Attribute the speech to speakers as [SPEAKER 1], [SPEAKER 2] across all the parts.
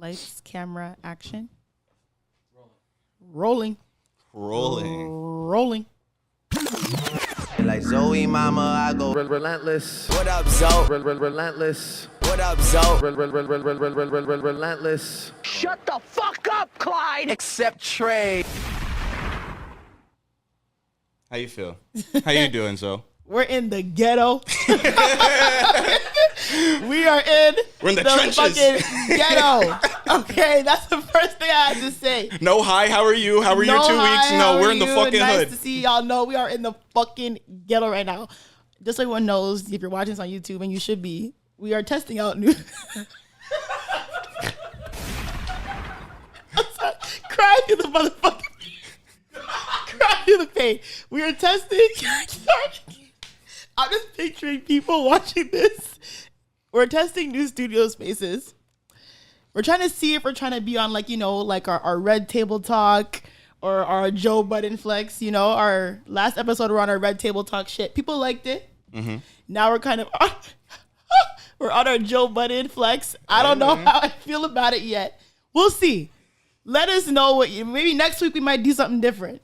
[SPEAKER 1] Lights, camera, action. Rolling.
[SPEAKER 2] Like Zoe, mama, I go relentless. What up, Zoe? Relentless. What up, Zoe? Relentless.
[SPEAKER 3] Shut the fuck up, Clyde!
[SPEAKER 2] Except Trey.
[SPEAKER 4] How you feel? How you doing, Zoe?
[SPEAKER 1] We're in the ghetto. We're in
[SPEAKER 4] the trenches.
[SPEAKER 1] Fucking ghetto. Okay, that's the first thing I had to say.
[SPEAKER 4] No, hi, how are you? How are your 2 weeks? No, we're in the fucking
[SPEAKER 1] nice
[SPEAKER 4] hood.
[SPEAKER 1] Nice to see y'all. Know we are in the fucking ghetto right now. Just so everyone knows, if you're watching this on YouTube, and you should be, we are testing out new... I'm sorry. Cry through the motherfucking... Cry through the pain. We are testing... I'm just picturing people watching this. We're testing new studio spaces. We're trying to see if we're trying to be on like our Red Table Talk or our Joe Budden Flex. Our last episode we're on our Red Table Talk shit. People liked it. Mm-hmm. Now we're kind of we're on our Joe Budden Flex. I don't know how I feel about it yet. We'll see. Let us know maybe next week we might do something different.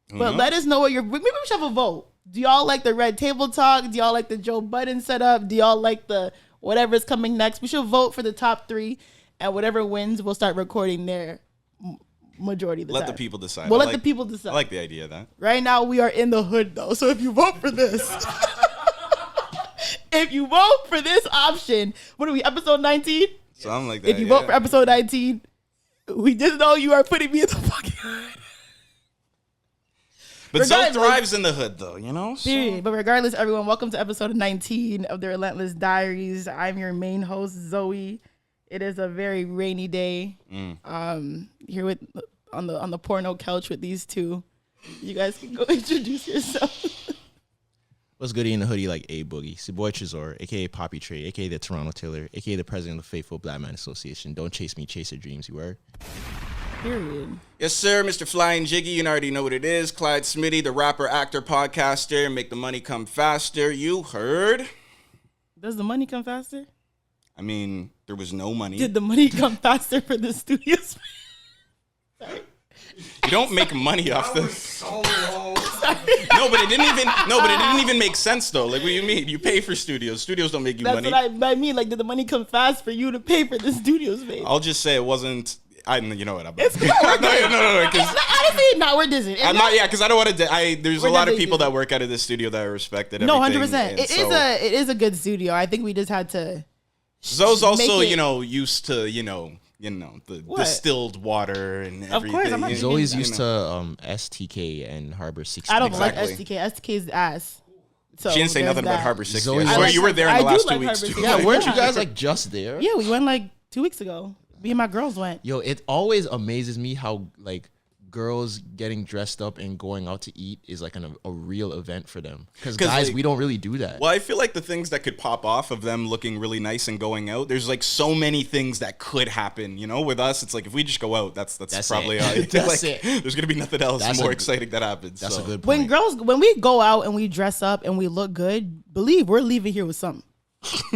[SPEAKER 1] But let us know maybe we should have a vote. Do y'all like the Red Table Talk? Do y'all like the Joe Budden setup? Do y'all like the whatever's coming next? We should vote for the top 3, and whatever wins, we'll start recording there majority of the time.
[SPEAKER 4] Let the people decide.
[SPEAKER 1] We'll let the people decide.
[SPEAKER 4] I like the idea of that.
[SPEAKER 1] Right now, we are in the hood, though, so if you vote for this... if you vote for this option, what are we, episode 19?
[SPEAKER 4] Something like that,
[SPEAKER 1] If you vote for episode 19, we just know you are putting me in the fucking hood.
[SPEAKER 4] But Zoe thrives in the hood, though,
[SPEAKER 1] So. But regardless, everyone, welcome to episode 19 of the Relentless Diaries. I'm your main host, Zoe. It is a very rainy day. Here on the porno couch with these two. You guys can go introduce yourself.
[SPEAKER 5] What's goody in the hoodie like A Boogie? It's your boy Tresor, a.k.a. Poppy Trey, a.k.a. the Toronto Taylor, a.k.a. the president of the Faithful Black Man Association. Don't chase me, chase your dreams, you word?
[SPEAKER 1] Period.
[SPEAKER 4] Yes, sir, Mr. Flying Jiggy. You already know what it is. Clyde Smitty, the rapper, actor, podcaster, make the money come faster. You heard?
[SPEAKER 1] Does the money come faster?
[SPEAKER 4] I mean, there was no money.
[SPEAKER 1] Did the money come faster for the studios? Sorry.
[SPEAKER 4] You don't make money off this.
[SPEAKER 2] So long.
[SPEAKER 4] No, but it didn't even make sense though. Like, what do you mean? You pay for studios. Studios don't make you money.
[SPEAKER 1] That's what I mean. Like, did the money come fast for you to pay for the studios, babe?
[SPEAKER 4] I'll just say it wasn't. You know what?
[SPEAKER 1] It's cool. No. Honestly, no, we're dizzy.
[SPEAKER 4] I'm not. Yeah, because I don't want to. There's a lot of people that work out of this studio that I respect. No,
[SPEAKER 1] 100%. It is a good studio. I think we just had to.
[SPEAKER 4] Zoe's also, used to, the distilled water and everything.
[SPEAKER 1] Of course, I'm not.
[SPEAKER 5] Zoe's used to STK and Harbor 16.
[SPEAKER 1] I don't like STK. STK's ass. So
[SPEAKER 4] she didn't say nothing about Harbor 16. I
[SPEAKER 5] swear
[SPEAKER 4] you were there in the last 2 weeks too.
[SPEAKER 5] Yeah, weren't you guys just there?
[SPEAKER 1] Yeah, we went like 2 weeks ago. Me and my girls went.
[SPEAKER 5] Yo, it always amazes me how girls getting dressed up and going out to eat is like a real event for them. Because guys, we don't really do that.
[SPEAKER 4] Well, I feel like the things that could pop off of them looking really nice and going out, there's so many things that could happen. With us, it's like if we just go out, that's probably it.
[SPEAKER 5] That's it.
[SPEAKER 4] There's gonna be nothing else more exciting that happens.
[SPEAKER 5] That's a good point.
[SPEAKER 1] When we go out and we dress up and we look good, believe we're leaving here with something.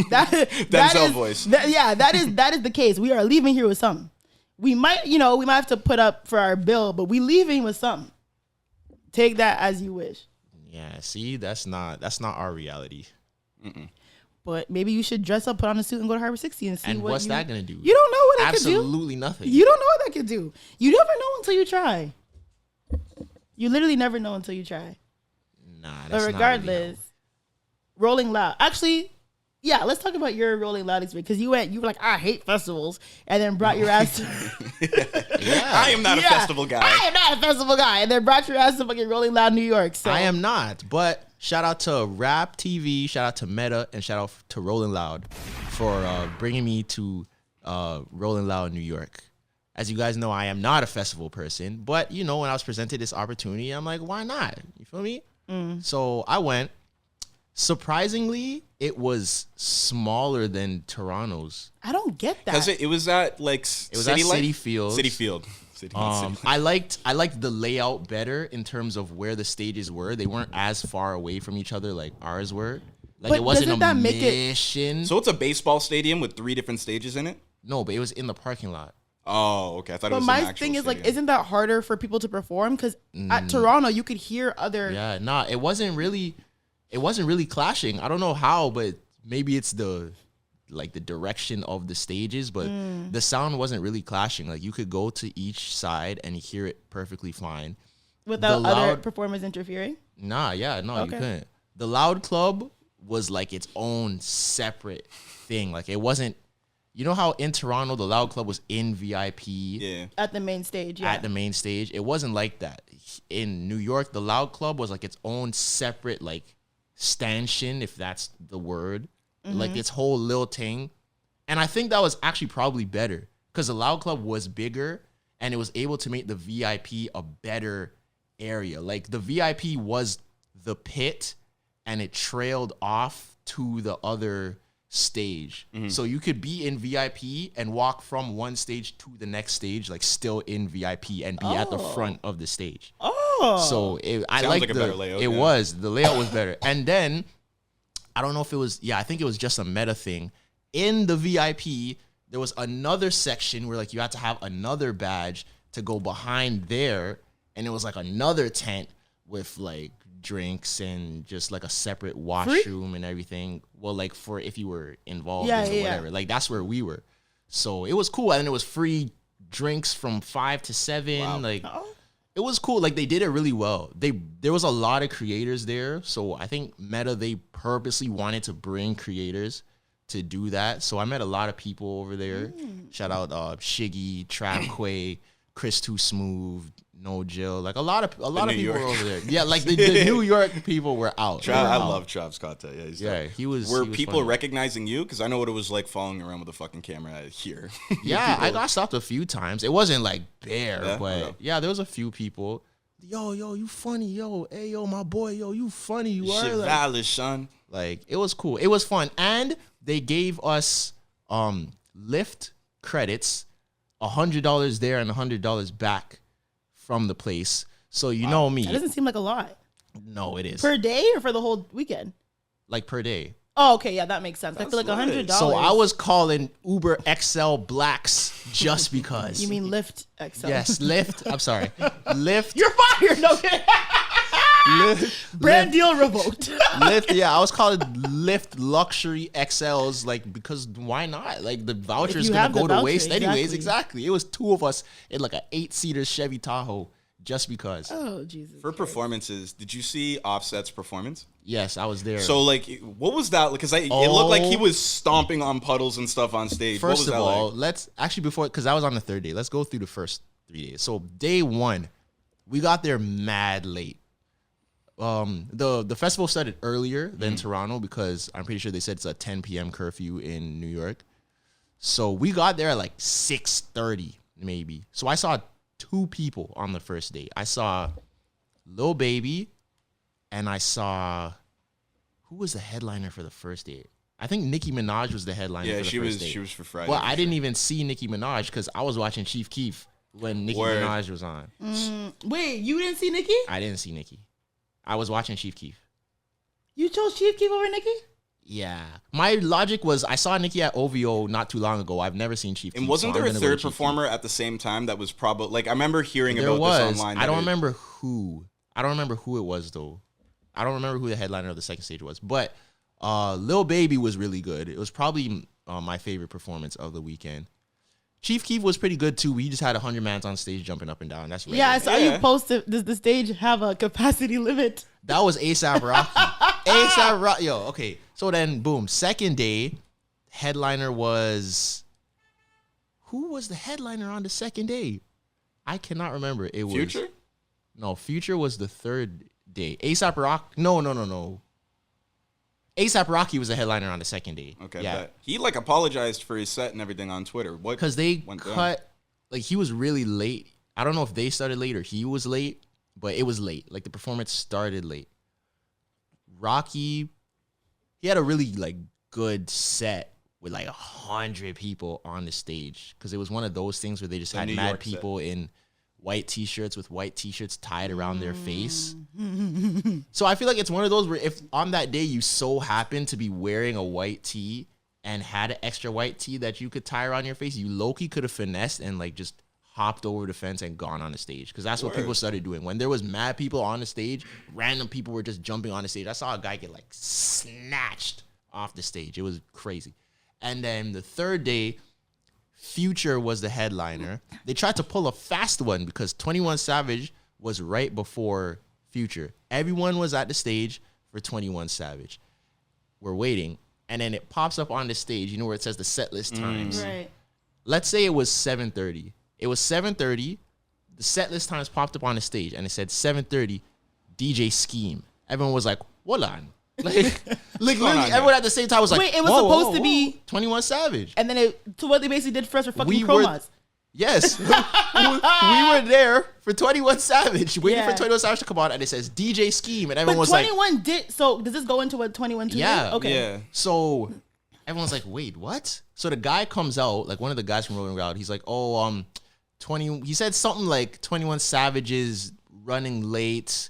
[SPEAKER 1] That is
[SPEAKER 4] voice.
[SPEAKER 1] That is the case. We are leaving here with something. We might have to put up for our bill, but we leaving with something. Take that as you wish.
[SPEAKER 5] Yeah, see, that's not our reality. Mm-mm.
[SPEAKER 1] But maybe you should dress up, put on a suit, and go to Harbor 60 and see
[SPEAKER 5] and what's that gonna do?
[SPEAKER 1] You don't know what that could do.
[SPEAKER 5] Absolutely nothing.
[SPEAKER 1] You don't know what that could do. You never know until you try. You literally never know until you try.
[SPEAKER 5] Nah, that's
[SPEAKER 1] but regardless, Rolling Loud. Actually. Yeah, let's talk about your Rolling Loud experience because you were like, I hate festivals, and then brought your ass to
[SPEAKER 4] I am not a festival guy.
[SPEAKER 1] I am not a festival guy, and then brought your ass to fucking Rolling Loud, New York. So
[SPEAKER 5] I am not, but shout out to Rap TV, shout out to Meta, and shout out to Rolling Loud for bringing me to Rolling Loud, New York. As you guys know, I am not a festival person, but when I was presented this opportunity, I'm like, why not? You feel me? So I went. Surprisingly, it was smaller than Toronto's.
[SPEAKER 1] I don't get that.
[SPEAKER 4] Because it was at
[SPEAKER 5] City Field.
[SPEAKER 4] City Field.
[SPEAKER 5] I liked the layout better in terms of where the stages were. They weren't as far away from each other like ours were. Like, it wasn't a mission.
[SPEAKER 4] So it's a baseball stadium with 3 different stages in it?
[SPEAKER 5] No, but it was in the parking lot.
[SPEAKER 4] Oh, okay. I thought it
[SPEAKER 1] But
[SPEAKER 4] was
[SPEAKER 1] my
[SPEAKER 4] an actual
[SPEAKER 1] thing is like,
[SPEAKER 4] stadium.
[SPEAKER 1] isn't that harder for people to perform? Because at Toronto, you could hear other.
[SPEAKER 5] Yeah, nah, it wasn't really clashing. I don't know how, but maybe it's the direction of the stages, but the sound wasn't really clashing. Like you could go to each side and hear it perfectly fine
[SPEAKER 1] Without
[SPEAKER 5] the
[SPEAKER 1] other
[SPEAKER 5] loud-
[SPEAKER 1] performers interfering.
[SPEAKER 5] No, you
[SPEAKER 1] Okay.
[SPEAKER 5] couldn't. The Loud Club was like its own separate thing. Like it wasn't. You know how in Toronto the Loud Club was in VIP
[SPEAKER 4] Yeah.
[SPEAKER 1] At the main stage, yeah.
[SPEAKER 5] at the main stage? It wasn't like that. In New York, the Loud Club was like its own separate like stanchion, if that's the word. Like its whole little thing. And I think that was actually probably better because the Loud Club was bigger and it was able to make the VIP a better area. Like the VIP was the pit and it trailed off to the other stage. So you could be in VIP and walk from one stage to the next stage, like still in VIP and be at the front of the stage.
[SPEAKER 1] Oh.
[SPEAKER 5] So I
[SPEAKER 4] Sounds
[SPEAKER 5] like
[SPEAKER 4] like a better layout,
[SPEAKER 5] It
[SPEAKER 4] yeah.
[SPEAKER 5] was. The layout was better. And then I don't know if it was, I think it was just a meta thing. In the VIP, there was another section where like you had to have another badge to go behind there. And it was like another tent with like drinks and just like a separate washroom and everything. Well, like for if you were involved in it or whatever. Like that's where we were. So it was cool. And then it was free drinks from 5 to 7.
[SPEAKER 4] Wow.
[SPEAKER 5] Like it was cool. Like they did it really well. There was a lot of creators there. So I think Meta, they purposely wanted to bring creators to do that. So I met a lot of people over there. Shout out Shiggy, Trap Quay, Chris Too Smooth, No Jill. Like a lot of people
[SPEAKER 4] York.
[SPEAKER 5] were over there. Yeah, like the New York people were out.
[SPEAKER 4] I love Trav's content. Yeah, he's dope.
[SPEAKER 5] He was.
[SPEAKER 4] Were
[SPEAKER 5] he was
[SPEAKER 4] people
[SPEAKER 5] funny.
[SPEAKER 4] recognizing you? Because I know what it was like following around with a fucking camera here.
[SPEAKER 5] Yeah, I got stopped a few times. It wasn't like bare,
[SPEAKER 4] Yeah?
[SPEAKER 5] but
[SPEAKER 4] Okay.
[SPEAKER 5] yeah, there was a few people. Yo, you funny. Yo, hey, yo, my boy. Yo, you funny. You are.
[SPEAKER 4] Shit
[SPEAKER 5] Like,
[SPEAKER 4] valid, son.
[SPEAKER 5] like, it was cool. It was fun. And they gave us Lyft credits, $100 there and $100 back from the place. So you know me.
[SPEAKER 1] That doesn't seem like a lot.
[SPEAKER 5] No, it is.
[SPEAKER 1] Per day or for the whole weekend?
[SPEAKER 5] Like per day.
[SPEAKER 1] Oh, okay. Yeah, that makes sense. I feel like
[SPEAKER 4] That's
[SPEAKER 1] $100.
[SPEAKER 4] nice.
[SPEAKER 5] So I was calling Uber XL Blacks just because.
[SPEAKER 1] You mean Lyft XL?
[SPEAKER 5] Yes, Lyft. I'm sorry. Lyft.
[SPEAKER 1] You're fired. No kidding. Brand deal revoked.
[SPEAKER 5] Lyft, yeah, I was calling Lyft luxury XLs, like, because why not? Like, the voucher's
[SPEAKER 1] you
[SPEAKER 5] gonna
[SPEAKER 1] have the
[SPEAKER 5] go to
[SPEAKER 1] voucher,
[SPEAKER 5] waste anyways.
[SPEAKER 1] exactly.
[SPEAKER 5] Exactly. It was 2 of us in like a 8-seater Chevy Tahoe, just because.
[SPEAKER 1] Oh, Jesus.
[SPEAKER 4] For performances, did you see Offset's performance?
[SPEAKER 5] Yes, I was there.
[SPEAKER 4] So, like, what was that? Because it looked like he was stomping on puddles and stuff on stage. What was
[SPEAKER 5] First of
[SPEAKER 4] that
[SPEAKER 5] all,
[SPEAKER 4] like?
[SPEAKER 5] let's actually because I was on the 3rd day. Let's go through the first 3 days. So day 1, we got there mad late. The festival started earlier than Toronto because I'm pretty sure they said it's a 10 p.m. curfew in New York. So we got there at like 6:30 maybe. So I saw 2 people on the first day. I saw Lil Baby and I saw, who was the headliner for the first day? I think Nicki Minaj was the headliner
[SPEAKER 4] Yeah,
[SPEAKER 5] for the
[SPEAKER 4] she
[SPEAKER 5] first
[SPEAKER 4] was.
[SPEAKER 5] day.
[SPEAKER 4] She was for Friday.
[SPEAKER 5] Well, I didn't even see Nicki Minaj because I was watching Chief Keef when Nicki
[SPEAKER 4] Word.
[SPEAKER 5] Minaj was on.
[SPEAKER 1] Wait, you didn't see Nicki?
[SPEAKER 5] I didn't see Nicki. I was watching Chief Keef.
[SPEAKER 1] You chose Chief Keef over Nicki?
[SPEAKER 5] Yeah. My logic was I saw Nicki at OVO not too long ago. I've never seen Chief Keef.
[SPEAKER 4] And wasn't
[SPEAKER 5] so
[SPEAKER 4] there
[SPEAKER 5] I'm
[SPEAKER 4] a
[SPEAKER 5] gonna go
[SPEAKER 4] third
[SPEAKER 5] with Chief
[SPEAKER 4] performer at the same time that was probably like I remember hearing
[SPEAKER 5] Keef. There
[SPEAKER 4] about
[SPEAKER 5] was.
[SPEAKER 4] this online.
[SPEAKER 5] I don't
[SPEAKER 4] that it-
[SPEAKER 5] remember who. I don't remember who it was though. I don't remember who the headliner of the second stage was. But Lil Baby was really good. It was probably my favorite performance of the weekend. Chief Keef was pretty good too. We just had 100 mans on stage jumping up and down. That's
[SPEAKER 1] Yeah, I saw
[SPEAKER 4] Yeah.
[SPEAKER 1] you post it. Does the stage have a capacity limit?
[SPEAKER 5] That was ASAP Rocky. ASAP Rocky. Yo, okay. So then, boom. Second day, headliner was... Who was the headliner on the second day? I cannot remember. It was...
[SPEAKER 4] Future?
[SPEAKER 5] No, Future was the third day. ASAP Rock... No. ASAP Rocky was the headliner on the second day.
[SPEAKER 4] Okay,
[SPEAKER 5] Yeah.
[SPEAKER 4] but he like apologized for his set and everything on Twitter. What?
[SPEAKER 5] Because they
[SPEAKER 4] went down?
[SPEAKER 5] cut... Like, he was really late. I don't know if they started late or he was late, but it was late. Like, the performance started late. Rocky, he had a really like good set with like 100 people on the stage because it was one of those things where they just
[SPEAKER 4] The
[SPEAKER 5] had
[SPEAKER 4] New
[SPEAKER 5] mad
[SPEAKER 4] York set.
[SPEAKER 5] people in white t-shirts with white t-shirts tied around their face. So I feel like it's one of those where if on that day you so happen to be wearing a white tee and had an extra white tee that you could tie around your face, you low-key could have finessed and like just hopped over the fence and gone on the stage. Because that's what people started doing. When there was mad people on the stage, random people were just jumping on the stage. I saw a guy get like snatched off the stage. It was crazy. And then the third day, Future was the headliner. They tried to pull a fast one because 21 Savage was right before Future. Everyone was at the stage for 21 Savage. We're waiting. And then it pops up on the stage, you know, where it says the set list times.
[SPEAKER 1] Right.
[SPEAKER 5] Let's say it was 7:30. It was 7:30. The set list times popped up on the stage, and it said 7:30, DJ Scheme. Everyone was like, hold on. Like literally, everyone at the same time was like,
[SPEAKER 1] wait, it was supposed to be
[SPEAKER 5] 21 Savage.
[SPEAKER 1] And then so what they basically did for us were fucking
[SPEAKER 5] We
[SPEAKER 1] chromas.
[SPEAKER 5] Yes. we were there for 21 Savage, waiting for 21 Savage to come on, and it says DJ Scheme, and everyone
[SPEAKER 1] But
[SPEAKER 5] was like,
[SPEAKER 1] 21 did, so does this go into what 21 did?
[SPEAKER 5] yeah.
[SPEAKER 1] Okay.
[SPEAKER 4] Yeah.
[SPEAKER 5] So everyone's like, wait, what? So the guy comes out, like one of the guys from Rolling Loud, he's like, oh, 20, he said something like 21 Savage is running late,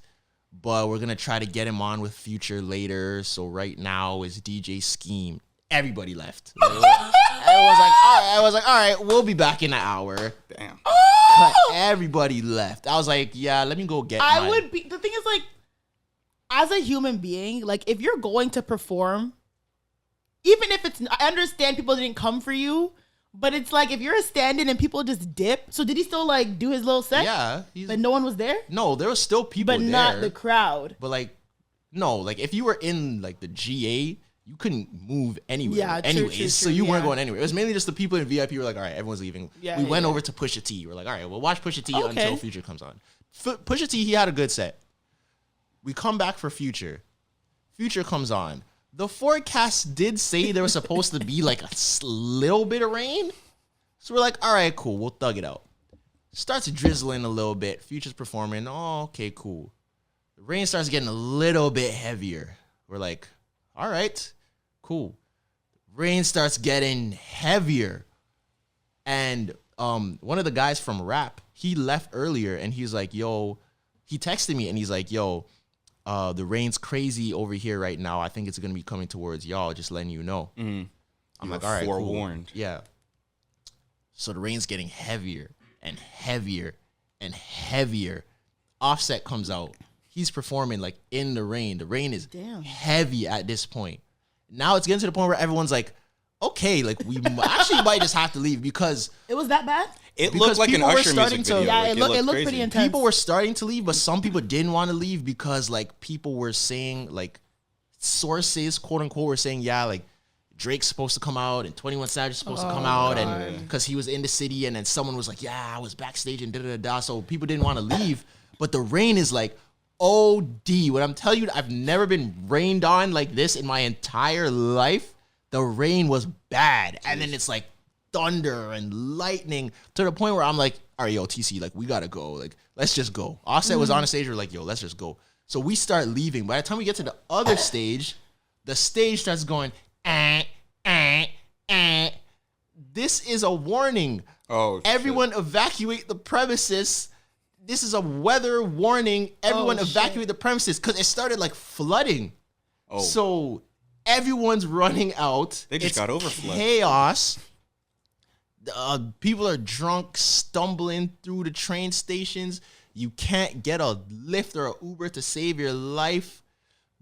[SPEAKER 5] but we're gonna try to get him on with Future later. So right now is DJ Scheme. Everybody left. I was like, all right, we'll be back in an hour.
[SPEAKER 4] Damn.
[SPEAKER 5] But everybody left. I was like, yeah, let me go get mine.
[SPEAKER 1] would be, the thing is, like, as a human being, like, if you're going to perform, even if it's, I understand people didn't come for you, but it's like, if you're standing and people just dip, so did he still, like, do his little set?
[SPEAKER 5] Yeah.
[SPEAKER 1] But no one was there?
[SPEAKER 5] No, there was still people
[SPEAKER 1] But
[SPEAKER 5] there.
[SPEAKER 1] not the crowd.
[SPEAKER 5] But like, no, like if you were in like the GA, you couldn't move anywhere.
[SPEAKER 1] Yeah, true,
[SPEAKER 5] anyways,
[SPEAKER 1] true,
[SPEAKER 5] so
[SPEAKER 1] true,
[SPEAKER 5] you weren't
[SPEAKER 1] yeah.
[SPEAKER 5] going anywhere. It was mainly just the people in VIP who were like, all right, everyone's leaving.
[SPEAKER 1] Yeah,
[SPEAKER 5] we went
[SPEAKER 1] yeah.
[SPEAKER 5] over to Pusha T. We're like, all right, we'll watch Pusha T
[SPEAKER 1] Okay.
[SPEAKER 5] until Future comes on. Pusha T, he had a good set. We come back for Future. Future comes on. The forecast did say there was supposed to be like a little bit of rain. So we're like, all right, cool, we'll thug it out. Starts drizzling a little bit. Future's performing. Oh, okay, cool. The rain starts getting a little bit heavier. We're like, all right, cool. Rain starts getting heavier. And one of the guys from Rap, he left earlier and he's like, yo, he texted me and he's like, yo, the rain's crazy over here right now. I think it's going to be coming towards y'all, just letting you know. I'm like, all right,
[SPEAKER 4] forewarned.
[SPEAKER 5] Cool. Yeah. So the rain's getting heavier and heavier and heavier. Offset comes out. He's performing like in the rain. The rain is heavy at this point. Now it's getting to the point where everyone's like, okay, like we actually might just have to leave because
[SPEAKER 1] It was that bad?
[SPEAKER 4] It
[SPEAKER 5] Because
[SPEAKER 4] looked like an
[SPEAKER 5] people were
[SPEAKER 4] Usher
[SPEAKER 5] starting
[SPEAKER 4] music
[SPEAKER 5] to-
[SPEAKER 4] video.
[SPEAKER 1] Yeah,
[SPEAKER 4] Like,
[SPEAKER 1] it looked
[SPEAKER 4] crazy.
[SPEAKER 1] pretty intense.
[SPEAKER 5] people were starting to leave, but some people didn't want to leave because like people were saying like sources, quote unquote, were saying, yeah, like Drake's supposed to come out and 21 Savage is supposed to come out and because he was in the city and then someone was like, yeah, I was backstage and da-da-da-da. So people didn't want to leave. But the rain is like OD. When I'm telling you, I've never been rained on like this in my entire life. The rain was bad. And then it's like thunder and lightning to the point where I'm like, all right, yo, TC, like we gotta go. Like, let's just go. Offset was on the stage. We're like, yo, let's just go. So we start leaving. By the time we get to the other stage, the stage starts going, This is a warning.
[SPEAKER 4] Oh,
[SPEAKER 5] everyone evacuate the premises. This is a weather warning. Everyone evacuate the premises because it started like flooding.
[SPEAKER 4] Oh.
[SPEAKER 5] So everyone's running out.
[SPEAKER 4] They just got overflood.
[SPEAKER 5] Chaos. People are drunk, stumbling through the train stations. You can't get a Lyft or an Uber to save your life.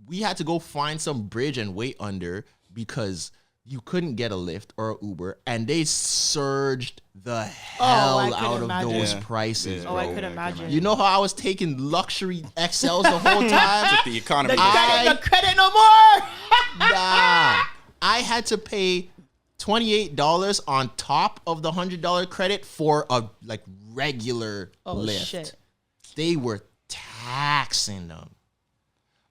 [SPEAKER 5] We had to go find some bridge and wait under because you couldn't get a Lyft or an Uber, and they surged the hell
[SPEAKER 1] I could
[SPEAKER 5] out of
[SPEAKER 1] imagine.
[SPEAKER 5] those
[SPEAKER 4] Yeah.
[SPEAKER 5] prices.
[SPEAKER 4] Yeah.
[SPEAKER 1] Oh, I
[SPEAKER 5] bro.
[SPEAKER 1] could imagine.
[SPEAKER 5] You know how I was taking luxury XLs the whole time?
[SPEAKER 4] The economy.
[SPEAKER 1] The credit no more.
[SPEAKER 5] Nah. I had to pay $28 on top of the $100 credit for a like regular Lyft.
[SPEAKER 1] Shit.
[SPEAKER 5] They were taxing them.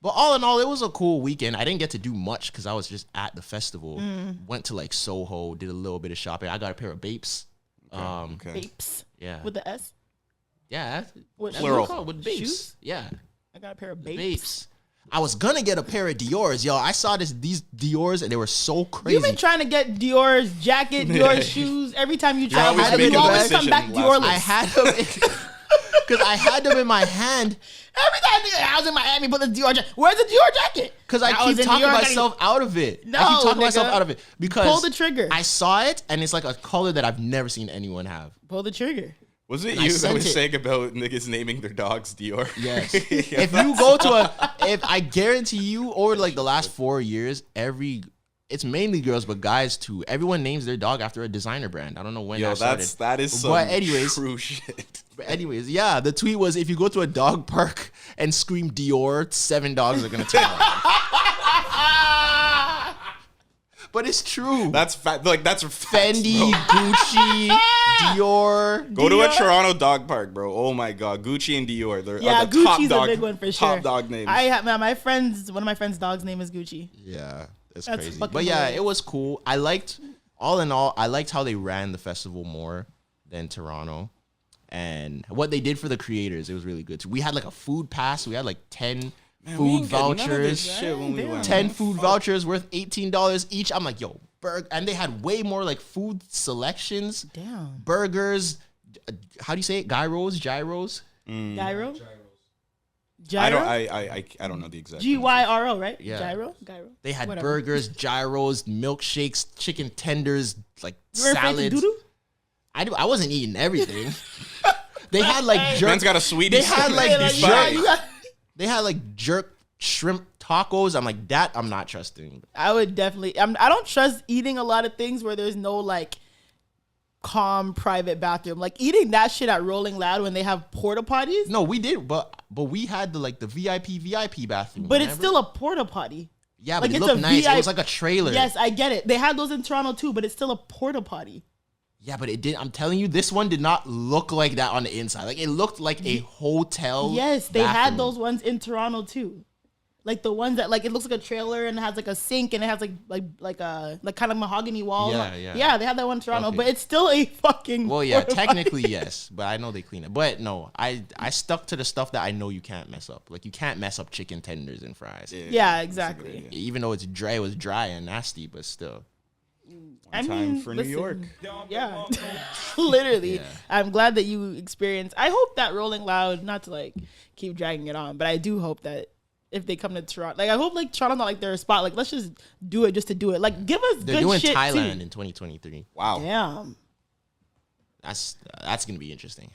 [SPEAKER 5] But all in all, it was a cool weekend. I didn't get to do much because I was just at the festival. Went to like Soho, did a little bit of shopping. I got a pair of Bapes.
[SPEAKER 4] Okay.
[SPEAKER 1] Vapes.
[SPEAKER 5] Yeah.
[SPEAKER 1] With the S?
[SPEAKER 5] Yeah.
[SPEAKER 1] What
[SPEAKER 4] Plural.
[SPEAKER 5] Called with Bapes.
[SPEAKER 1] Shoes?
[SPEAKER 5] Yeah.
[SPEAKER 1] I got a pair of
[SPEAKER 5] Bapes.
[SPEAKER 1] Bapes.
[SPEAKER 5] I was gonna get a pair of Dior's, yo. I saw these Dior's and they were so crazy.
[SPEAKER 1] You've been trying to get Dior's jacket, Dior's shoes every time you travel.
[SPEAKER 5] had to
[SPEAKER 1] And
[SPEAKER 5] make
[SPEAKER 1] you
[SPEAKER 5] a
[SPEAKER 1] always come
[SPEAKER 4] decision
[SPEAKER 1] back
[SPEAKER 4] last
[SPEAKER 1] Diorless.
[SPEAKER 5] I had them because I had them in my hand.
[SPEAKER 1] Every time I was in Miami, put the Dior jacket. Where's the Dior jacket?
[SPEAKER 5] Because I keep talking myself out of it.
[SPEAKER 1] No,
[SPEAKER 5] I keep talking
[SPEAKER 1] nigga.
[SPEAKER 5] myself out of it because
[SPEAKER 1] Pull the trigger.
[SPEAKER 5] I saw it and it's like a color that I've never seen anyone have.
[SPEAKER 1] Pull the trigger.
[SPEAKER 4] Was it
[SPEAKER 5] I
[SPEAKER 4] you that
[SPEAKER 5] sent
[SPEAKER 4] was
[SPEAKER 5] it.
[SPEAKER 4] saying about niggas naming their dogs Dior?
[SPEAKER 5] Yes. If you go to if I guarantee you over like the last 4 years, it's mainly girls, but guys too. Everyone names their dog after a designer brand. I don't know when that started.
[SPEAKER 4] that is some true shit.
[SPEAKER 5] But anyways, yeah, the tweet was if you go to a dog park and scream Dior, 7 dogs are gonna turn on. But it's true.
[SPEAKER 4] That's that's
[SPEAKER 5] Fendi,
[SPEAKER 4] facts, bro.
[SPEAKER 5] Gucci, Dior.
[SPEAKER 4] Go to a Toronto dog park, bro. Oh my god, Gucci and Dior. They're
[SPEAKER 1] Yeah,
[SPEAKER 4] are the top
[SPEAKER 1] Gucci's
[SPEAKER 4] dog,
[SPEAKER 1] a big one for sure.
[SPEAKER 4] Top dog names.
[SPEAKER 1] I have one of my friend's dog's name is Gucci.
[SPEAKER 5] Yeah, that's crazy.
[SPEAKER 1] fucking
[SPEAKER 5] But yeah,
[SPEAKER 1] hilarious.
[SPEAKER 5] it was cool. All in all, I liked how they ran the festival more than Toronto. And what they did for the creators, it was really good. So we had like a food pass. We had like 10
[SPEAKER 4] Man, we
[SPEAKER 5] food
[SPEAKER 4] ain't getting none of this
[SPEAKER 5] vouchers.
[SPEAKER 4] shit when we went.
[SPEAKER 5] 10 food vouchers worth $18 each. I'm like, yo, and they had way more like food selections.
[SPEAKER 1] Damn.
[SPEAKER 5] Burgers. How do you say it? Gyros?
[SPEAKER 1] Gyro?
[SPEAKER 4] I
[SPEAKER 1] Gyro?
[SPEAKER 4] don't know the exact.
[SPEAKER 1] Gyro, right?
[SPEAKER 5] Yeah.
[SPEAKER 1] Gyro?
[SPEAKER 5] They had
[SPEAKER 1] Whatever.
[SPEAKER 5] burgers, gyros, milkshakes, chicken tenders, like
[SPEAKER 1] You were afraid to
[SPEAKER 5] salads.
[SPEAKER 1] doo-doo?
[SPEAKER 5] I wasn't eating everything. They had like jerk.
[SPEAKER 4] Man's got a sweetie.
[SPEAKER 5] They had like
[SPEAKER 4] He's
[SPEAKER 5] jerk.
[SPEAKER 4] fine.
[SPEAKER 5] They had like jerk shrimp tacos. I'm like, that I'm not trusting.
[SPEAKER 1] I would definitely. I don't trust eating a lot of things where there's no like calm private bathroom. Like eating that shit at Rolling Loud when they have porta potties.
[SPEAKER 5] No, we did, but we had the VIP bathroom.
[SPEAKER 1] But it's
[SPEAKER 5] remember?
[SPEAKER 1] still a porta potty.
[SPEAKER 5] yeah, but
[SPEAKER 1] like,
[SPEAKER 5] it
[SPEAKER 1] it's
[SPEAKER 5] looked
[SPEAKER 1] a
[SPEAKER 5] nice. It
[SPEAKER 1] VIP
[SPEAKER 5] was like a trailer.
[SPEAKER 1] Yes, I get it. They had those in Toronto too, but it's still a porta potty.
[SPEAKER 5] Yeah, but it did. I'm telling you, this one did not look like that on the inside. Like it looked like a hotel.
[SPEAKER 1] Yes, they
[SPEAKER 5] bathroom.
[SPEAKER 1] had those ones in Toronto too. Like the ones that like it looks like a trailer and it has like a sink and it has like a kind of mahogany wall.
[SPEAKER 5] Yeah.
[SPEAKER 1] Yeah, they had that one in Toronto,
[SPEAKER 5] Okay.
[SPEAKER 1] but it's still a fucking.
[SPEAKER 5] Well, yeah,
[SPEAKER 1] porta
[SPEAKER 5] technically
[SPEAKER 1] potty.
[SPEAKER 5] yes, but I know they clean it. But no, I stuck to the stuff that I know you can't mess up. Like you can't mess up chicken tenders and fries.
[SPEAKER 1] Yeah, exactly.
[SPEAKER 5] Even though it's dry, it was dry and nasty, but still.
[SPEAKER 4] Time for New York.
[SPEAKER 1] Yeah, literally.
[SPEAKER 5] Yeah.
[SPEAKER 1] I'm glad that you experienced. I hope that Rolling Loud, not to like keep dragging it on, but I do hope that if they come to Toronto, like I hope like Toronto's not like their spot. Like let's just do it just to do it. Like give us
[SPEAKER 5] They're
[SPEAKER 1] good
[SPEAKER 5] doing
[SPEAKER 1] shit
[SPEAKER 5] Thailand
[SPEAKER 1] too.
[SPEAKER 5] in 2023.
[SPEAKER 4] Wow.
[SPEAKER 1] Damn.
[SPEAKER 5] That's gonna be interesting.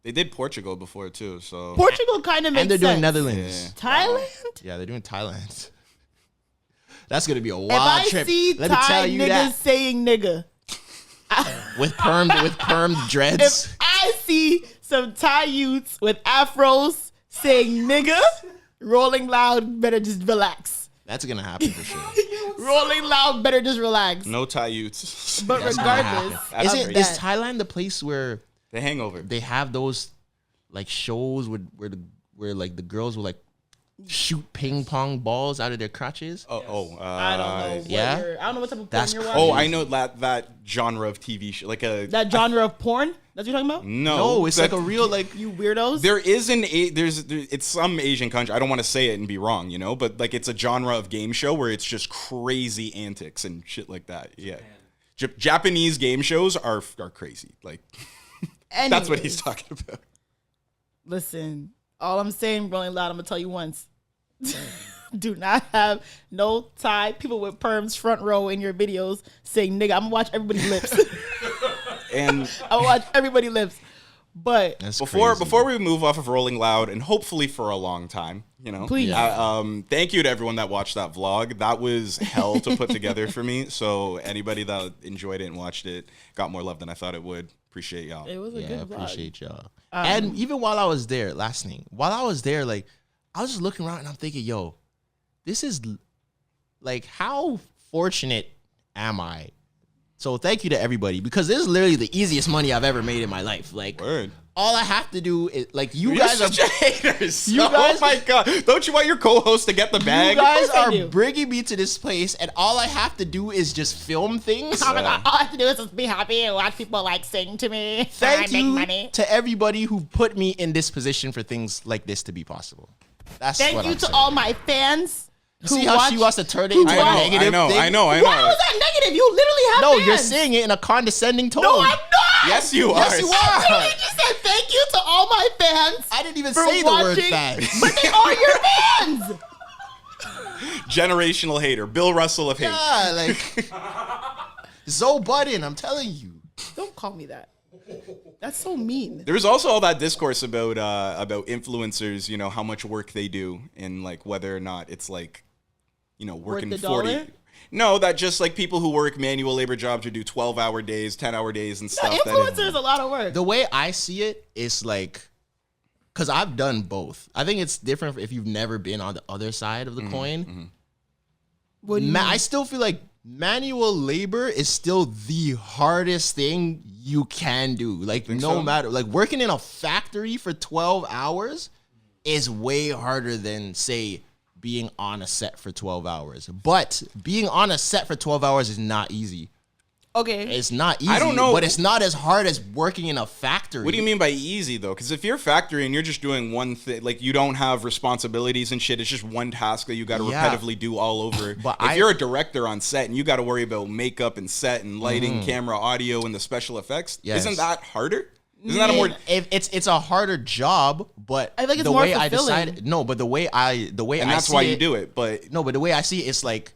[SPEAKER 4] They did Portugal before too, so
[SPEAKER 1] Portugal kind of makes
[SPEAKER 5] And they're
[SPEAKER 1] sense.
[SPEAKER 5] doing Netherlands.
[SPEAKER 1] Thailand.
[SPEAKER 5] Yeah, they're doing Thailand. That's gonna be a
[SPEAKER 1] If
[SPEAKER 5] wild
[SPEAKER 1] I
[SPEAKER 5] trip.
[SPEAKER 1] see
[SPEAKER 5] Let me
[SPEAKER 1] Thai
[SPEAKER 5] tell you
[SPEAKER 1] niggas
[SPEAKER 5] that.
[SPEAKER 1] saying nigga,
[SPEAKER 5] With permed dreads.
[SPEAKER 1] if I see some Thai youths with afros saying nigga, Rolling Loud better just relax.
[SPEAKER 5] That's gonna happen for sure.
[SPEAKER 1] Rolling Loud better just relax.
[SPEAKER 4] no Thai youths.
[SPEAKER 1] But
[SPEAKER 5] That's gonna
[SPEAKER 1] regardless,
[SPEAKER 5] happen.
[SPEAKER 1] of
[SPEAKER 5] Is
[SPEAKER 1] that,
[SPEAKER 5] Thailand the place where
[SPEAKER 4] The Hangover.
[SPEAKER 5] they have those like shows where like the girls will like shoot ping pong balls out of their crotches?
[SPEAKER 1] I don't know.
[SPEAKER 5] yeah?
[SPEAKER 1] I don't know what type of porn
[SPEAKER 5] That's
[SPEAKER 1] you're
[SPEAKER 5] crazy.
[SPEAKER 1] watching.
[SPEAKER 4] I know that genre of TV show, like a
[SPEAKER 1] That genre of porn? That's what you're talking about?
[SPEAKER 5] No, it's like a real like
[SPEAKER 1] You weirdos?
[SPEAKER 4] There is it's some Asian country. I don't want to say it and be wrong, you know, but like it's a genre of game show where it's just crazy antics and shit like that. Yeah, Japanese game shows are crazy. Like that's what he's
[SPEAKER 1] Anyways,
[SPEAKER 4] talking about.
[SPEAKER 1] Listen, all I'm saying, Rolling Loud, I'm gonna tell you once. Do not have no Thai people with perms front row in your videos saying nigga. I'm gonna watch everybody's lips.
[SPEAKER 4] And
[SPEAKER 1] I'll watch everybody's lips. But
[SPEAKER 5] that's
[SPEAKER 4] before
[SPEAKER 5] crazy.
[SPEAKER 4] we move off of Rolling Loud, and hopefully for a long time, you know,
[SPEAKER 1] Please.
[SPEAKER 4] thank you to everyone that watched that vlog. That was hell to put together for me. So anybody that enjoyed it and watched it got more love than I thought it would. Appreciate y'all.
[SPEAKER 1] it was a
[SPEAKER 5] Yeah,
[SPEAKER 1] good vlog.
[SPEAKER 5] appreciate y'all. And even while I was there, last thing, while I was there, like I was just looking around and I'm thinking, yo, this is like how fortunate am I? So thank you to everybody because this is literally the easiest money I've ever made in my life. Like
[SPEAKER 4] Word.
[SPEAKER 5] all I have to do is like you
[SPEAKER 4] You're
[SPEAKER 5] guys
[SPEAKER 4] such
[SPEAKER 5] are
[SPEAKER 4] a haters.
[SPEAKER 5] you guys-
[SPEAKER 4] oh my god! Don't you want your co-host to get the bag?
[SPEAKER 5] you guys
[SPEAKER 1] course I
[SPEAKER 5] are
[SPEAKER 1] do.
[SPEAKER 5] bringing me to this place and all I have to do is just film things.
[SPEAKER 1] Oh my God, all I have to do is just be happy and watch people like sing to me.
[SPEAKER 5] Thank
[SPEAKER 1] I make
[SPEAKER 5] you
[SPEAKER 1] money.
[SPEAKER 5] to everybody who put me in this position for things like this to be possible. That's
[SPEAKER 1] Thank
[SPEAKER 5] what
[SPEAKER 1] you
[SPEAKER 5] I'm
[SPEAKER 1] to
[SPEAKER 5] saying.
[SPEAKER 1] all my fans.
[SPEAKER 5] See
[SPEAKER 1] who
[SPEAKER 5] how she
[SPEAKER 1] watch-
[SPEAKER 5] wants to turn it
[SPEAKER 1] who
[SPEAKER 5] into a
[SPEAKER 1] watch-
[SPEAKER 5] negative thing?
[SPEAKER 4] I know.
[SPEAKER 1] Why was that negative? You literally have
[SPEAKER 5] No,
[SPEAKER 1] fans.
[SPEAKER 5] you're saying it in a condescending tone.
[SPEAKER 1] No, I'm not.
[SPEAKER 4] Yes, you are.
[SPEAKER 5] Yes, you
[SPEAKER 1] I
[SPEAKER 5] are.
[SPEAKER 1] just said thank you to all my fans.
[SPEAKER 5] I didn't even
[SPEAKER 1] for
[SPEAKER 5] say the word
[SPEAKER 1] watching,
[SPEAKER 5] fans.
[SPEAKER 1] but they are your fans.
[SPEAKER 4] Generational hater. Bill Russell of hate.
[SPEAKER 5] Yeah, like Zoe Budden, I'm telling you.
[SPEAKER 1] Don't call me that. That's so mean.
[SPEAKER 4] There was also all that discourse about influencers, you know, how much work they do and like whether or not it's like, you know, working
[SPEAKER 1] the
[SPEAKER 4] 40.
[SPEAKER 1] dollar?
[SPEAKER 4] No, that just like people who work manual labor jobs or do 12-hour days, 10-hour days and stuff.
[SPEAKER 1] Influencer is a lot of work.
[SPEAKER 5] The way I see it is like, because I've done both. I think it's different if you've never been on the other side of the coin.
[SPEAKER 1] What do you mean?
[SPEAKER 5] I still feel like manual labor is still the hardest thing you can do. Like, no
[SPEAKER 4] so?
[SPEAKER 5] matter, like working in a factory for 12 hours is way harder than, say, being on a set for 12 hours. But being on a set for 12 hours is not easy.
[SPEAKER 1] Okay.
[SPEAKER 5] It's not easy.
[SPEAKER 4] I don't know.
[SPEAKER 5] But it's not as hard as working in a factory.
[SPEAKER 4] What do you mean by easy though? Because if you're a factory and you're just doing one thing, like you don't have responsibilities and shit, it's just one task that you got to
[SPEAKER 5] Yeah.
[SPEAKER 4] repetitively do all over.
[SPEAKER 5] But
[SPEAKER 4] if you're a director on set and you got to worry about makeup and set and lighting, camera, audio, and the special effects,
[SPEAKER 5] Yes.
[SPEAKER 4] isn't that harder? Isn't that a more?
[SPEAKER 5] If it's a harder job, but
[SPEAKER 1] I think it's
[SPEAKER 5] the
[SPEAKER 1] more
[SPEAKER 5] way I
[SPEAKER 1] fulfilling.
[SPEAKER 5] decided, no, but the way
[SPEAKER 4] And
[SPEAKER 5] I
[SPEAKER 4] that's
[SPEAKER 5] see
[SPEAKER 4] why you
[SPEAKER 5] it-
[SPEAKER 4] do it. But
[SPEAKER 5] No, but the way I see it, it's like,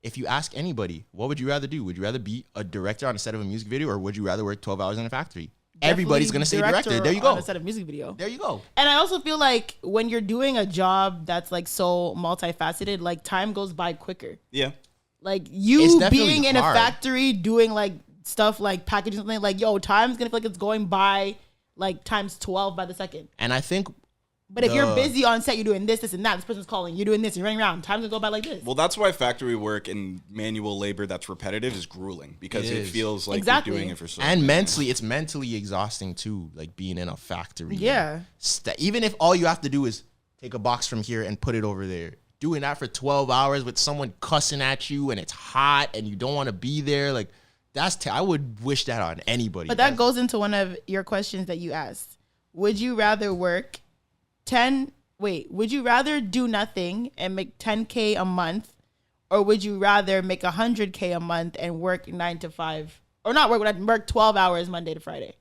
[SPEAKER 5] if you ask anybody, what would you rather do? Would you rather be a director on a set of a music video, or would you rather work 12 hours in a factory? Everybody's gonna say director. There you
[SPEAKER 1] On
[SPEAKER 5] go.
[SPEAKER 1] a set of music video.
[SPEAKER 5] There you go.
[SPEAKER 1] And I also feel like when you're doing a job that's like so multifaceted, like time goes by quicker.
[SPEAKER 4] yeah,
[SPEAKER 1] Like
[SPEAKER 5] It's
[SPEAKER 1] you
[SPEAKER 5] definitely
[SPEAKER 1] being in
[SPEAKER 5] hard.
[SPEAKER 1] a factory doing like stuff like packaging something, like yo, time's gonna feel like it's going by like times 12 by the second.
[SPEAKER 5] And I think
[SPEAKER 1] But if you're
[SPEAKER 5] The-
[SPEAKER 1] busy on set, you're doing this, and that. This person's calling, you're doing this, you're running around. Time's gonna go by like this.
[SPEAKER 4] well, that's why factory work and manual labor that's repetitive is grueling because
[SPEAKER 5] It
[SPEAKER 4] it
[SPEAKER 5] is.
[SPEAKER 4] feels like
[SPEAKER 1] Exactly.
[SPEAKER 4] you're doing it for so.
[SPEAKER 5] and
[SPEAKER 4] long.
[SPEAKER 5] mentally, it's mentally exhausting too, like being in a factory.
[SPEAKER 1] Yeah.
[SPEAKER 5] Even if all you have to do is take a box from here and put it over there, doing that for 12 hours with someone cussing at you and it's hot and you don't want to be there, like I would wish that on anybody.
[SPEAKER 1] But that goes into one of your questions that you asked. Would you rather would you rather do nothing and make 10K a month, or would you rather make 100K a month and work 9 to 5, or not work 12 hours Monday to Friday?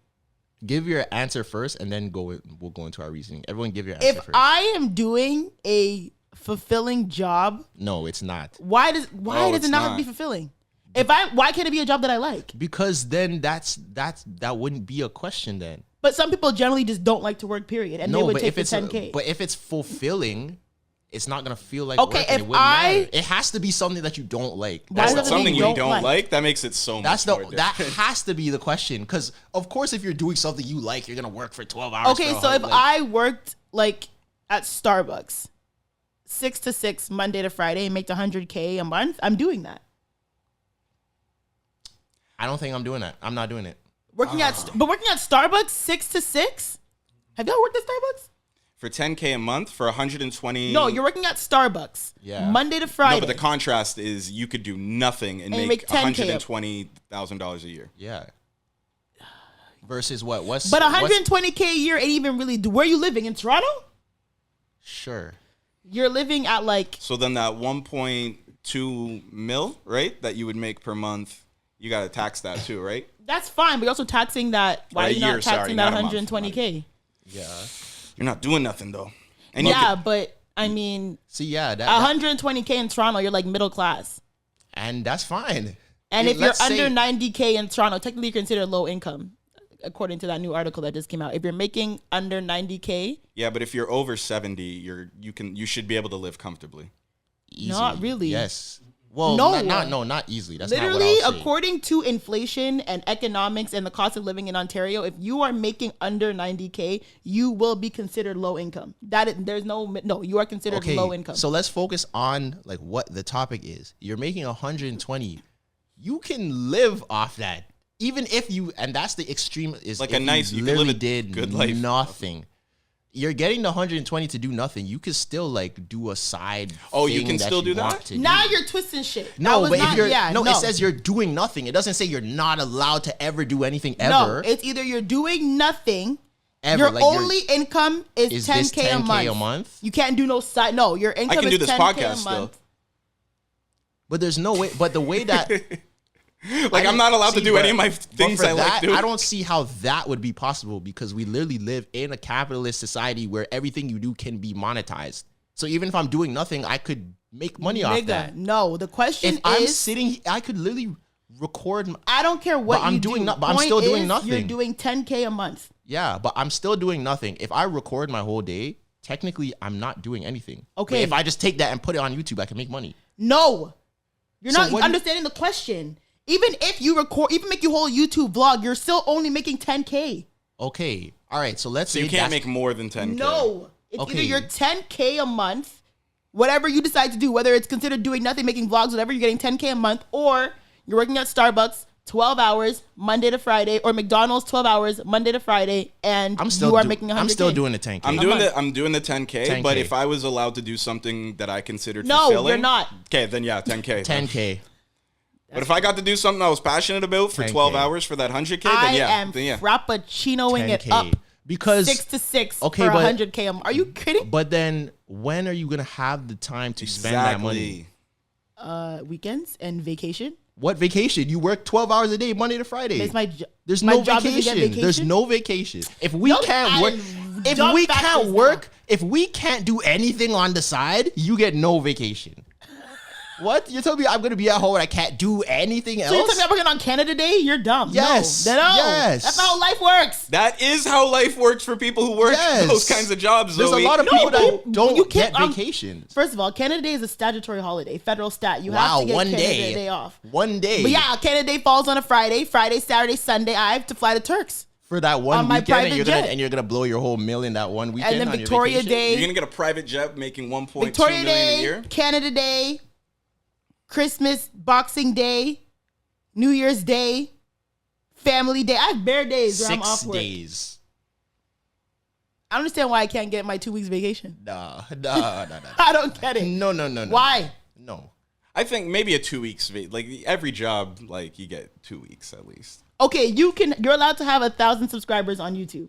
[SPEAKER 5] Give your answer first, and then we'll go into our reasoning. Everyone, give your answer
[SPEAKER 1] If
[SPEAKER 5] first.
[SPEAKER 1] I am doing a fulfilling job,
[SPEAKER 5] No, it's not,
[SPEAKER 1] why does
[SPEAKER 4] it's
[SPEAKER 1] it not
[SPEAKER 4] not.
[SPEAKER 1] be fulfilling? Why can't it be a job that I like?
[SPEAKER 5] because then that wouldn't be a question then.
[SPEAKER 1] But some people generally just don't like to work, period, and they would take the 10K.
[SPEAKER 5] But if it's fulfilling, it's not gonna feel like
[SPEAKER 1] Okay,
[SPEAKER 5] work, and
[SPEAKER 1] if
[SPEAKER 5] it wouldn't
[SPEAKER 1] I-
[SPEAKER 5] matter. It has to be something that you don't like.
[SPEAKER 1] Why
[SPEAKER 5] That's
[SPEAKER 1] does
[SPEAKER 5] the
[SPEAKER 1] it
[SPEAKER 4] Something
[SPEAKER 1] you
[SPEAKER 4] you
[SPEAKER 1] don't
[SPEAKER 4] don't
[SPEAKER 1] like?
[SPEAKER 4] like, that makes it so
[SPEAKER 5] That's
[SPEAKER 4] much more
[SPEAKER 5] that
[SPEAKER 4] different.
[SPEAKER 5] has to be the question, because of course if you're doing something you like, you're gonna work for 12 hours.
[SPEAKER 1] Okay,
[SPEAKER 5] for
[SPEAKER 1] so if
[SPEAKER 5] like,
[SPEAKER 1] I worked like at Starbucks 6 to 6 Monday to Friday and make 100K a month, I'm doing that.
[SPEAKER 5] I don't think I'm doing that. I'm not doing it.
[SPEAKER 1] Working at Starbucks 6 to 6? Have y'all worked at Starbucks?
[SPEAKER 4] For 10K a month for 120.
[SPEAKER 1] No, you're working at Starbucks.
[SPEAKER 5] Yeah.
[SPEAKER 1] Monday to Friday.
[SPEAKER 4] No, but the contrast is you could do nothing and
[SPEAKER 1] And you
[SPEAKER 4] make
[SPEAKER 1] make 10K.
[SPEAKER 4] $120,000 a year.
[SPEAKER 5] Yeah. Versus what?
[SPEAKER 1] But 120K a year ain't even really. Where are you living? In Toronto?
[SPEAKER 5] Sure.
[SPEAKER 1] You're living at like.
[SPEAKER 4] So then that 1.2 mil, right, that you would make per month, you got to tax that too, right?
[SPEAKER 1] That's fine, but you're also taxing that. Why
[SPEAKER 4] Or
[SPEAKER 1] are
[SPEAKER 4] a
[SPEAKER 1] you
[SPEAKER 4] year,
[SPEAKER 1] not
[SPEAKER 4] sorry,
[SPEAKER 1] taxing
[SPEAKER 4] not
[SPEAKER 1] that
[SPEAKER 4] a month.
[SPEAKER 1] 120K?
[SPEAKER 5] Yeah.
[SPEAKER 4] You're not doing nothing though. And you
[SPEAKER 1] Yeah,
[SPEAKER 4] could-
[SPEAKER 1] but I mean,
[SPEAKER 5] See, yeah, that
[SPEAKER 1] 120K in Toronto, you're like middle class.
[SPEAKER 5] and that's fine.
[SPEAKER 1] And if you're
[SPEAKER 5] Let's say-
[SPEAKER 1] under 90K in Toronto, technically you're considered low income, according to that new article that just came out. If you're making under 90K,
[SPEAKER 4] yeah, but if you're over 70, you should be able to live comfortably.
[SPEAKER 5] easily.
[SPEAKER 1] Not really.
[SPEAKER 5] Yes. Well,
[SPEAKER 1] No.
[SPEAKER 5] not easily. That's
[SPEAKER 1] literally,
[SPEAKER 5] not what I was saying.
[SPEAKER 1] according to inflation and economics and the cost of living in Ontario, if you are making under 90K, you will be considered low income. There's no, you are considered low income.
[SPEAKER 5] So let's focus on like what the topic is. You're making 120. You can live off that. Even if you, and that's the extreme, is
[SPEAKER 4] Like
[SPEAKER 5] if
[SPEAKER 4] a nice- you can
[SPEAKER 5] literally
[SPEAKER 4] live a
[SPEAKER 5] did
[SPEAKER 4] good life.
[SPEAKER 5] nothing. You're getting the 120 to do nothing. You could still like do a side.
[SPEAKER 4] Oh, you
[SPEAKER 5] thing
[SPEAKER 4] can still do
[SPEAKER 5] want
[SPEAKER 4] that?
[SPEAKER 5] to
[SPEAKER 1] now
[SPEAKER 5] do.
[SPEAKER 1] you're twisting shit. That
[SPEAKER 5] No,
[SPEAKER 1] was
[SPEAKER 5] but
[SPEAKER 1] not,
[SPEAKER 5] if you're
[SPEAKER 1] yeah,
[SPEAKER 5] no, it says you're doing nothing. It doesn't say you're not allowed to ever do anything ever.
[SPEAKER 1] No, it's either you're doing nothing.
[SPEAKER 5] Ever.
[SPEAKER 1] Your
[SPEAKER 5] Like,
[SPEAKER 1] only income is
[SPEAKER 5] is
[SPEAKER 1] 10K,
[SPEAKER 5] this 10K
[SPEAKER 1] a month.
[SPEAKER 5] a month?
[SPEAKER 1] You can't do no side. No, your income
[SPEAKER 4] can
[SPEAKER 1] is
[SPEAKER 4] do this
[SPEAKER 1] 10K
[SPEAKER 4] podcast
[SPEAKER 1] a
[SPEAKER 4] still.
[SPEAKER 1] month.
[SPEAKER 5] But there's no way. But the way that
[SPEAKER 4] Like, I'm not allowed to do any of my
[SPEAKER 5] But
[SPEAKER 4] things
[SPEAKER 5] for
[SPEAKER 4] I like
[SPEAKER 5] that,
[SPEAKER 4] doing.
[SPEAKER 5] I don't see how that would be possible because we literally live in a capitalist society where everything you do can be monetized. So even if I'm doing nothing, I could make money off that.
[SPEAKER 1] No, the question
[SPEAKER 5] If I'm
[SPEAKER 1] is,
[SPEAKER 5] sitting, I could literally record.
[SPEAKER 1] I don't care what
[SPEAKER 5] But I'm
[SPEAKER 1] you
[SPEAKER 5] doing
[SPEAKER 1] do.
[SPEAKER 5] no- but I'm
[SPEAKER 1] Point
[SPEAKER 5] still doing
[SPEAKER 1] is,
[SPEAKER 5] nothing.
[SPEAKER 1] You're doing 10K a month.
[SPEAKER 5] Yeah, but I'm still doing nothing. If I record my whole day, technically I'm not doing anything.
[SPEAKER 1] Okay.
[SPEAKER 5] But if I just take that and put it on YouTube, I can make money.
[SPEAKER 1] No, you're
[SPEAKER 5] So
[SPEAKER 1] not
[SPEAKER 5] what do you-
[SPEAKER 1] understanding the question. Even if you record, even make your whole YouTube vlog, you're still only making 10K.
[SPEAKER 5] Okay. All right. So let's
[SPEAKER 4] So
[SPEAKER 5] say
[SPEAKER 4] you can't
[SPEAKER 5] that's-
[SPEAKER 4] make more than 10K.
[SPEAKER 1] No, it's
[SPEAKER 5] Okay.
[SPEAKER 1] either you're 10K a month, whatever you decide to do, whether it's considered doing nothing, making vlogs, whatever, you're getting 10K a month, or you're working at Starbucks 12 hours Monday to Friday, or McDonald's 12 hours Monday to Friday, and you are making 100K.
[SPEAKER 5] I'm still doing the 10K.
[SPEAKER 4] I'm doing the 10K,
[SPEAKER 5] 10K.
[SPEAKER 4] but if I was allowed to do something that I considered
[SPEAKER 1] No,
[SPEAKER 4] fulfilling,
[SPEAKER 1] you're not.
[SPEAKER 4] Okay, then yeah, 10K.
[SPEAKER 5] 10K.
[SPEAKER 4] But if I got to do something I was passionate about for
[SPEAKER 5] 10K.
[SPEAKER 4] 12 hours for that 100K,
[SPEAKER 1] I
[SPEAKER 4] then yeah.
[SPEAKER 1] am
[SPEAKER 4] Then yeah.
[SPEAKER 1] frappuccinoing it
[SPEAKER 5] 10K.
[SPEAKER 1] up
[SPEAKER 5] Because
[SPEAKER 1] 6 to 6
[SPEAKER 5] Okay,
[SPEAKER 1] for
[SPEAKER 5] but-
[SPEAKER 1] 100K. Are you kidding?
[SPEAKER 5] But then when are you gonna have the time to spend that money?
[SPEAKER 1] Weekends and vacation.
[SPEAKER 5] What vacation? You work 12 hours a day, Monday to Friday.
[SPEAKER 1] It's my jo-
[SPEAKER 5] There's
[SPEAKER 1] my
[SPEAKER 5] no
[SPEAKER 1] job doesn't get
[SPEAKER 5] vacation. There's
[SPEAKER 1] vacation?
[SPEAKER 5] no vacation. If we
[SPEAKER 1] No,
[SPEAKER 5] can't work, if
[SPEAKER 1] jump
[SPEAKER 5] we
[SPEAKER 1] factors
[SPEAKER 5] can't
[SPEAKER 1] now.
[SPEAKER 5] work, if we can't do anything on the side, you get no vacation. What? You're telling me I'm gonna be at home and I can't do anything else?
[SPEAKER 1] So you're telling me I'm working on Canada Day? You're dumb.
[SPEAKER 5] Yes.
[SPEAKER 1] No.
[SPEAKER 5] Yes.
[SPEAKER 1] That's not how life works.
[SPEAKER 4] That is how life works for people who work
[SPEAKER 5] Yes.
[SPEAKER 4] those kinds of jobs.
[SPEAKER 5] There's
[SPEAKER 4] Zoe.
[SPEAKER 5] a lot of
[SPEAKER 1] No,
[SPEAKER 5] people
[SPEAKER 1] but
[SPEAKER 5] that don't
[SPEAKER 1] you
[SPEAKER 5] get
[SPEAKER 1] can't-
[SPEAKER 5] vacations.
[SPEAKER 1] First of all, Canada Day is a statutory holiday, federal stat. You
[SPEAKER 5] Wow,
[SPEAKER 1] have to get
[SPEAKER 5] one
[SPEAKER 1] Canada
[SPEAKER 5] day.
[SPEAKER 1] Day off.
[SPEAKER 5] One day.
[SPEAKER 1] But yeah, Canada Day falls on a Friday. Friday, Saturday, Sunday, I have to fly to Turks.
[SPEAKER 5] For that one
[SPEAKER 1] on my
[SPEAKER 5] weekend,
[SPEAKER 1] private jet.
[SPEAKER 5] and you're gonna blow your whole million that one weekend.
[SPEAKER 1] And then
[SPEAKER 5] on your
[SPEAKER 1] Victoria
[SPEAKER 5] vacation?
[SPEAKER 1] Day,
[SPEAKER 4] You're gonna get a private jet making 1.2
[SPEAKER 1] Victoria
[SPEAKER 4] million
[SPEAKER 1] Day,
[SPEAKER 4] a year.
[SPEAKER 1] Canada Day, Christmas, Boxing Day, New Year's Day, Family Day. I have bare days where I'm off
[SPEAKER 5] 6
[SPEAKER 1] work.
[SPEAKER 5] days.
[SPEAKER 1] I don't understand why I can't get my 2 weeks vacation.
[SPEAKER 5] No.
[SPEAKER 1] I don't get it.
[SPEAKER 5] No.
[SPEAKER 1] Why?
[SPEAKER 5] No.
[SPEAKER 4] I think maybe a 2 weeks. Like every job, like you get 2 weeks at least.
[SPEAKER 1] Okay, you're allowed to have 1,000 subscribers on YouTube,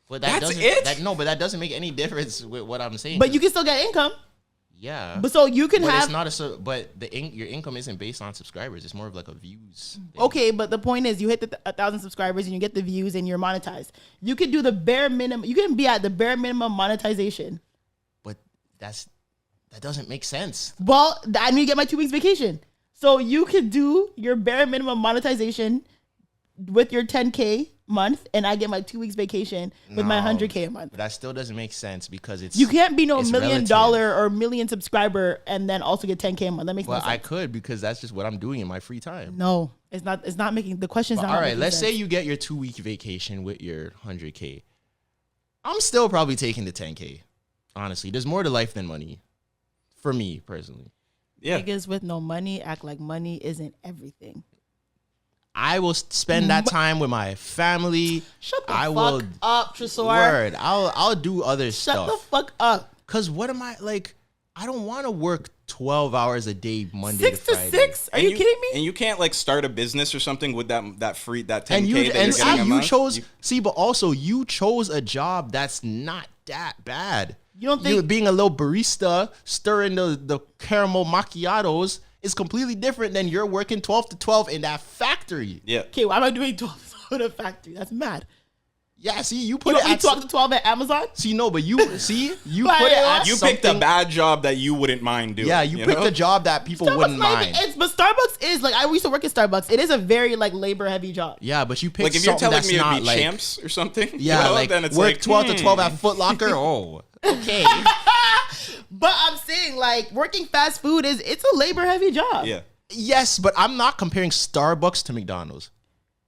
[SPEAKER 5] But
[SPEAKER 4] That's
[SPEAKER 5] doesn't,
[SPEAKER 4] it?
[SPEAKER 5] but that doesn't make any difference with what I'm saying.
[SPEAKER 1] but you can still get income.
[SPEAKER 5] yeah.
[SPEAKER 1] But so you can
[SPEAKER 5] But
[SPEAKER 1] have
[SPEAKER 5] it's not but your income isn't based on subscribers. It's more of like a views thing.
[SPEAKER 1] okay, but the point is you hit the 1,000 subscribers and you get the views and you're monetized. You can do the bare minimum. You can be at the bare minimum monetization.
[SPEAKER 5] But that doesn't make sense.
[SPEAKER 1] Well, I need to get my 2 weeks vacation. So you could do your bare minimum monetization with your 10K month, and I get my 2 weeks vacation with my 100K a month.
[SPEAKER 5] But that still doesn't make sense because it's
[SPEAKER 1] You can't be no
[SPEAKER 5] it's
[SPEAKER 1] $1 million
[SPEAKER 5] relative.
[SPEAKER 1] or million subscriber and then also get 10K a month. That makes
[SPEAKER 5] Well,
[SPEAKER 1] no
[SPEAKER 5] I
[SPEAKER 1] sense.
[SPEAKER 5] could because that's just what I'm doing in my free time.
[SPEAKER 1] No, it's not. It's not making the question's
[SPEAKER 5] But
[SPEAKER 1] not.
[SPEAKER 5] all right,
[SPEAKER 1] making
[SPEAKER 5] let's say
[SPEAKER 1] sense.
[SPEAKER 5] you get your 2 week vacation with your 100K. I'm still probably taking the 10K. Honestly, there's more to life than money, for me personally.
[SPEAKER 4] Yeah.
[SPEAKER 1] Niggas with no money act like money isn't everything.
[SPEAKER 5] I will spend that time with my family.
[SPEAKER 1] Shut the
[SPEAKER 5] I
[SPEAKER 1] fuck
[SPEAKER 5] will
[SPEAKER 1] up, Tresor.
[SPEAKER 5] word. I'll do other
[SPEAKER 1] Shut
[SPEAKER 5] stuff.
[SPEAKER 1] the fuck up.
[SPEAKER 5] Cause what am I like? I don't want to work 12 hours a day Monday
[SPEAKER 1] 6
[SPEAKER 5] to
[SPEAKER 1] to
[SPEAKER 5] Friday.
[SPEAKER 1] 6? Are you kidding me?
[SPEAKER 4] And you can't like start a business or something with that 10K
[SPEAKER 5] And you
[SPEAKER 4] that
[SPEAKER 5] and
[SPEAKER 4] you're
[SPEAKER 5] see,
[SPEAKER 4] getting a
[SPEAKER 5] you
[SPEAKER 4] month.
[SPEAKER 5] chose but also you chose a job that's not that bad.
[SPEAKER 1] You don't think-
[SPEAKER 5] being a little barista stirring the caramel macchiatos is completely different than you're working 12 to 12 in that factory.
[SPEAKER 4] Yeah.
[SPEAKER 1] Okay, why am I doing 12 at a factory? That's mad.
[SPEAKER 5] Yeah, see, you
[SPEAKER 1] You
[SPEAKER 5] put
[SPEAKER 1] don't
[SPEAKER 5] it
[SPEAKER 1] need
[SPEAKER 5] at
[SPEAKER 1] 12 to 12 at Amazon?
[SPEAKER 5] see no, but you see you
[SPEAKER 1] Why,
[SPEAKER 5] put it
[SPEAKER 1] what?
[SPEAKER 5] at
[SPEAKER 4] You picked a
[SPEAKER 5] something-
[SPEAKER 4] bad job that you wouldn't mind doing.
[SPEAKER 5] Yeah, you picked
[SPEAKER 4] know?
[SPEAKER 5] a job that people
[SPEAKER 1] Starbucks
[SPEAKER 5] wouldn't
[SPEAKER 1] not even-
[SPEAKER 5] mind.
[SPEAKER 1] but Starbucks is like, I used to work at Starbucks. It is a very like labor heavy job.
[SPEAKER 5] Yeah, but you picked
[SPEAKER 4] Like if you're
[SPEAKER 5] something
[SPEAKER 4] telling
[SPEAKER 5] that's
[SPEAKER 4] me it'd
[SPEAKER 5] not
[SPEAKER 4] be
[SPEAKER 5] like
[SPEAKER 4] champs or something,
[SPEAKER 5] yeah,
[SPEAKER 4] you know,
[SPEAKER 5] like
[SPEAKER 4] then it's
[SPEAKER 5] work
[SPEAKER 4] like
[SPEAKER 5] 12 to 12 at Foot Locker. Oh, okay.
[SPEAKER 1] But I'm saying like working fast food it's a labor heavy job.
[SPEAKER 4] Yeah.
[SPEAKER 5] Yes, but I'm not comparing Starbucks to McDonald's.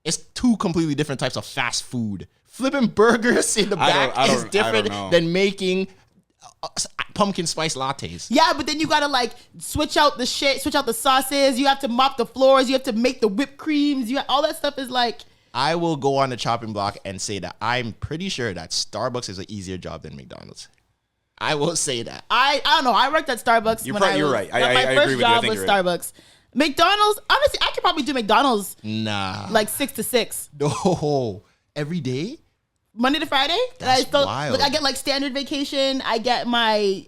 [SPEAKER 5] It's two completely different types of fast food. Flipping burgers in the back
[SPEAKER 4] I
[SPEAKER 5] is
[SPEAKER 4] don't
[SPEAKER 5] different
[SPEAKER 4] know.
[SPEAKER 5] than making pumpkin spice lattes.
[SPEAKER 1] Yeah, but then you gotta like switch out the shit, switch out the sauces. You have to mop the floors. You have to make the whipped creams. All that stuff is like.
[SPEAKER 5] I will go on the chopping block and say that I'm pretty sure that Starbucks is an easier job than McDonald's. I will say that.
[SPEAKER 1] I don't know. I worked at Starbucks.
[SPEAKER 4] You're
[SPEAKER 1] when
[SPEAKER 4] probably-
[SPEAKER 1] I
[SPEAKER 4] you're
[SPEAKER 1] was,
[SPEAKER 4] right.
[SPEAKER 1] my
[SPEAKER 4] I
[SPEAKER 1] first
[SPEAKER 4] agree with you. I
[SPEAKER 1] job
[SPEAKER 4] think
[SPEAKER 1] was
[SPEAKER 4] you're right.
[SPEAKER 1] Starbucks. McDonald's. Honestly, I could probably do McDonald's
[SPEAKER 5] Nah.
[SPEAKER 1] like 6 to 6,
[SPEAKER 5] No. Every day?
[SPEAKER 1] Monday to Friday. And
[SPEAKER 5] That's
[SPEAKER 1] I still,
[SPEAKER 5] wild.
[SPEAKER 1] Like, I get like standard vacation. I get my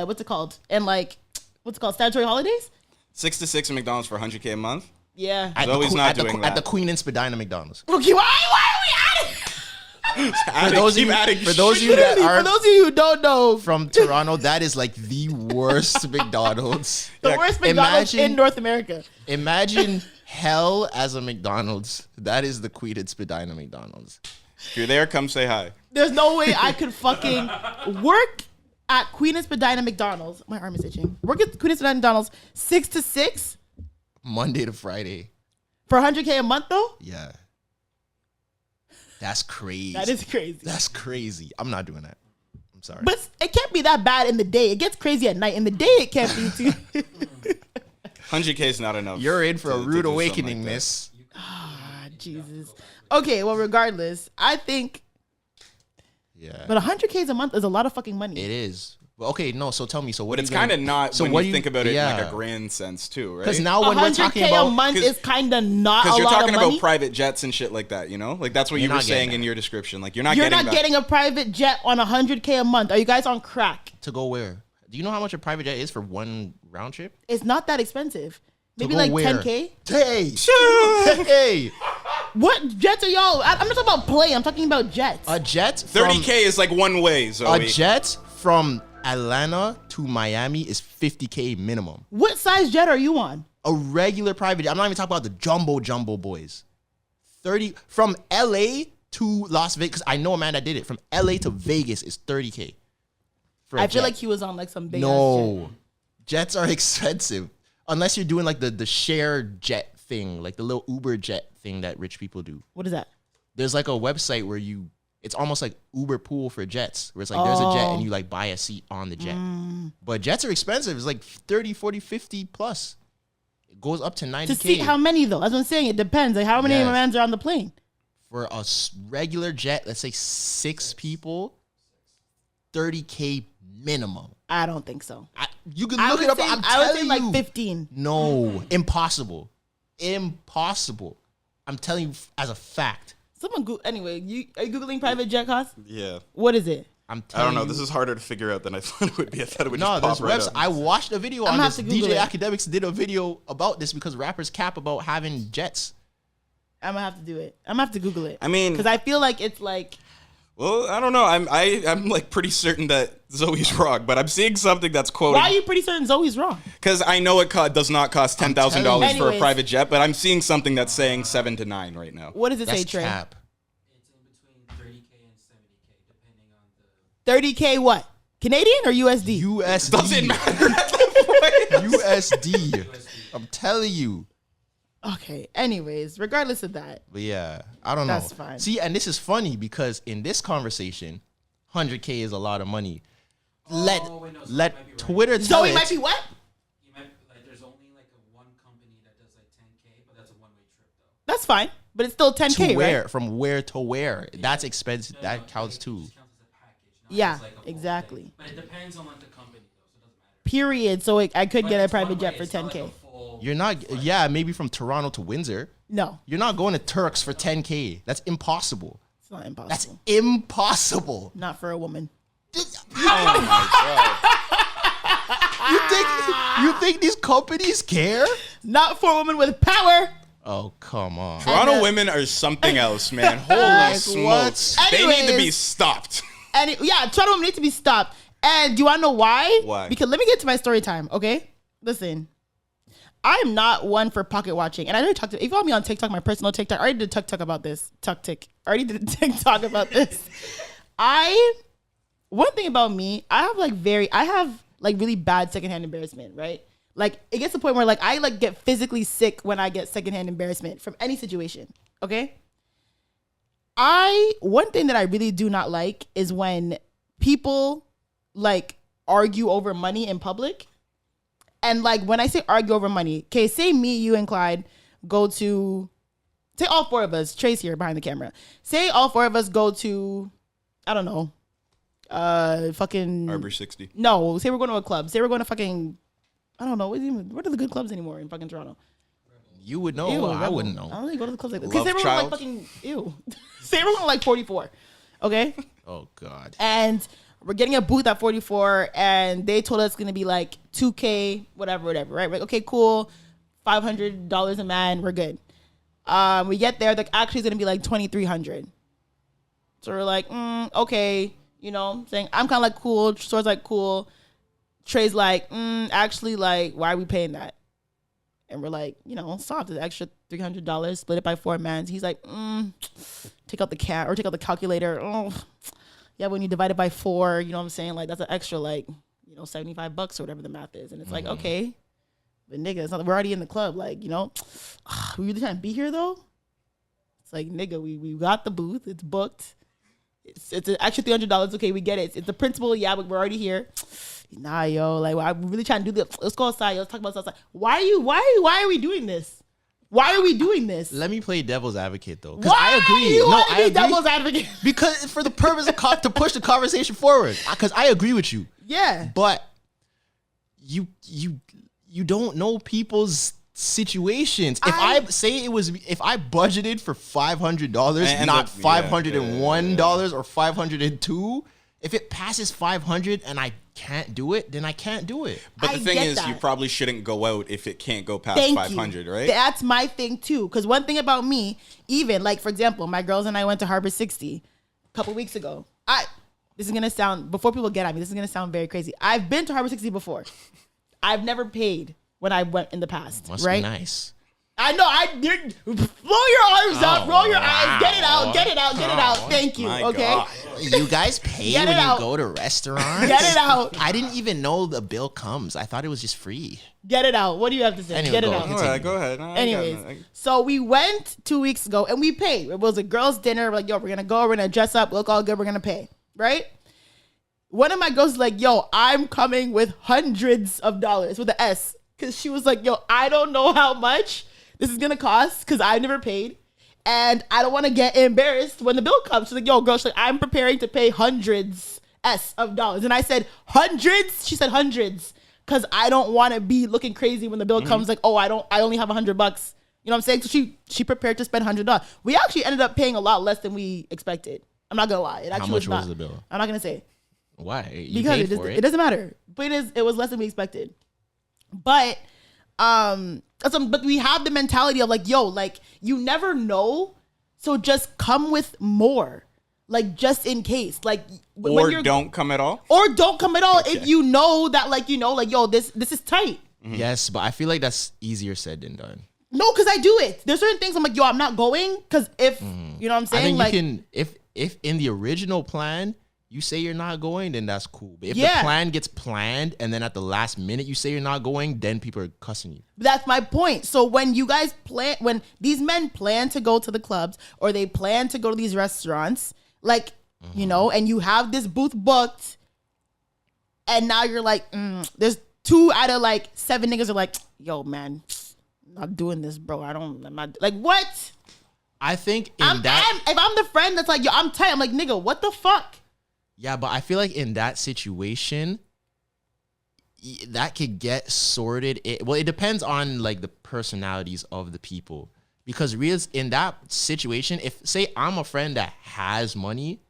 [SPEAKER 1] what's it called? And like what's it called? Statutory holidays.
[SPEAKER 4] 6 to 6 at McDonald's for 100K a month.
[SPEAKER 1] Yeah.
[SPEAKER 5] At
[SPEAKER 4] Zoe's not doing
[SPEAKER 5] at the
[SPEAKER 4] that.
[SPEAKER 5] Queen and Spadina McDonald's.
[SPEAKER 1] Okay, why are we at it?
[SPEAKER 5] For those of you that
[SPEAKER 1] Literally, for
[SPEAKER 5] are
[SPEAKER 1] those of you who don't know,
[SPEAKER 5] from Toronto, that is like the worst McDonald's.
[SPEAKER 1] the worst McDonald's
[SPEAKER 5] imagine-
[SPEAKER 1] in North America.
[SPEAKER 5] Imagine hell as a McDonald's. That is the Queen and Spadina McDonald's.
[SPEAKER 4] If you're there, come say hi.
[SPEAKER 1] There's no way I could fucking work at Queen and Spadina McDonald's. My arm is itching. Work at Queen and Spadina McDonald's 6 to 6
[SPEAKER 5] Monday to Friday.
[SPEAKER 1] for $100K a month though.
[SPEAKER 5] Yeah. That's crazy.
[SPEAKER 1] That is crazy.
[SPEAKER 5] That's crazy. I'm not doing that. I'm sorry.
[SPEAKER 1] But it can't be that bad in the day. It gets crazy at night. In the day, it can't be too.
[SPEAKER 4] 100K is not enough.
[SPEAKER 5] You're in for a
[SPEAKER 4] to
[SPEAKER 5] rude
[SPEAKER 4] do something
[SPEAKER 5] awakening,
[SPEAKER 4] like that.
[SPEAKER 5] miss.
[SPEAKER 1] Ah, Jesus. Okay, well, regardless, I think.
[SPEAKER 5] Yeah.
[SPEAKER 1] But 100K a month is a lot of fucking money.
[SPEAKER 5] It is. Well, okay, no. So tell me. So what?
[SPEAKER 4] But it's kind of not
[SPEAKER 5] So
[SPEAKER 4] when
[SPEAKER 5] what
[SPEAKER 4] you
[SPEAKER 5] do
[SPEAKER 4] think about it in like
[SPEAKER 5] yeah.
[SPEAKER 4] a grand sense too, right?
[SPEAKER 5] Because now when we're talking
[SPEAKER 1] 100K
[SPEAKER 5] about
[SPEAKER 1] a month
[SPEAKER 4] 'cause-
[SPEAKER 1] is kind of not a
[SPEAKER 4] Because you're
[SPEAKER 1] lot
[SPEAKER 4] talking
[SPEAKER 1] of money.
[SPEAKER 4] about private jets and shit like that, you know? Like that's what
[SPEAKER 5] You're
[SPEAKER 4] you were
[SPEAKER 5] not getting
[SPEAKER 4] saying
[SPEAKER 5] that.
[SPEAKER 4] in your description. Like you're not
[SPEAKER 1] You're
[SPEAKER 4] getting
[SPEAKER 1] not
[SPEAKER 4] that.
[SPEAKER 1] getting a private jet on 100K a month. Are you guys on crack?
[SPEAKER 5] to go where? Do you know how much a private jet is for one round trip?
[SPEAKER 1] It's not that expensive. Maybe
[SPEAKER 5] go
[SPEAKER 1] like
[SPEAKER 5] where?
[SPEAKER 1] 10K.
[SPEAKER 5] Hey, hey,
[SPEAKER 1] What jets are y'all? I'm not talking about plane. I'm talking about jets.
[SPEAKER 5] a jet. From,
[SPEAKER 4] 30K is like one way, Zoe.
[SPEAKER 5] A jet from Atlanta to Miami is 50K minimum.
[SPEAKER 1] What size jet are you on?
[SPEAKER 5] A regular private jet. I'm not even talking about the jumbo boys. 30 from LA to Las Vegas. 'Cause I know a man that did it. From LA to Vegas is 30K. for a
[SPEAKER 1] I feel
[SPEAKER 5] jet.
[SPEAKER 1] like he was on like some big ass jet.
[SPEAKER 5] No, jets are expensive unless you're doing like the share jet thing, like the little Uber jet thing that rich people do.
[SPEAKER 1] What is that?
[SPEAKER 5] There's like a website where it's almost like Uber Pool for jets, where it's like there's a jet and you like buy a seat on the jet. But jets are expensive. It's like 30, 40, 50 plus. It goes up to 90K.
[SPEAKER 1] To see how many though? That's what I'm saying. It depends. Like how many
[SPEAKER 5] Yes.
[SPEAKER 1] mans are on the plane?
[SPEAKER 5] For a regular jet, let's say 6 people, 30K minimum.
[SPEAKER 1] I don't think so.
[SPEAKER 5] You can
[SPEAKER 1] I
[SPEAKER 5] look
[SPEAKER 1] would
[SPEAKER 5] it up.
[SPEAKER 1] say,
[SPEAKER 5] I'm
[SPEAKER 1] I would say
[SPEAKER 5] telling
[SPEAKER 1] like
[SPEAKER 5] you.
[SPEAKER 1] 15.
[SPEAKER 5] No, impossible. Impossible. I'm telling you as a fact.
[SPEAKER 1] Someone anyway, are you googling private jet costs?
[SPEAKER 4] Yeah.
[SPEAKER 1] What is it?
[SPEAKER 5] I'm
[SPEAKER 4] I
[SPEAKER 5] telling
[SPEAKER 4] don't know.
[SPEAKER 5] you.
[SPEAKER 4] This is harder to figure out than I thought it would be. I thought it would
[SPEAKER 5] No,
[SPEAKER 4] just
[SPEAKER 5] there's
[SPEAKER 4] pop right
[SPEAKER 5] website.
[SPEAKER 4] up.
[SPEAKER 5] I watched a video
[SPEAKER 1] I'm
[SPEAKER 5] on
[SPEAKER 1] gonna
[SPEAKER 5] this.
[SPEAKER 1] have to Google
[SPEAKER 5] DJ
[SPEAKER 1] it.
[SPEAKER 5] Academics did a video about this because rappers cap about having jets.
[SPEAKER 1] I'm gonna have to do it. I'm gonna have to Google it.
[SPEAKER 4] I mean-
[SPEAKER 1] because I feel like it's like
[SPEAKER 4] Well, I don't know. I'm like pretty certain that Zoe's wrong, but I'm seeing something that's quoting.
[SPEAKER 1] why are you pretty certain Zoe's wrong?
[SPEAKER 4] Because I know it does not cost $10,000 for a
[SPEAKER 1] Anyways.
[SPEAKER 4] private jet, but I'm seeing something that's saying 7 to 9 right now.
[SPEAKER 1] What does it
[SPEAKER 5] That's
[SPEAKER 1] say, Trey?
[SPEAKER 5] cap.
[SPEAKER 6] It's in between 30K and 70K, depending on the.
[SPEAKER 1] 30K what? Canadian or USD?
[SPEAKER 5] USD.
[SPEAKER 4] Doesn't matter at that point.
[SPEAKER 5] USD. I'm telling you.
[SPEAKER 1] Okay. Anyways, regardless of that,
[SPEAKER 5] But yeah, I don't know.
[SPEAKER 1] That's fine.
[SPEAKER 5] See, and this is funny because in this conversation, 100K is a lot of money. Let
[SPEAKER 6] wait, no, so you
[SPEAKER 5] let
[SPEAKER 6] might be right.
[SPEAKER 5] Twitter tell
[SPEAKER 1] Zoe
[SPEAKER 5] it.
[SPEAKER 1] might be what?
[SPEAKER 6] You might like. There's only like one company that does like 10K, but that's a one-way trip though.
[SPEAKER 1] That's fine, but it's still 10K,
[SPEAKER 5] to where,
[SPEAKER 1] right?
[SPEAKER 5] from where to where. That's expensive.
[SPEAKER 6] No,
[SPEAKER 5] That counts
[SPEAKER 6] it
[SPEAKER 5] too.
[SPEAKER 6] just counts as a package, not
[SPEAKER 1] Yeah,
[SPEAKER 6] as, like, a whole
[SPEAKER 1] exactly.
[SPEAKER 6] thing. But it depends on like the company though, so it doesn't matter.
[SPEAKER 1] Period. So I could
[SPEAKER 6] But
[SPEAKER 1] get a
[SPEAKER 6] it's
[SPEAKER 1] private
[SPEAKER 6] one
[SPEAKER 1] jet
[SPEAKER 6] way,
[SPEAKER 1] for
[SPEAKER 6] it's not, like,
[SPEAKER 1] 10K.
[SPEAKER 6] a full
[SPEAKER 5] You're not. Yeah, maybe from Toronto to Windsor.
[SPEAKER 1] No,
[SPEAKER 5] You're not going to Turks for 10K. That's impossible.
[SPEAKER 1] it's not impossible.
[SPEAKER 5] That's impossible.
[SPEAKER 1] Not for a woman.
[SPEAKER 5] You think these companies care?
[SPEAKER 1] Not for a woman with power.
[SPEAKER 5] Oh, come on.
[SPEAKER 4] Toronto
[SPEAKER 1] And,
[SPEAKER 4] women are something else, man. Holy
[SPEAKER 5] Like
[SPEAKER 4] smokes.
[SPEAKER 5] what?
[SPEAKER 4] They need to be
[SPEAKER 1] Anyways.
[SPEAKER 4] stopped.
[SPEAKER 1] And yeah, Toronto women need to be stopped. And do you want to know why?
[SPEAKER 4] Why?
[SPEAKER 1] Because let me get to my story time, okay? Listen, I'm not one for pocket watching. And I already talked to, if you follow me on TikTok, my personal TikTok, I already did a TikTok about this. I already did a TikTok about this. One thing about me, I have really bad secondhand embarrassment, right? Like it gets to the point where like I like get physically sick when I get secondhand embarrassment from any situation, okay? One thing that I really do not like is when people like argue over money in public. And like when I say argue over money, okay, say me, you, and Clyde go to, say all four of us, Trace here behind the camera. Say all four of us go to, I don't know, fucking
[SPEAKER 4] Arbor 60.
[SPEAKER 1] No, say we're going to a club. Say we're going to fucking, I don't know, what are the good clubs anymore in fucking Toronto?
[SPEAKER 5] You would know.
[SPEAKER 1] Ew,
[SPEAKER 5] I
[SPEAKER 1] Rebel.
[SPEAKER 5] wouldn't
[SPEAKER 1] I
[SPEAKER 5] know.
[SPEAKER 1] don't really go to the clubs like that.
[SPEAKER 4] Love
[SPEAKER 1] Say we're going to
[SPEAKER 4] Child.
[SPEAKER 1] like fucking, ew. Say we're going to like 44, okay?
[SPEAKER 5] Oh, God.
[SPEAKER 1] And we're getting a booth at 44 and they told us it's going to be like 2K, whatever, right? We're like, okay, cool. $500 a man, we're good. We get there, like actually it's gonna be like $2,300. So we're like, okay, you know, saying I'm kind of like cool. Tresor's like cool. Trey's like, actually, like, why are we paying that? And we're like, you know, soft, the extra $300, split it by 4 mans. He's like, take out the take out the calculator. Oh, yeah, when you divide it by 4, you know what I'm saying? Like, that's an extra, like, you know, $75 or whatever the math is. And it's like, okay, but nigga, it's not, we're already in the club. Like, you know, we really trying to be here though. It's like, nigga, we got the booth. It's booked. It's an extra $300. Okay, we get it. It's the principal. Yeah, but we're already here. Nah, yo, like, I'm really trying to do this. Let's go outside. Let's talk about this outside. Why are we doing this? Why are we doing this?
[SPEAKER 5] Let me play devil's advocate though, because
[SPEAKER 1] Why
[SPEAKER 5] I agree.
[SPEAKER 1] You want to
[SPEAKER 5] I
[SPEAKER 1] be
[SPEAKER 5] agree.
[SPEAKER 1] devil's advocate?
[SPEAKER 5] Because for the purpose of to push the conversation forward. Because I agree with you.
[SPEAKER 1] Yeah,
[SPEAKER 5] But you don't know people's situations. If I budgeted for $500,
[SPEAKER 4] And
[SPEAKER 5] not
[SPEAKER 4] the-
[SPEAKER 5] $501 or $502, if it passes 500 and I can't do it, then I can't do it.
[SPEAKER 4] But
[SPEAKER 1] I
[SPEAKER 4] the thing
[SPEAKER 1] get
[SPEAKER 4] is, you
[SPEAKER 1] that.
[SPEAKER 4] probably shouldn't go out if it can't go past
[SPEAKER 1] Thank
[SPEAKER 4] 500,
[SPEAKER 1] you.
[SPEAKER 4] right?
[SPEAKER 1] That's my thing too. Because one thing about me, even like, for example, my girls and I went to Harbor 60 a couple weeks ago. This is gonna sound, before people get at me, this is gonna sound very crazy. I've been to Harbor 60 before. I've never paid when I went in the past.
[SPEAKER 5] Must
[SPEAKER 1] right?
[SPEAKER 5] be nice.
[SPEAKER 1] I know. Roll your arms up, roll your eyes, get it out, get it out, get it out. Thank you.
[SPEAKER 4] My
[SPEAKER 1] Okay.
[SPEAKER 4] God.
[SPEAKER 5] You guys pay
[SPEAKER 1] Get
[SPEAKER 5] when
[SPEAKER 1] it
[SPEAKER 5] you
[SPEAKER 1] out.
[SPEAKER 5] go to restaurants?
[SPEAKER 1] Get it out.
[SPEAKER 5] I didn't even know the bill comes. I thought it was just free.
[SPEAKER 1] Get it out. What do you have to say?
[SPEAKER 5] Anyway,
[SPEAKER 1] Get it
[SPEAKER 5] go.
[SPEAKER 1] out.
[SPEAKER 4] All right, go ahead.
[SPEAKER 1] Anyways, so we went 2 weeks ago and we paid. It was a girls' dinner. We're like, yo, we're gonna go. We're gonna dress up, look all good. We're gonna pay, right? One of my girls was like, yo, I'm coming with hundreds of dollars with the S, because she was like, yo, I don't know how much this is gonna cost because I never paid, and I don't want to get embarrassed when the bill comes. She's like, yo, girl, she's like, I'm preparing to pay hundreds of dollars, and I said hundreds. She said hundreds. Because I don't want to be looking crazy when the bill comes, like, oh, I only have $100. You know what I'm saying? So she prepared to spend $100. We actually ended up paying a lot less than we expected. I'm not gonna lie. It actually
[SPEAKER 5] How much
[SPEAKER 1] was
[SPEAKER 5] was
[SPEAKER 1] not.
[SPEAKER 5] the bill?
[SPEAKER 1] I'm not gonna say
[SPEAKER 5] Why? You
[SPEAKER 1] because
[SPEAKER 5] paid for
[SPEAKER 1] it doesn't matter. But it was less than we expected. But but we have the mentality of like, yo, like, you never know, so just come with more, like, just in case, like,
[SPEAKER 4] or don't come at all.
[SPEAKER 1] or don't come at all if you know that, like, you know, like, yo, this is tight.
[SPEAKER 5] Yes, but I feel like that's easier said than done.
[SPEAKER 1] No, because I do it. There's certain things I'm like, yo, I'm not going because if you know what I'm
[SPEAKER 5] I
[SPEAKER 1] saying,
[SPEAKER 5] think
[SPEAKER 1] like,
[SPEAKER 5] you can, if in the original plan you say you're not going, then that's cool. But if
[SPEAKER 1] Yeah.
[SPEAKER 5] the plan gets planned and then at the last minute you say you're not going, then people are cussing you.
[SPEAKER 1] that's my point. So when you guys when these men plan to go to the clubs or they plan to go to these restaurants, like, you know, and you have this booth booked, and now you're like, there's 2 out of like 7 niggas are like, yo, man, I'm not doing this, bro. I'm not, like, what?
[SPEAKER 5] I think
[SPEAKER 1] If I'm the friend that's like, yo, I'm tight, I'm like, nigga, what the fuck?
[SPEAKER 5] Yeah, but I feel like in that situation, that could get sorted. It depends on like the personalities of the people. Because in that situation, if say I'm a friend that has money,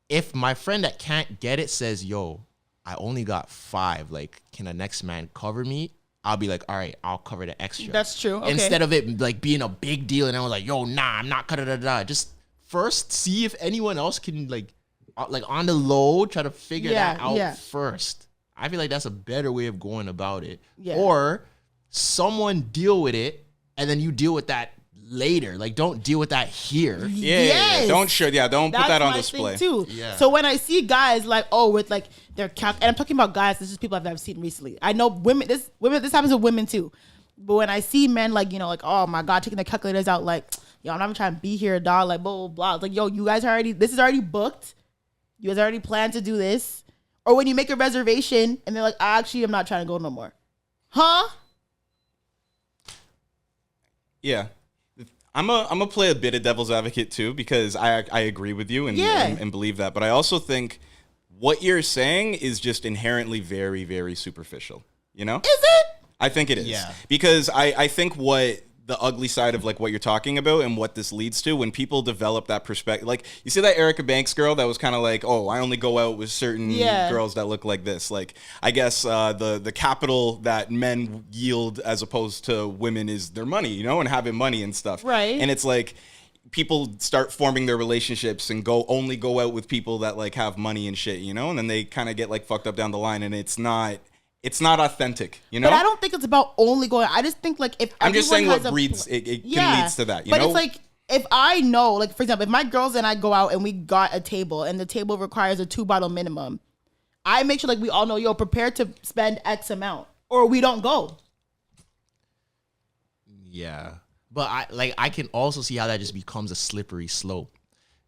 [SPEAKER 5] if my friend that can't get it says, yo, I only got 5, like, can the next man cover me? I'll be like, all right, I'll cover the extra.
[SPEAKER 1] That's true. Okay.
[SPEAKER 5] Instead of it like being a big deal and I was like, yo, nah, I'm not da. Just first see if anyone else can like on the low, try to figure that out first. I feel like that's a better way of going about it.
[SPEAKER 1] Yeah.
[SPEAKER 5] Or someone deal with it and then you deal with that later. Like, don't deal with that here.
[SPEAKER 1] Yes.
[SPEAKER 4] Don't put that on
[SPEAKER 1] my
[SPEAKER 4] display.
[SPEAKER 1] thing too.
[SPEAKER 5] Yeah.
[SPEAKER 1] So when I see guys like, oh, with like their and I'm talking about guys, this is people I've seen recently. I know women, this happens with women too. But when I see men like, you know, like, oh my God, taking their calculators out, like, yo, I'm not even trying to be here, dog, like, blah, blah, blah. It's like, yo, you guys this is already booked. You guys already planned to do this. Or when you make a reservation and they're like, actually, I'm not trying to go no more. Huh?
[SPEAKER 4] Yeah. I'm a play a bit of devil's advocate too, because I agree with you and believe that. But I also think what you're saying is just inherently very, very superficial. You know?
[SPEAKER 1] Is it?
[SPEAKER 4] I think it is.
[SPEAKER 5] Yeah.
[SPEAKER 4] Because I think what the ugly side of like what you're talking about and what this leads to when people develop that perspective. Like you see that Erica Banks girl that was kind of like, oh, I only go out with certain girls that look like this. Like I guess the capital that men yield as opposed to women is their money, you know, and having money and stuff.
[SPEAKER 1] Right.
[SPEAKER 4] And it's like people start forming their relationships and only go out with people that like have money and shit, you know, and then they kind of get like fucked up down the line, and it's not authentic, you know.
[SPEAKER 1] But I don't think it's about only going. I just think like if
[SPEAKER 4] I'm just saying
[SPEAKER 1] everyone
[SPEAKER 4] what
[SPEAKER 1] has
[SPEAKER 4] breeds it can leads to that, you know.
[SPEAKER 1] But it's like if I know, like for example, if my girls and I go out and we got a table and the table requires a 2-bottle minimum, I make sure like we all know, yo, prepare to spend X amount or we don't go.
[SPEAKER 5] Yeah. But I can also see how that just becomes a slippery slope.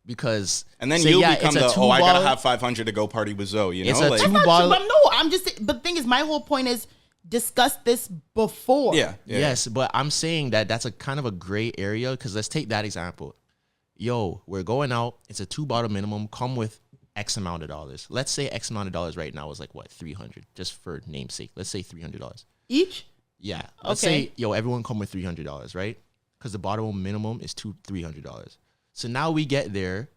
[SPEAKER 5] Because
[SPEAKER 4] and then you become I gotta have 500 to go party with Zoe, you know?
[SPEAKER 5] It's a
[SPEAKER 4] like,
[SPEAKER 5] 2-bottle.
[SPEAKER 1] But no, I'm just. But the thing is, my whole point is discuss this before.
[SPEAKER 4] Yeah.
[SPEAKER 5] Yes, but I'm saying that's a kind of a gray area because let's take that example. Yo, we're going out. It's a 2-bottle minimum. Come with X amount of dollars. Let's say X amount of dollars right now is like what, 300, just for namesake. Let's say $300
[SPEAKER 1] Each.
[SPEAKER 5] Yeah. Let's say everyone come with $300, right? Because the bottle minimum is $300. So now we get there.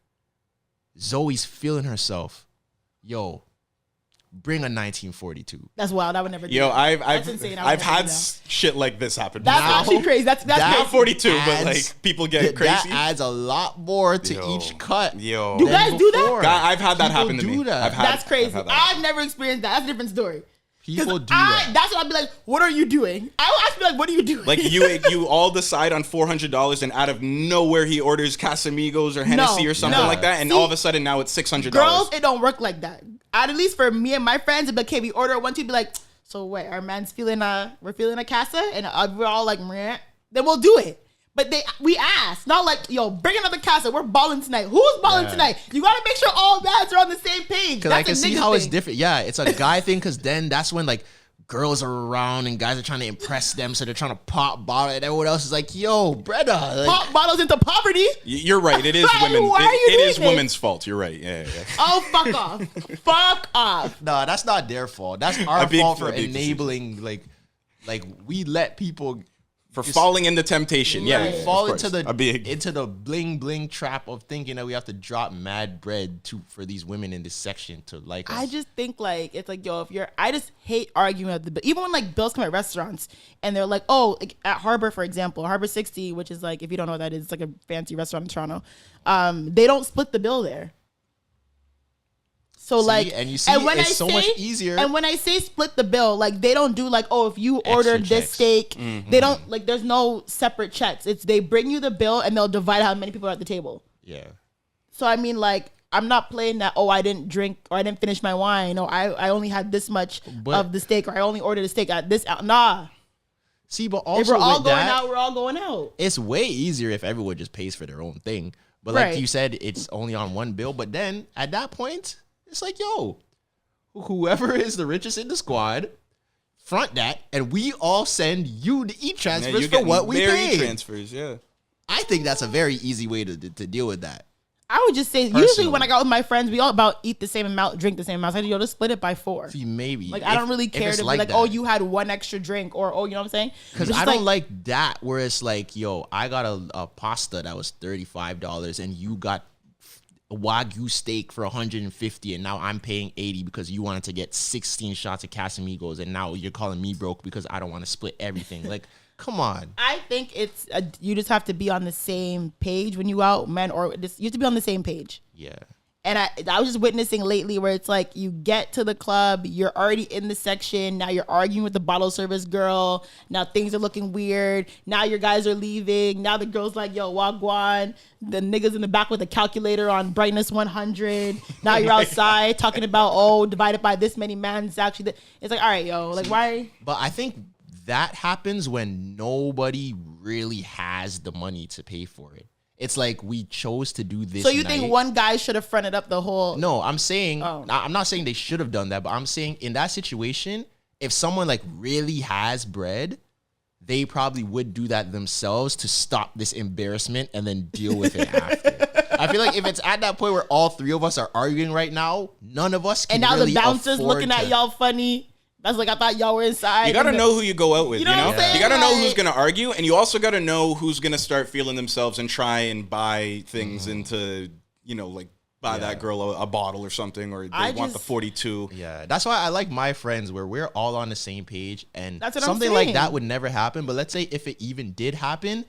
[SPEAKER 5] Zoe's feeling herself. Yo, bring a 1942.
[SPEAKER 1] That's wild. I would never do
[SPEAKER 4] yo,
[SPEAKER 1] that.
[SPEAKER 4] I've had shit like this happen.
[SPEAKER 1] That's
[SPEAKER 4] now.
[SPEAKER 1] actually crazy. That's
[SPEAKER 4] Not
[SPEAKER 1] crazy.
[SPEAKER 4] 42, but like people get crazy.
[SPEAKER 5] That adds a lot more to each cut.
[SPEAKER 4] Yo,
[SPEAKER 1] You guys do that?
[SPEAKER 4] I've had that happen to
[SPEAKER 5] People
[SPEAKER 4] me.
[SPEAKER 5] do that.
[SPEAKER 1] That's crazy. I've never experienced that. That's a different story.
[SPEAKER 5] People do that.
[SPEAKER 1] That's what I'd be like, what are you doing? I would ask me like, what are you doing?
[SPEAKER 4] Like you all decide on $400 and out of nowhere he orders Casamigos or Hennessy or something like that, and all of a sudden now it's $600.
[SPEAKER 1] Girls, it don't work like that. At least for me and my friends, it'd be like, okay, we order one, two, be like, so wait, our man's feeling we're feeling a casa, and we're all like, meh. Then we'll do it. But we ask, not like, yo, bring another casa. We're balling tonight. Who's balling tonight? You gotta make sure all dads are on the same page.
[SPEAKER 5] Because I can see how it's different. Yeah, it's a guy thing. Because then that's when like girls are around and guys are trying to impress them, so they're trying to pop bottle, and everyone else is like, "Yo, brother, like,
[SPEAKER 1] pop bottles into poverty."
[SPEAKER 4] You're right. It is women. It is women's fault. You're right. Yeah.
[SPEAKER 1] Oh, fuck off. Fuck off.
[SPEAKER 5] No, that's not their fault. That's our fault for enabling. Like we let people.
[SPEAKER 4] For falling into temptation,
[SPEAKER 5] fall into the bling bling trap of thinking that we have to drop mad bread for these women in this section to like us.
[SPEAKER 1] I just think like it's like, yo, I just hate arguing at the bill. Even when like bills come at restaurants and they're like, oh, like at Harbor, for example, Harbor 60, which is like, if you don't know what that is, it's like a fancy restaurant in Toronto. They don't split the bill there. So like,
[SPEAKER 5] and you see, it's so much easier.
[SPEAKER 1] And when I say split the bill, like they don't do like, oh, if you ordered this steak, they don't like. There's no separate checks. It's they bring you the bill and they'll divide how many people are at the table.
[SPEAKER 5] Yeah.
[SPEAKER 1] So I mean, like, I'm not playing that. Oh, I didn't drink or I didn't finish my wine. Or I only had this much of the steak, or I only ordered a steak at this. Nah.
[SPEAKER 5] See, but also
[SPEAKER 1] if we're all going
[SPEAKER 5] that,
[SPEAKER 1] out, we're all going out.
[SPEAKER 5] It's way easier if everyone just pays for their own thing. But like you said, it's only on one bill. But then at that point, it's like, yo, whoever is the richest in the squad, front that, and we all send you the e-transfers for what we pay.
[SPEAKER 4] E-transfers, yeah.
[SPEAKER 5] I think that's a very easy way to deal with that.
[SPEAKER 1] I would just say, usually when I go with my friends, we all about eat the same amount, drink the same amount. So I say, yo, just split it by 4.
[SPEAKER 5] See, maybe.
[SPEAKER 1] Like, I don't really care to be like, oh, you had one extra drink, or, oh, you know what I'm saying?
[SPEAKER 5] Because I don't like that, where it's like, yo, I got a pasta that was $35, and you got Wagyu steak for $150, and now I'm paying $80 because you wanted to get 16 shots of Casamigos, and now you're calling me broke because I don't want to split everything. Like, come on.
[SPEAKER 1] I think it's you just have to be on the same page when you out, men, or you have to be on the same page.
[SPEAKER 5] Yeah.
[SPEAKER 1] And I was just witnessing lately where it's like you get to the club, you're already in the section, now you're arguing with the bottle service girl, now things are looking weird, now your guys are leaving, now the girl's like, yo, wagwan, the niggas in the back with the calculator on brightness 100, now you're outside talking about, oh, divided by this many mans, actually, it's like, all right, yo, like why?
[SPEAKER 5] But I think that happens when nobody really has the money to pay for it. It's like we chose to do this.
[SPEAKER 1] So you think one guy should have fronted up the whole?
[SPEAKER 5] No, I'm saying, I'm not saying they should have done that, but I'm saying in that situation, if someone like really has bread, they probably would do that themselves to stop this embarrassment and then deal with it after. I feel like if it's at that point where all three of us are arguing right now, none of us can
[SPEAKER 1] and now
[SPEAKER 5] really
[SPEAKER 1] the bouncer's looking at y'all funny. That's like I thought y'all were inside.
[SPEAKER 4] You gotta know who you go out with,
[SPEAKER 1] You know what I'm saying?
[SPEAKER 4] You gotta know
[SPEAKER 1] Like-
[SPEAKER 4] who's gonna argue, and you also gotta know who's gonna start feeling themselves and try and buy things into, like buy that girl a bottle or something, or they want the 42.
[SPEAKER 5] Yeah, that's why I like my friends where we're all on the same page, and
[SPEAKER 1] That's what I'm
[SPEAKER 5] something like
[SPEAKER 1] saying.
[SPEAKER 5] that would never happen. But let's say if it even did happen,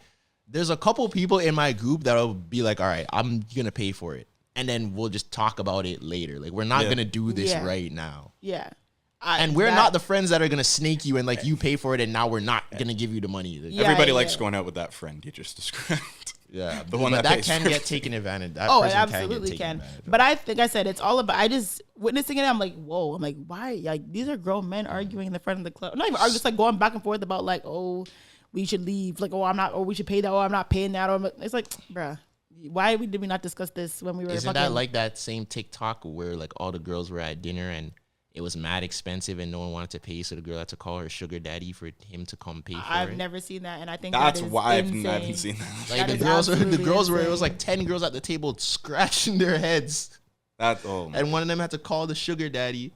[SPEAKER 5] there's a couple people in my group that'll be like, all right, I'm gonna pay for it, and then we'll just talk about it later. Like we're not gonna do this
[SPEAKER 1] Yeah.
[SPEAKER 5] right now.
[SPEAKER 1] Yeah.
[SPEAKER 5] And we're not the friends that are gonna snake you and like you pay for it and now we're not gonna give you the money.
[SPEAKER 1] Yeah,
[SPEAKER 4] Everybody
[SPEAKER 1] yeah.
[SPEAKER 4] likes going out with that friend you just described.
[SPEAKER 5] Yeah,
[SPEAKER 4] The one
[SPEAKER 5] but
[SPEAKER 4] that
[SPEAKER 5] that
[SPEAKER 4] pays
[SPEAKER 5] can
[SPEAKER 4] for
[SPEAKER 5] get
[SPEAKER 4] it.
[SPEAKER 5] taken advantage. That
[SPEAKER 1] Oh, it
[SPEAKER 5] person
[SPEAKER 1] absolutely
[SPEAKER 5] get
[SPEAKER 1] can.
[SPEAKER 5] taken advantage of.
[SPEAKER 1] But I think I said it's all about. I just witnessing it. I'm like, whoa. I'm like, why? Like these are grown men arguing in the front of the club. Not even arguing, just like going back and forth about like, oh, we should leave. Like, oh, I'm not. Or we should pay that. Oh, I'm not paying that. Or it's like, bruh, why did we not discuss this when we were?
[SPEAKER 5] Isn't
[SPEAKER 1] fucking,
[SPEAKER 5] that like that same TikTok where like all the girls were at dinner and it was mad expensive and no one wanted to pay, so the girl had to call her sugar daddy for him to come pay for
[SPEAKER 1] I've
[SPEAKER 5] it?
[SPEAKER 1] never seen that, and I think
[SPEAKER 4] That's
[SPEAKER 1] that is
[SPEAKER 4] why I
[SPEAKER 1] insane.
[SPEAKER 4] haven't seen that.
[SPEAKER 5] Like
[SPEAKER 1] That
[SPEAKER 5] the
[SPEAKER 1] is
[SPEAKER 5] girls were
[SPEAKER 1] absolutely
[SPEAKER 5] it was like
[SPEAKER 1] insane.
[SPEAKER 5] 10 girls at the table scratching their heads,
[SPEAKER 4] That's my
[SPEAKER 5] and one of them had to call the sugar daddy.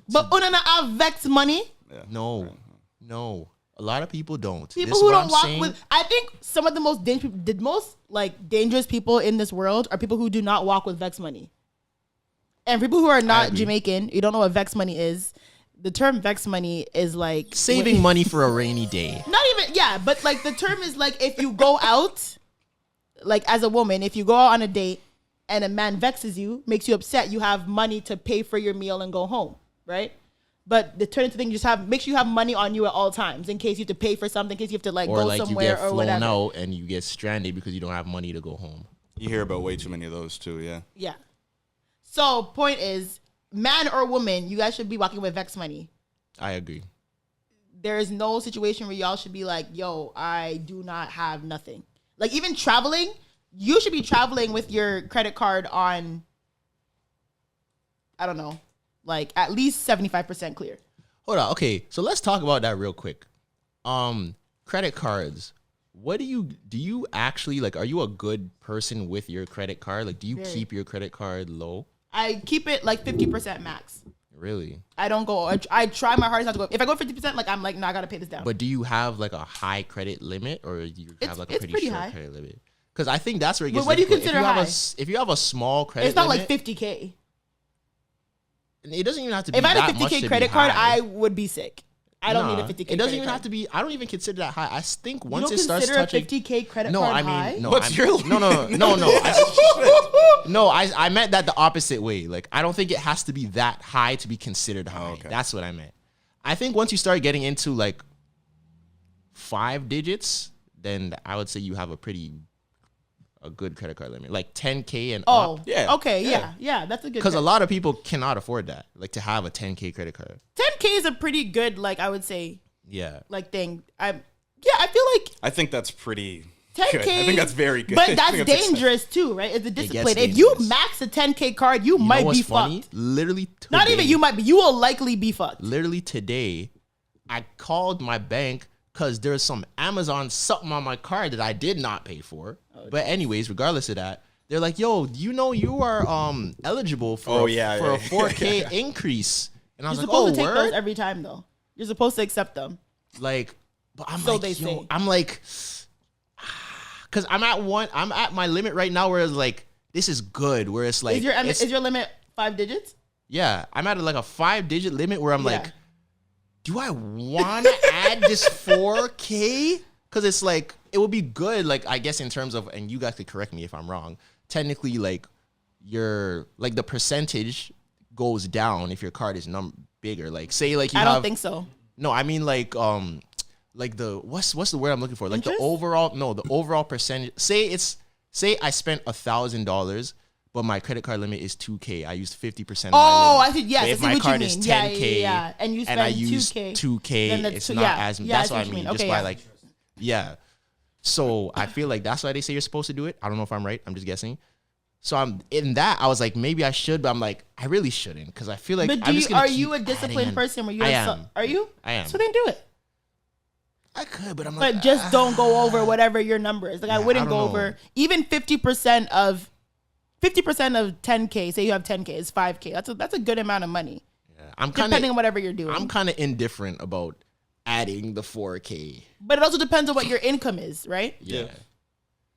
[SPEAKER 1] But unana have vex money.
[SPEAKER 5] No, a lot of people don't.
[SPEAKER 1] People
[SPEAKER 5] This is
[SPEAKER 1] who
[SPEAKER 5] what
[SPEAKER 1] don't
[SPEAKER 5] I'm
[SPEAKER 1] walk
[SPEAKER 5] saying.
[SPEAKER 1] with. I think some of the most dangerous people in this world are people who do not walk with vex money. And people who are not
[SPEAKER 5] agree.
[SPEAKER 1] Jamaican, you don't know what vex money is. The term vex money is like
[SPEAKER 5] Saving money for a rainy day.
[SPEAKER 1] Not even, yeah, but like the term is like if you go out, like as a woman, if you go out on a date and a man vexes you, makes you upset, you have money to pay for your meal and go home, right? But the turn into thing, make sure you have money on you at all times in case you have to pay for something, in case you have to like
[SPEAKER 5] Or
[SPEAKER 1] go
[SPEAKER 5] like you
[SPEAKER 1] somewhere
[SPEAKER 5] get
[SPEAKER 1] or
[SPEAKER 5] flown
[SPEAKER 1] whatever.
[SPEAKER 5] out and you get stranded because you don't have money to go home.
[SPEAKER 4] You hear about way too many of those too, yeah.
[SPEAKER 1] Yeah. So point is, man or woman, you guys should be walking with vex money.
[SPEAKER 5] I agree.
[SPEAKER 1] There is no situation where y'all should be like, yo, I do not have nothing. Like even traveling, you should be traveling with your credit card on, I don't know, like at least 75% clear.
[SPEAKER 5] Hold on. Okay, so let's talk about that real quick. Credit cards. What do you actually like? Are you a good person with your credit card? Like, do you
[SPEAKER 1] Very.
[SPEAKER 5] keep your credit card low?
[SPEAKER 1] I keep it like 50% max.
[SPEAKER 5] Really?
[SPEAKER 1] I don't go, I try my hardest not to go. If I go 50%, like I'm like, no, I gotta pay this down.
[SPEAKER 5] But do you have like a high credit limit, or do you have like a
[SPEAKER 1] it's
[SPEAKER 5] pretty,
[SPEAKER 1] pretty
[SPEAKER 5] short
[SPEAKER 1] high.
[SPEAKER 5] credit limit? Because I think that's where it gets.
[SPEAKER 1] But what do you
[SPEAKER 5] difficult.
[SPEAKER 1] consider high?
[SPEAKER 5] If you have a small credit,
[SPEAKER 1] it's not
[SPEAKER 5] limit,
[SPEAKER 1] like 50K.
[SPEAKER 5] It doesn't even have to be.
[SPEAKER 1] If I had
[SPEAKER 5] that
[SPEAKER 1] a
[SPEAKER 5] much to
[SPEAKER 1] 50K
[SPEAKER 5] be
[SPEAKER 1] credit card,
[SPEAKER 5] high.
[SPEAKER 1] I would be sick. I don't need a 50K.
[SPEAKER 5] It doesn't even
[SPEAKER 1] credit
[SPEAKER 5] have to be. I don't even consider that high. I think
[SPEAKER 1] card.
[SPEAKER 5] once
[SPEAKER 1] You
[SPEAKER 5] it
[SPEAKER 1] don't
[SPEAKER 5] starts
[SPEAKER 1] consider
[SPEAKER 5] touching.
[SPEAKER 1] a 50K credit
[SPEAKER 5] No,
[SPEAKER 1] card
[SPEAKER 5] I mean,
[SPEAKER 1] high?
[SPEAKER 5] no.
[SPEAKER 4] What's your
[SPEAKER 5] No, I meant that the opposite way. Like, I don't think it has to be that high to be considered high.
[SPEAKER 4] okay.
[SPEAKER 5] That's what I meant. I think once you start getting into like 5 digits, then I would say you have a good credit card limit, like 10K and
[SPEAKER 1] Oh,
[SPEAKER 5] up.
[SPEAKER 4] Yeah.
[SPEAKER 1] Okay,
[SPEAKER 4] Yeah.
[SPEAKER 1] yeah, that's a good.
[SPEAKER 5] Because a
[SPEAKER 1] credit.
[SPEAKER 5] lot of people cannot afford that, like to have a 10K credit card.
[SPEAKER 1] 10K is a pretty good, like I would say,
[SPEAKER 5] Yeah.
[SPEAKER 1] like thing. I feel like
[SPEAKER 4] I think that's pretty
[SPEAKER 1] 10K.
[SPEAKER 4] good. I think that's very good.
[SPEAKER 1] But
[SPEAKER 4] I
[SPEAKER 1] that's
[SPEAKER 4] think that's
[SPEAKER 1] dangerous too, right? It's a
[SPEAKER 5] gets
[SPEAKER 1] discipline. If you
[SPEAKER 5] dangerous.
[SPEAKER 1] max a 10K card, you
[SPEAKER 5] You
[SPEAKER 1] might
[SPEAKER 5] know what's
[SPEAKER 1] be
[SPEAKER 5] funny?
[SPEAKER 1] fucked.
[SPEAKER 5] Literally today,
[SPEAKER 1] Not even you might be. You will likely be fucked.
[SPEAKER 5] Literally today, I called my bank because there's some Amazon something on my card that I did not pay for. But anyways, regardless of that, they're like, "Yo, you know you are eligible for
[SPEAKER 4] Oh,
[SPEAKER 5] a,
[SPEAKER 4] yeah,
[SPEAKER 5] for a
[SPEAKER 4] yeah.
[SPEAKER 5] 4K increase." And I
[SPEAKER 1] You're
[SPEAKER 5] was like,
[SPEAKER 1] supposed
[SPEAKER 5] "Oh,
[SPEAKER 1] to take
[SPEAKER 5] word?"
[SPEAKER 1] those every time, though. You're supposed to accept them.
[SPEAKER 5] Like, but I'm
[SPEAKER 1] So
[SPEAKER 5] like,
[SPEAKER 1] they
[SPEAKER 5] yo,
[SPEAKER 1] say.
[SPEAKER 5] I'm like, because I'm at my limit right now where it's like, this is good. Where it's like,
[SPEAKER 1] Is your limit 5 digits?
[SPEAKER 5] yeah, I'm at like a 5-digit limit where I'm
[SPEAKER 1] Yeah.
[SPEAKER 5] like, do I want to add this 4K? Because it's like, it would be good, like, I guess in terms of, and you guys could correct me if I'm wrong, technically, like, the percentage goes down if your card is bigger. Like, say, like, you
[SPEAKER 1] I
[SPEAKER 5] have.
[SPEAKER 1] don't think so.
[SPEAKER 5] No, I mean, like the, what's the word I'm looking for? Like,
[SPEAKER 1] Interest?
[SPEAKER 5] the overall percentage. Say I spent $1,000, but my credit card limit is 2K. I used 50% of my
[SPEAKER 1] Oh,
[SPEAKER 5] limit.
[SPEAKER 1] I see. Yes,
[SPEAKER 5] But
[SPEAKER 1] I
[SPEAKER 5] if
[SPEAKER 1] see
[SPEAKER 5] my
[SPEAKER 1] what
[SPEAKER 5] card
[SPEAKER 1] you
[SPEAKER 5] is
[SPEAKER 1] mean.
[SPEAKER 5] 10K,
[SPEAKER 1] Yeah. And you spend
[SPEAKER 5] I use
[SPEAKER 1] 2K.
[SPEAKER 5] 2K,
[SPEAKER 1] then that's
[SPEAKER 5] it's
[SPEAKER 1] two-
[SPEAKER 5] not
[SPEAKER 1] yeah.
[SPEAKER 5] as.
[SPEAKER 1] Yeah, I
[SPEAKER 5] That's
[SPEAKER 1] see
[SPEAKER 5] what I
[SPEAKER 1] what you
[SPEAKER 5] mean.
[SPEAKER 1] mean.
[SPEAKER 5] Just
[SPEAKER 1] Okay,
[SPEAKER 5] by
[SPEAKER 1] yeah.
[SPEAKER 5] like, yeah. So I feel like that's why they say you're supposed to do it. I don't know if I'm right. I'm just guessing. So I'm in that. I was like, maybe I should, but I'm like, I really shouldn't because I feel like.
[SPEAKER 1] But
[SPEAKER 5] I'm just gonna
[SPEAKER 1] are
[SPEAKER 5] keep
[SPEAKER 1] you a
[SPEAKER 5] adding
[SPEAKER 1] disciplined
[SPEAKER 5] in.
[SPEAKER 1] person? Where you
[SPEAKER 5] I am.
[SPEAKER 1] Are you?
[SPEAKER 5] I am.
[SPEAKER 1] So then do it.
[SPEAKER 5] I could, but I'm like,
[SPEAKER 1] But just don't go over whatever your number is. Like I
[SPEAKER 5] Yeah,
[SPEAKER 1] wouldn't
[SPEAKER 5] I
[SPEAKER 1] go
[SPEAKER 5] don't know.
[SPEAKER 1] over even 50% of 10K. Say you have 10K is 5K. That's a good amount of money.
[SPEAKER 5] I'm kind
[SPEAKER 1] depending on
[SPEAKER 5] of
[SPEAKER 1] whatever you're doing.
[SPEAKER 5] I'm kind of indifferent about adding the 4K.
[SPEAKER 1] But it also depends on what your income is, right?
[SPEAKER 5] Yeah.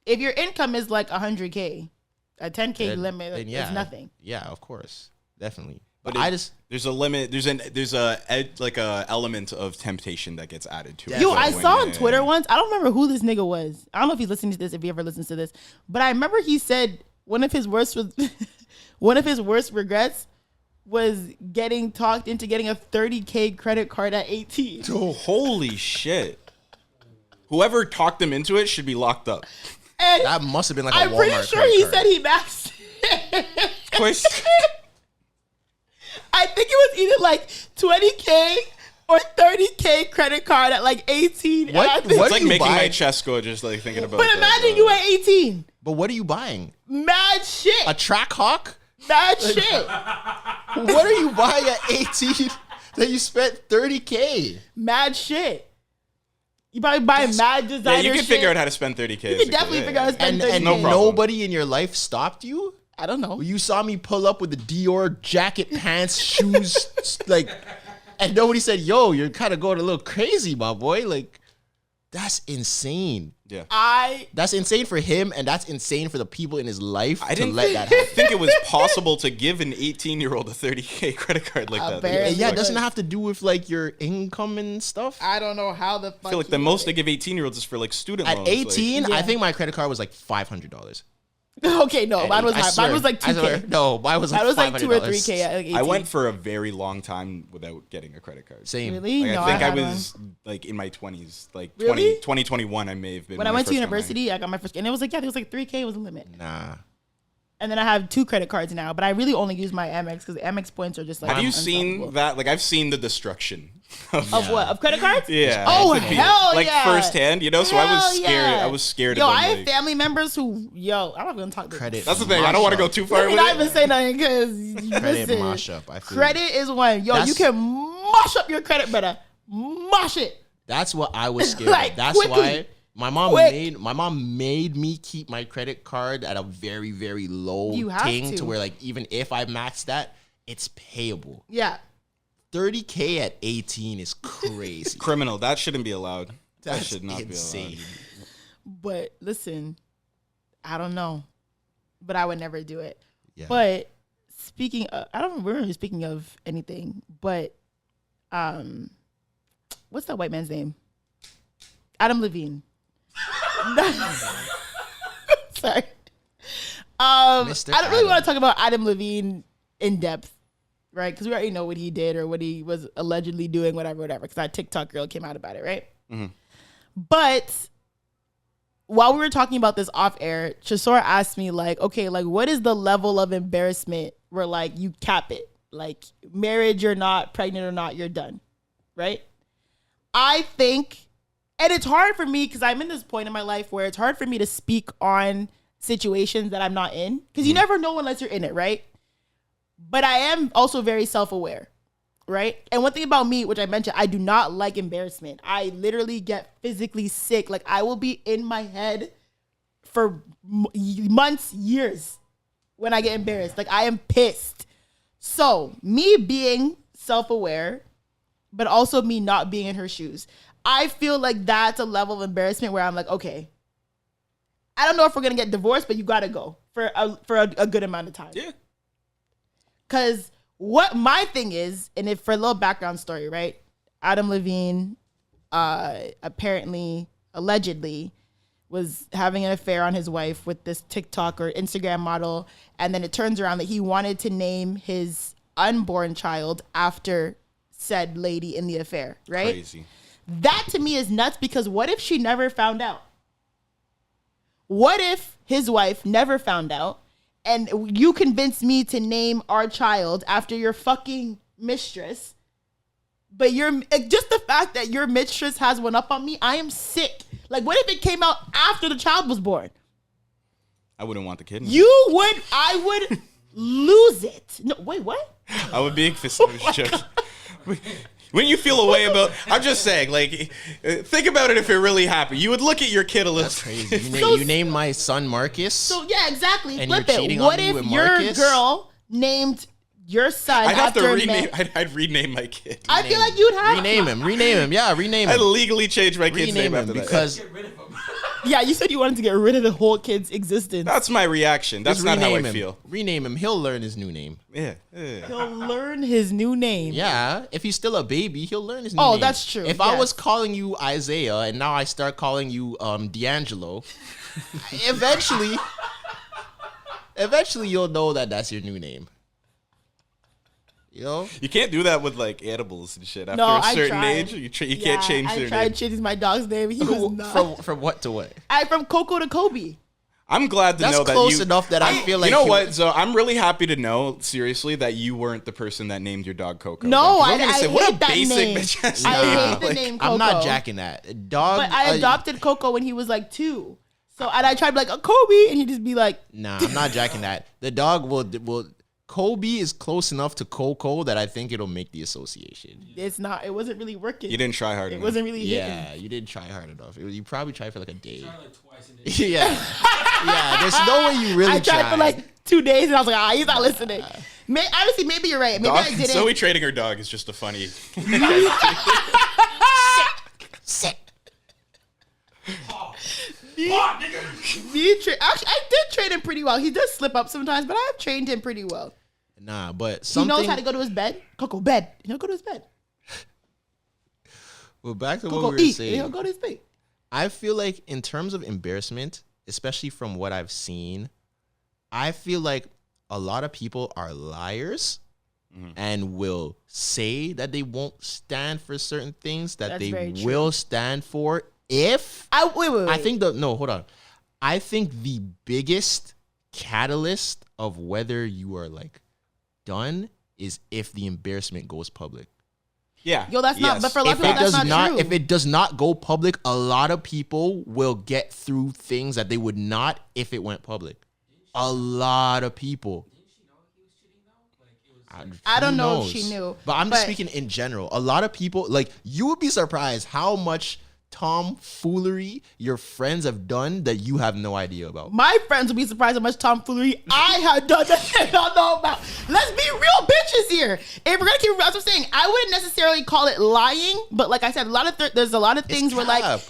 [SPEAKER 1] If your income is like 100K, a 10K limit
[SPEAKER 5] then
[SPEAKER 1] is nothing.
[SPEAKER 5] Yeah, of course, definitely.
[SPEAKER 4] But
[SPEAKER 5] I just
[SPEAKER 4] there's a limit. There's a element of temptation that gets added to it.
[SPEAKER 1] Yo, I
[SPEAKER 4] When-
[SPEAKER 1] saw on Twitter once. I don't remember who this nigga was. I don't know if he's listening to this. If he ever listens to this, but I remember he said one of his worst regrets was getting talked into getting a 30K credit card at 18.
[SPEAKER 4] Oh, holy shit! Whoever talked him into it should be locked up.
[SPEAKER 1] And
[SPEAKER 5] that must have been like a
[SPEAKER 1] I'm
[SPEAKER 5] Walmart
[SPEAKER 1] pretty sure
[SPEAKER 5] credit
[SPEAKER 1] he
[SPEAKER 5] card.
[SPEAKER 1] said he maxed.
[SPEAKER 4] Of course.
[SPEAKER 1] I think it was either like 20K or 30K credit card at like 18.
[SPEAKER 5] What?
[SPEAKER 1] And I think-
[SPEAKER 5] What
[SPEAKER 4] It's like
[SPEAKER 5] you
[SPEAKER 4] making
[SPEAKER 5] buy?
[SPEAKER 4] my chest go just like thinking about.
[SPEAKER 1] But
[SPEAKER 4] that,
[SPEAKER 1] imagine
[SPEAKER 4] bro.
[SPEAKER 1] you at 18.
[SPEAKER 5] But what are you buying?
[SPEAKER 1] Mad shit.
[SPEAKER 5] A track hawk?
[SPEAKER 1] Mad shit.
[SPEAKER 5] What are you buying at 18 that you spent 30K?
[SPEAKER 1] Mad shit. You probably buy mad designer
[SPEAKER 4] Yeah, you can
[SPEAKER 1] shit.
[SPEAKER 4] figure out how to spend 30K.
[SPEAKER 1] You can definitely figure out how to spend
[SPEAKER 5] And
[SPEAKER 1] 30K.
[SPEAKER 4] no problem.
[SPEAKER 5] nobody in your life stopped you?
[SPEAKER 1] I don't know.
[SPEAKER 5] You saw me pull up with the Dior jacket, pants, shoes, like, and nobody said, yo, you're kind of going a little crazy, my boy. Like, that's insane.
[SPEAKER 4] Yeah.
[SPEAKER 5] That's insane for him, and that's insane for the people in his life
[SPEAKER 4] I
[SPEAKER 5] to
[SPEAKER 4] didn't
[SPEAKER 5] let that happen.
[SPEAKER 4] think it was possible to give an 18-year-old a 30K credit card like that.
[SPEAKER 1] Apparently.
[SPEAKER 5] Yeah, it
[SPEAKER 1] Like-
[SPEAKER 5] doesn't have to do with like your income and stuff.
[SPEAKER 1] I don't know how the fuck.
[SPEAKER 4] I feel like the most they give 18-year-olds is for like student
[SPEAKER 5] At
[SPEAKER 4] loans.
[SPEAKER 5] 18,
[SPEAKER 1] Yeah.
[SPEAKER 5] I think my credit card was like $500.
[SPEAKER 1] Okay, no, mine was
[SPEAKER 5] I
[SPEAKER 1] high.
[SPEAKER 5] swear.
[SPEAKER 1] Mine was like
[SPEAKER 5] I swear.
[SPEAKER 1] 2K.
[SPEAKER 5] No, mine was like
[SPEAKER 1] Mine was like 2 or
[SPEAKER 5] $500.
[SPEAKER 1] 3K at like 18.
[SPEAKER 4] I went for a very long time without getting a credit card.
[SPEAKER 5] Same.
[SPEAKER 1] Really?
[SPEAKER 4] Like,
[SPEAKER 1] No,
[SPEAKER 4] I think I
[SPEAKER 1] had
[SPEAKER 4] was
[SPEAKER 1] one.
[SPEAKER 4] like in my 20s, like
[SPEAKER 1] Really?
[SPEAKER 4] 2021. I may have been
[SPEAKER 1] When I
[SPEAKER 4] my
[SPEAKER 1] went to
[SPEAKER 4] first
[SPEAKER 1] university, I got my first, and it was like, yeah, it was like 3K was the limit.
[SPEAKER 5] Nah.
[SPEAKER 1] And then I have 2 credit cards now, but I really only use my Amex because Amex points are just like.
[SPEAKER 4] Have you
[SPEAKER 1] unstoppable.
[SPEAKER 4] seen that? Like I've seen the destruction.
[SPEAKER 1] Of what? Of credit cards?
[SPEAKER 4] Yeah.
[SPEAKER 1] Oh,
[SPEAKER 4] To be-
[SPEAKER 1] hell
[SPEAKER 4] like
[SPEAKER 1] yeah.
[SPEAKER 4] firsthand, you know. So I was
[SPEAKER 1] Hell
[SPEAKER 4] scared.
[SPEAKER 1] yeah.
[SPEAKER 4] I was scared
[SPEAKER 1] Yo,
[SPEAKER 4] of them.
[SPEAKER 1] I have
[SPEAKER 4] like-
[SPEAKER 1] family members who, I'm not gonna talk to
[SPEAKER 5] Credit.
[SPEAKER 4] That's the thing. I don't want to go too far
[SPEAKER 1] Let me
[SPEAKER 4] with
[SPEAKER 1] not even
[SPEAKER 4] it.
[SPEAKER 1] say nothing because
[SPEAKER 5] Credit
[SPEAKER 1] listen,
[SPEAKER 5] mash up. I feel
[SPEAKER 1] credit is one. Yo, you
[SPEAKER 5] That's-
[SPEAKER 1] can mush up your credit better. Mush it.
[SPEAKER 5] That's what I was scared
[SPEAKER 1] Like,
[SPEAKER 5] of. That's
[SPEAKER 1] quickly.
[SPEAKER 5] why my mom
[SPEAKER 1] Quick.
[SPEAKER 5] made me keep my credit card at a very, very low
[SPEAKER 1] You have
[SPEAKER 5] thing
[SPEAKER 1] to.
[SPEAKER 5] to where like even if I maxed that, it's payable.
[SPEAKER 1] Yeah.
[SPEAKER 5] 30K at 18 is crazy.
[SPEAKER 4] Criminal. That shouldn't be allowed. That
[SPEAKER 5] That's
[SPEAKER 4] should not
[SPEAKER 5] insane.
[SPEAKER 4] be allowed.
[SPEAKER 1] But listen, I don't know. But I would never do it.
[SPEAKER 5] Yeah.
[SPEAKER 1] But speaking of, I don't remember speaking of anything, but what's that white man's name? Adam Levine. Sorry.
[SPEAKER 5] Mr.
[SPEAKER 1] I don't really
[SPEAKER 5] Adam.
[SPEAKER 1] want to talk about Adam Levine in depth, right? Because we already know what he did or what he was allegedly doing, whatever. Because that TikTok girl came out about it, right? But while we were talking about this off air, Tresor asked me like, okay, like what is the level of embarrassment where like you cap it? Like marriage or not, pregnant or not, you're done, right? I think, and it's hard for me because I'm in this point in my life where it's hard for me to speak on situations that I'm not in because you never know unless you're in it, right? But I am also very self-aware, right? And one thing about me, which I mentioned, I do not like embarrassment. I literally get physically sick. Like I will be in my head for months, years when I get embarrassed. Like I am pissed. So me being self-aware, but also me not being in her shoes, I feel like that's a level of embarrassment where I'm like, okay, I don't know if we're gonna get divorced, but you gotta go for a good amount of time.
[SPEAKER 4] Yeah.
[SPEAKER 1] Cause what my thing is, and if for a little background story, right? Adam Levine, apparently, allegedly, was having an affair on his wife with this TikTok or Instagram model, and then it turns around that he wanted to name his unborn child after said lady in the affair, right?
[SPEAKER 4] Crazy.
[SPEAKER 1] That to me is nuts because what if she never found out? What if his wife never found out and you convinced me to name our child after your fucking mistress, but just the fact that your mistress has one up on me, I am sick. Like, what if it came out after the child was born?
[SPEAKER 4] I wouldn't want the kid.
[SPEAKER 1] I would lose it. No, wait, what?
[SPEAKER 4] I would be joking. When you feel a way about, I'm just saying, like, think about it if it really happened. You would look at your kid a little.
[SPEAKER 5] That's crazy.
[SPEAKER 1] So-
[SPEAKER 5] You named my son Marcus.
[SPEAKER 1] So yeah, exactly.
[SPEAKER 5] And
[SPEAKER 1] Flip
[SPEAKER 5] you're
[SPEAKER 1] it.
[SPEAKER 5] cheating
[SPEAKER 1] What
[SPEAKER 5] on me
[SPEAKER 1] if
[SPEAKER 5] with
[SPEAKER 1] your
[SPEAKER 5] Marcus?
[SPEAKER 1] girl named your son
[SPEAKER 4] I'd have to
[SPEAKER 1] after
[SPEAKER 4] rename. I'd rename my kid.
[SPEAKER 1] I feel like you'd have
[SPEAKER 5] Rename him. Yeah, rename
[SPEAKER 4] I'd
[SPEAKER 5] him.
[SPEAKER 4] legally change my kid's
[SPEAKER 5] Rename
[SPEAKER 4] name after
[SPEAKER 5] him
[SPEAKER 4] that.
[SPEAKER 5] because
[SPEAKER 1] Yeah, you said you wanted to get rid of the whole kid's existence.
[SPEAKER 4] That's my reaction. That's
[SPEAKER 5] just
[SPEAKER 4] not how I
[SPEAKER 5] rename him.
[SPEAKER 4] feel.
[SPEAKER 5] Rename him. He'll learn his new name.
[SPEAKER 4] Yeah.
[SPEAKER 1] He'll learn his new name.
[SPEAKER 5] Yeah, if he's still a baby, he'll learn his new
[SPEAKER 1] Oh,
[SPEAKER 5] name.
[SPEAKER 1] that's true,
[SPEAKER 5] If I
[SPEAKER 1] yes.
[SPEAKER 5] was calling you Isaiah and now I start calling you D'Angelo, eventually you'll know that that's your new name. You know?
[SPEAKER 4] You can't do that with like animals and shit. After
[SPEAKER 1] No,
[SPEAKER 4] a
[SPEAKER 1] I
[SPEAKER 4] certain
[SPEAKER 1] tried.
[SPEAKER 4] age, you can't change their
[SPEAKER 1] I tried
[SPEAKER 4] name.
[SPEAKER 1] changing my dog's name. He was not.
[SPEAKER 5] From what to what?
[SPEAKER 1] From Coco to Kobe.
[SPEAKER 4] I'm glad to
[SPEAKER 5] That's
[SPEAKER 4] know that
[SPEAKER 5] close
[SPEAKER 4] you.
[SPEAKER 5] enough that I feel like
[SPEAKER 4] you know
[SPEAKER 5] he-
[SPEAKER 4] what? So I'm really happy to know, seriously, that you weren't the person that named your dog Coco.
[SPEAKER 1] No,
[SPEAKER 4] I was gonna
[SPEAKER 1] I
[SPEAKER 4] say, what
[SPEAKER 1] hate
[SPEAKER 4] a
[SPEAKER 1] that
[SPEAKER 4] basic
[SPEAKER 1] name.
[SPEAKER 4] bitch ass
[SPEAKER 1] I
[SPEAKER 4] name.
[SPEAKER 1] hate the
[SPEAKER 4] Like,
[SPEAKER 1] name Coco.
[SPEAKER 5] I'm not jacking that. Dog.
[SPEAKER 1] But I adopted Coco when he was like 2. So and I tried to be like a Kobe, and he'd just be like,
[SPEAKER 5] Nah, I'm not jacking that. The dog will. Kobe is close enough to Coco that I think it'll make the association.
[SPEAKER 1] it's not. It wasn't really working.
[SPEAKER 4] You didn't try hard
[SPEAKER 1] It
[SPEAKER 4] enough.
[SPEAKER 1] wasn't really
[SPEAKER 5] Yeah,
[SPEAKER 1] hitting.
[SPEAKER 5] you didn't try hard enough. You probably tried for like a day.
[SPEAKER 6] Try like twice a day.
[SPEAKER 5] Yeah, yeah. There's no way you really
[SPEAKER 1] I tried for like 2 days, and I was like, he's not listening. Honestly, maybe you're right. Maybe
[SPEAKER 4] Dog,
[SPEAKER 1] I didn't.
[SPEAKER 4] Zoe trading her dog is just a funny.
[SPEAKER 5] Sick.
[SPEAKER 1] Actually, I did train him pretty well. He does slip up sometimes, but I have trained him pretty well.
[SPEAKER 5] Nah, but
[SPEAKER 1] He
[SPEAKER 5] something.
[SPEAKER 1] knows how to go to his bed. Coco, bed. He'll go to his bed.
[SPEAKER 5] Well, back to what
[SPEAKER 1] Coco,
[SPEAKER 5] we were
[SPEAKER 1] eat. And he'll
[SPEAKER 5] saying.
[SPEAKER 1] go to his bed.
[SPEAKER 5] I feel like in terms of embarrassment, especially from what I've seen, I feel like a lot of people are liars and will say that they won't stand for certain things that
[SPEAKER 1] That's
[SPEAKER 5] they
[SPEAKER 1] very true.
[SPEAKER 5] will stand for if
[SPEAKER 1] Wait.
[SPEAKER 5] I think hold on. I think the biggest catalyst of whether you are like done is if the embarrassment goes public.
[SPEAKER 4] Yeah.
[SPEAKER 1] Yo, that's not.
[SPEAKER 4] Yes.
[SPEAKER 1] But for a lot of
[SPEAKER 5] If
[SPEAKER 1] people,
[SPEAKER 5] it
[SPEAKER 1] that's
[SPEAKER 5] does not,
[SPEAKER 1] true.
[SPEAKER 5] if it does not go public, a lot of people will get through things that they would not if it went public. A lot of people.
[SPEAKER 1] I don't
[SPEAKER 5] Who
[SPEAKER 1] know if
[SPEAKER 5] knows?
[SPEAKER 1] she knew,
[SPEAKER 5] But I'm just
[SPEAKER 1] but-
[SPEAKER 5] speaking in general. A lot of people, like, you would be surprised how much tomfoolery your friends have done that you have no idea about.
[SPEAKER 1] My friends will be surprised how much tomfoolery I have done that they don't know about. Let's be real bitches here. If we're gonna keep, as I'm saying, I wouldn't necessarily call it lying, but like I said, there's a lot of things where like
[SPEAKER 5] cap.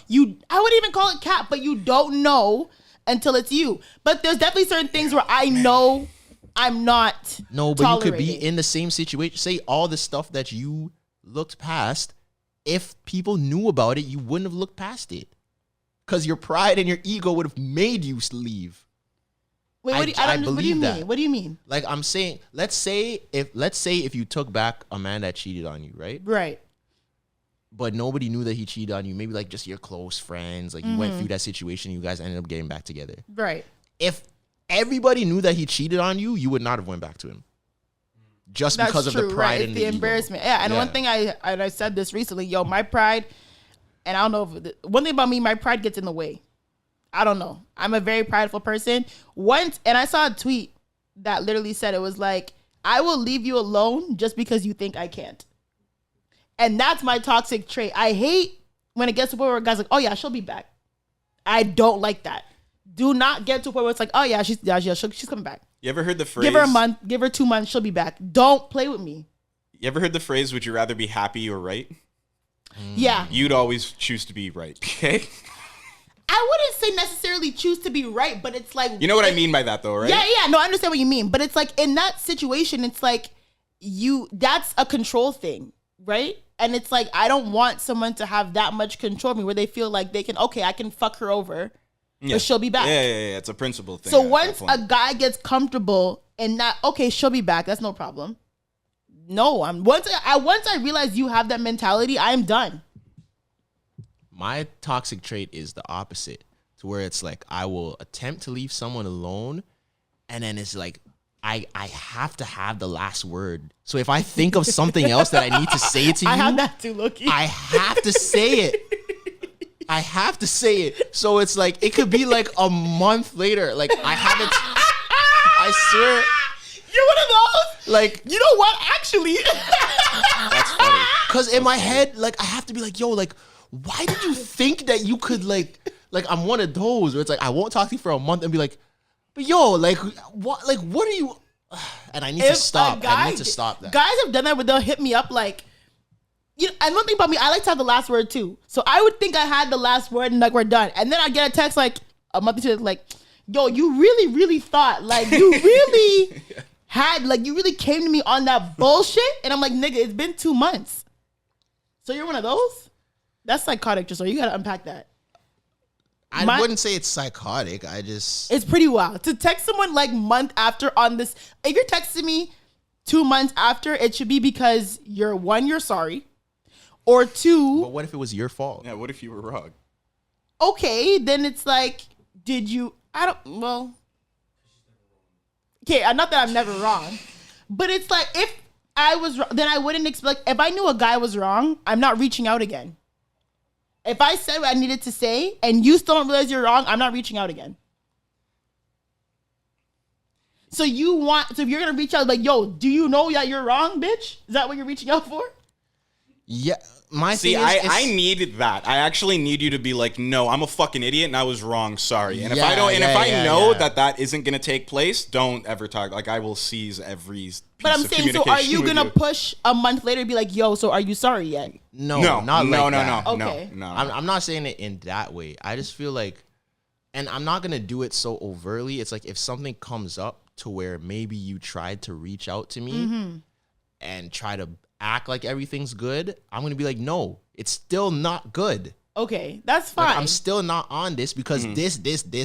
[SPEAKER 1] I wouldn't even call it cap, but you don't know until it's you. But there's definitely certain things where I know I'm not.
[SPEAKER 5] No, but you could be
[SPEAKER 1] tolerating.
[SPEAKER 5] in the same situation. Say all the stuff that you looked past. If people knew about it, you wouldn't have looked past it. Because your pride and your ego would have made you leave.
[SPEAKER 1] Wait,
[SPEAKER 5] I
[SPEAKER 1] what do you
[SPEAKER 5] believe
[SPEAKER 1] mean?
[SPEAKER 5] that.
[SPEAKER 1] What do you mean?
[SPEAKER 5] Like I'm saying, let's say if you took back a man that cheated on you, right?
[SPEAKER 1] Right.
[SPEAKER 5] But nobody knew that he cheated on you. Maybe like just your close friends. Like you went through that situation, you guys ended up getting back together.
[SPEAKER 1] Right.
[SPEAKER 5] If everybody knew that he cheated on you, you would not have went back to him. Just
[SPEAKER 1] That's
[SPEAKER 5] because of
[SPEAKER 1] true,
[SPEAKER 5] the
[SPEAKER 1] right?
[SPEAKER 5] pride
[SPEAKER 1] It's
[SPEAKER 5] and
[SPEAKER 1] the
[SPEAKER 5] ego.
[SPEAKER 1] embarrassment. Yeah, and
[SPEAKER 5] Yeah.
[SPEAKER 1] one thing I said this recently, yo, my pride, and I don't know if one thing about me, my pride gets in the way. I don't know. I'm a very prideful person. Once, and I saw a tweet that literally said it was like, I will leave you alone just because you think I can't. And that's my toxic trait. I hate when it gets to a point where a guy's like, oh yeah, she'll be back. I don't like that. Do not get to a point where it's like, oh yeah, she's coming back.
[SPEAKER 4] You ever heard the phrase?
[SPEAKER 1] Give her a month, give her 2 months, she'll be back. Don't play with me.
[SPEAKER 4] You ever heard the phrase, would you rather be happy or right?
[SPEAKER 1] Yeah.
[SPEAKER 4] You'd always choose to be right. Okay?
[SPEAKER 1] I wouldn't say necessarily choose to be right, but it's like,
[SPEAKER 4] You know what I mean by that though, right?
[SPEAKER 1] Yeah, no, I understand what you mean. But it's like in that situation, it's like that's a control thing, right? And it's like I don't want someone to have that much control of me where they feel like they can, okay, I can fuck her over, but she'll be back.
[SPEAKER 4] Yeah. It's a principle thing.
[SPEAKER 1] So
[SPEAKER 4] at
[SPEAKER 1] once
[SPEAKER 4] that
[SPEAKER 1] a
[SPEAKER 4] point.
[SPEAKER 1] guy gets comfortable in that, okay, she'll be back, that's no problem. No, once I realize you have that mentality, I am done.
[SPEAKER 5] My toxic trait is the opposite, to where it's like I will attempt to leave someone alone, and then it's like I have to have the last word. So if I think of something else that I need to say to you,
[SPEAKER 1] I have that too, Loki.
[SPEAKER 5] I have to say it. I have to say it. So it's like it could be like a month later. Like I haven't. I swear.
[SPEAKER 1] You're one of those.
[SPEAKER 5] Like
[SPEAKER 1] You know what? Actually,
[SPEAKER 4] That's funny.
[SPEAKER 5] Cause in my head, like I have to be like, yo, like, why did you think that you could like I'm one of those where it's like I won't talk to you for a month and be like, but yo, like what are you And I need to
[SPEAKER 1] If
[SPEAKER 5] stop.
[SPEAKER 1] a guy-
[SPEAKER 5] I need to stop that.
[SPEAKER 1] Guys have done that, but they'll hit me up like, you know, and one thing about me, I like to have the last word too. So I would think I had the last word and like we're done. And then I get a text like a month later, like, yo, you really, really thought, like, you really had, like, you really came to me on that bullshit. And I'm like, nigga, it's been 2 months. So you're one of those? That's psychotic, Tresor. You gotta unpack that.
[SPEAKER 5] I wouldn't say it's psychotic.
[SPEAKER 1] It's pretty wild to text someone like month after on this. If you're texting me 2 months after, it should be because you're sorry, or two,
[SPEAKER 5] But what if it was your fault?
[SPEAKER 4] Yeah, what if you were wrong?
[SPEAKER 1] okay, then it's like, well, okay, not that I'm never wrong, but it's like if I was wrong, then I wouldn't expect. If I knew a guy was wrong, I'm not reaching out again. If I said what I needed to say and you still don't realize you're wrong, I'm not reaching out again. So if you're gonna reach out, like, yo, do you know that you're wrong, bitch? Is that what you're reaching out for?
[SPEAKER 5] Yeah. My
[SPEAKER 4] See,
[SPEAKER 5] thing is,
[SPEAKER 4] I needed that. I actually need you to be like, no, I'm a fucking idiot and I was wrong. Sorry. And if I don't, if I know that isn't gonna take place, don't ever talk. Like, I will seize every piece
[SPEAKER 1] But I'm
[SPEAKER 4] of
[SPEAKER 1] saying, so are
[SPEAKER 4] communication
[SPEAKER 1] you
[SPEAKER 4] with
[SPEAKER 1] gonna push a month later and be like, yo, so are you sorry yet?
[SPEAKER 5] no,
[SPEAKER 4] No,
[SPEAKER 5] not
[SPEAKER 4] no,
[SPEAKER 5] like
[SPEAKER 4] no,
[SPEAKER 5] that.
[SPEAKER 4] no,
[SPEAKER 1] Okay.
[SPEAKER 4] no.
[SPEAKER 5] I'm not saying it in that way. I just feel like, and I'm not gonna do it so overtly. It's like if something comes up to where maybe you tried to reach out to me and try to act like everything's good, I'm gonna be like, no, it's still not good.
[SPEAKER 1] Okay, that's fine.
[SPEAKER 5] Like, I'm still not on this because this,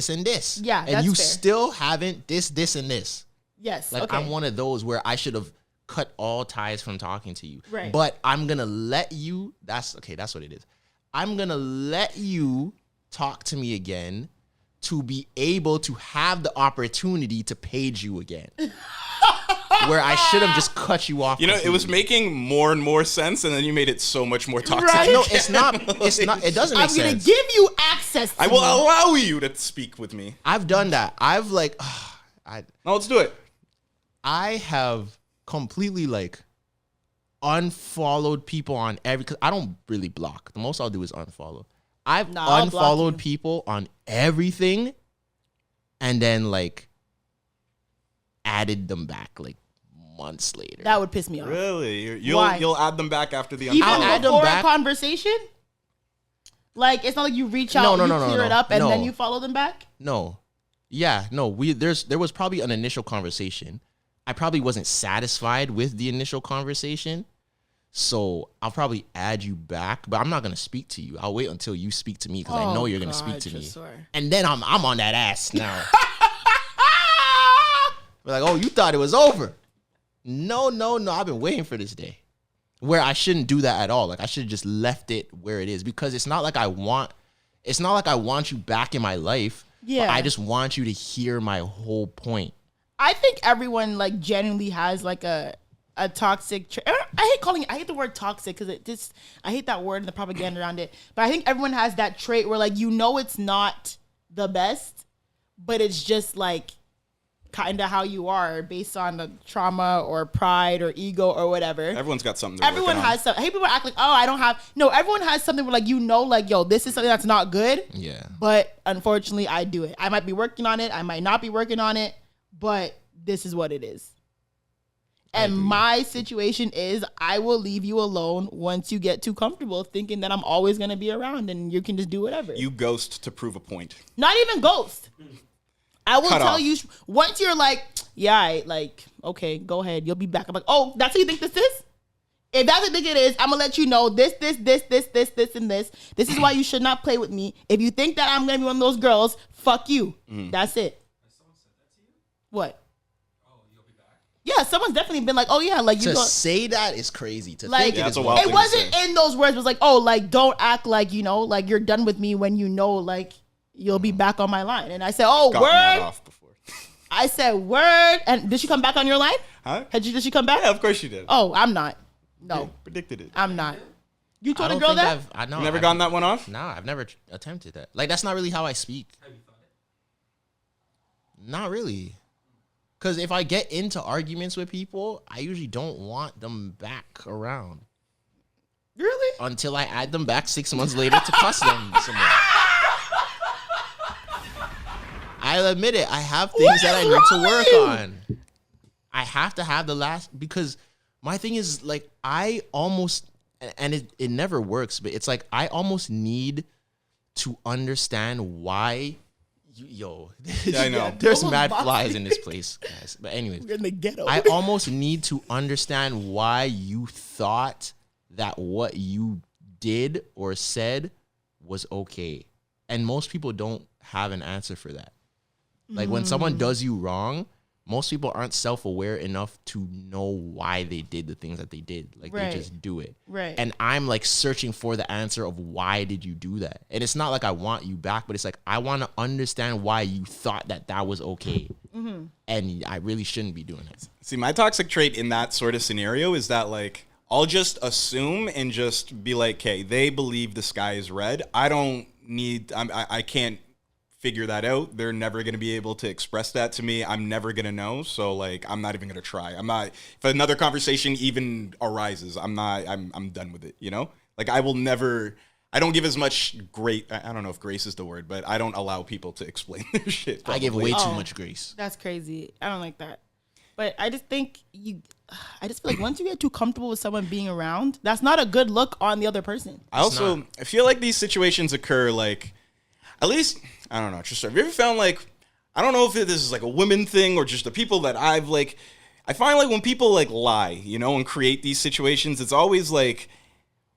[SPEAKER 5] and this.
[SPEAKER 1] Yeah,
[SPEAKER 5] and
[SPEAKER 1] that's
[SPEAKER 5] you
[SPEAKER 1] fair.
[SPEAKER 5] still haven't this, and this.
[SPEAKER 1] Yes,
[SPEAKER 5] Like,
[SPEAKER 1] okay.
[SPEAKER 5] I'm one of those where I should have cut all ties from talking to you.
[SPEAKER 1] Right.
[SPEAKER 5] But I'm gonna let you. That's what it is. I'm gonna let you talk to me again to be able to have the opportunity to page you again. Where I should have just cut you off.
[SPEAKER 4] You know, it was making more and more sense, and then you made it so much more toxic.
[SPEAKER 1] Right?
[SPEAKER 5] No, it's not. It doesn't make
[SPEAKER 1] I'm gonna
[SPEAKER 5] sense.
[SPEAKER 1] give you access to
[SPEAKER 4] I will
[SPEAKER 1] me.
[SPEAKER 4] allow you to speak with me.
[SPEAKER 5] I've done that. I've like,
[SPEAKER 4] No, let's do it.
[SPEAKER 5] I have completely like unfollowed people on because I don't really block. The most I'll do is unfollow. I've
[SPEAKER 1] Nah, I'll block
[SPEAKER 5] unfollowed
[SPEAKER 1] you.
[SPEAKER 5] people on everything and then like added them back like months later.
[SPEAKER 1] That would piss me off.
[SPEAKER 4] Really?
[SPEAKER 1] Why?
[SPEAKER 4] You'll add them back after the
[SPEAKER 1] Even
[SPEAKER 5] I'll
[SPEAKER 4] unfollow.
[SPEAKER 5] add them
[SPEAKER 1] before a
[SPEAKER 5] back.
[SPEAKER 1] conversation? Like, it's not like you reach out,
[SPEAKER 5] No,
[SPEAKER 1] you
[SPEAKER 5] no, no,
[SPEAKER 1] clear
[SPEAKER 5] no,
[SPEAKER 1] it up, and
[SPEAKER 5] no.
[SPEAKER 1] then you follow them back?
[SPEAKER 5] No. Yeah, no, there was probably an initial conversation. I probably wasn't satisfied with the initial conversation. So I'll probably add you back, but I'm not gonna speak to you. I'll wait until you speak to me because I know you're gonna speak to me.
[SPEAKER 1] Tresor.
[SPEAKER 5] And then I'm on that ass now. We're like, oh, you thought it was over. No. I've been waiting for this day. Where I shouldn't do that at all. Like I should have just left it where it is because it's not like I want you back in my life.
[SPEAKER 1] Yeah.
[SPEAKER 5] But I just want you to hear my whole point.
[SPEAKER 1] I think everyone, like, genuinely has, like, a toxic I hate the word toxic because I hate that word and the propaganda around it. But I think everyone has that trait where, like, you know it's not the best, but it's just, like, kind of how you are based on the trauma or pride or ego or whatever.
[SPEAKER 4] Everyone's got something they're
[SPEAKER 1] Everyone
[SPEAKER 4] working on.
[SPEAKER 1] has something. I hate people act like, oh, I don't have. No, everyone has something where, like, you know, like, yo, this is something that's not good.
[SPEAKER 5] Yeah.
[SPEAKER 1] But unfortunately, I do it. I might be working on it. I might not be working on it. But this is what it is. And my situation is I will leave you alone once you get too comfortable thinking that I'm always going to be around and you can just do whatever.
[SPEAKER 4] You ghost to prove a point.
[SPEAKER 1] Not even ghost. I will
[SPEAKER 4] Cut
[SPEAKER 1] tell
[SPEAKER 4] off.
[SPEAKER 1] you once you're like, yeah, like, okay, go ahead. You'll be back. I'm like, oh, that's what you think this is? If that's what you think it is, I'm going to let you know this, and this. This is why you should not play with me. If you think that I'm going to be one of those girls, fuck you. That's it.
[SPEAKER 6] Someone said that to you?
[SPEAKER 1] What?
[SPEAKER 6] Oh, you'll be back?
[SPEAKER 1] Yeah, someone's definitely been like, oh, yeah, like, you
[SPEAKER 5] To
[SPEAKER 1] go.
[SPEAKER 5] say that is crazy. To
[SPEAKER 1] Like,
[SPEAKER 5] think
[SPEAKER 4] Yeah,
[SPEAKER 5] it
[SPEAKER 4] that's
[SPEAKER 5] is
[SPEAKER 4] a wild
[SPEAKER 1] It
[SPEAKER 4] thing to
[SPEAKER 1] wasn't
[SPEAKER 4] say.
[SPEAKER 1] in those words. It was like, oh, like, don't act like, you know, like you're done with me when you know, like, you'll be back on my line. And I said, oh,
[SPEAKER 4] Gotten that
[SPEAKER 1] word.
[SPEAKER 4] off before.
[SPEAKER 1] I said, word. And did she come back on your line?
[SPEAKER 4] Huh?
[SPEAKER 1] Did she come back?
[SPEAKER 4] Yeah, of course you did.
[SPEAKER 1] Oh, I'm not. No,
[SPEAKER 4] Predicted it.
[SPEAKER 1] I'm not. You
[SPEAKER 5] I
[SPEAKER 1] told a
[SPEAKER 5] don't
[SPEAKER 1] girl
[SPEAKER 5] think
[SPEAKER 1] that?
[SPEAKER 5] I know.
[SPEAKER 4] You never
[SPEAKER 5] I've-
[SPEAKER 4] gotten that one off?
[SPEAKER 5] Nah, I've never attempted that. Like that's not really how I speak.
[SPEAKER 6] Have you thought it?
[SPEAKER 5] Not really. Because if I get into arguments with people, I usually don't want them back around
[SPEAKER 1] Really?
[SPEAKER 5] until I add them back 6 months later to cuss them some more. I'll admit it. I have things that I need to work on. I have to have the last, because my thing is like I almost, and it never works, but it's like I almost need to understand why.
[SPEAKER 4] I know.
[SPEAKER 5] There's mad flies in this place, guys. But anyways,
[SPEAKER 1] We're in the ghetto.
[SPEAKER 5] I almost need to understand why you thought that what you did or said was okay. And most people don't have an answer for that. Like when someone does you wrong, most people aren't self-aware enough to know why they did the things that they did. Like
[SPEAKER 1] Right.
[SPEAKER 5] they just do it.
[SPEAKER 1] Right.
[SPEAKER 5] And I'm like searching for the answer of why did you do that? And it's not like I want you back, but it's like I want to understand why you thought that that was okay. And I really shouldn't be doing it.
[SPEAKER 4] See, my toxic trait in that sort of scenario is that like I'll just assume and just be like, okay, they believe the sky is red. I don't need, I can't figure that out. They're never going to be able to express that to me. I'm never going to know. So like, I'm not even going to try. If another conversation even arises, I'm done with it. You know, like I will never, I don't give as much I don't know if grace is the word, but I don't allow people to explain their shit.
[SPEAKER 5] I give
[SPEAKER 4] probably.
[SPEAKER 5] way too
[SPEAKER 1] Oh.
[SPEAKER 5] much grace.
[SPEAKER 1] That's crazy. I don't like that. But I just think I just feel like once you get too comfortable with someone being around, that's not a good look on the other person.
[SPEAKER 4] I feel like these situations occur like, at least, I don't know, Tresor, have you ever found like, I don't know if this is like a women thing or just the people that I've like, I find like when people like lie, you know, and create these situations, it's always like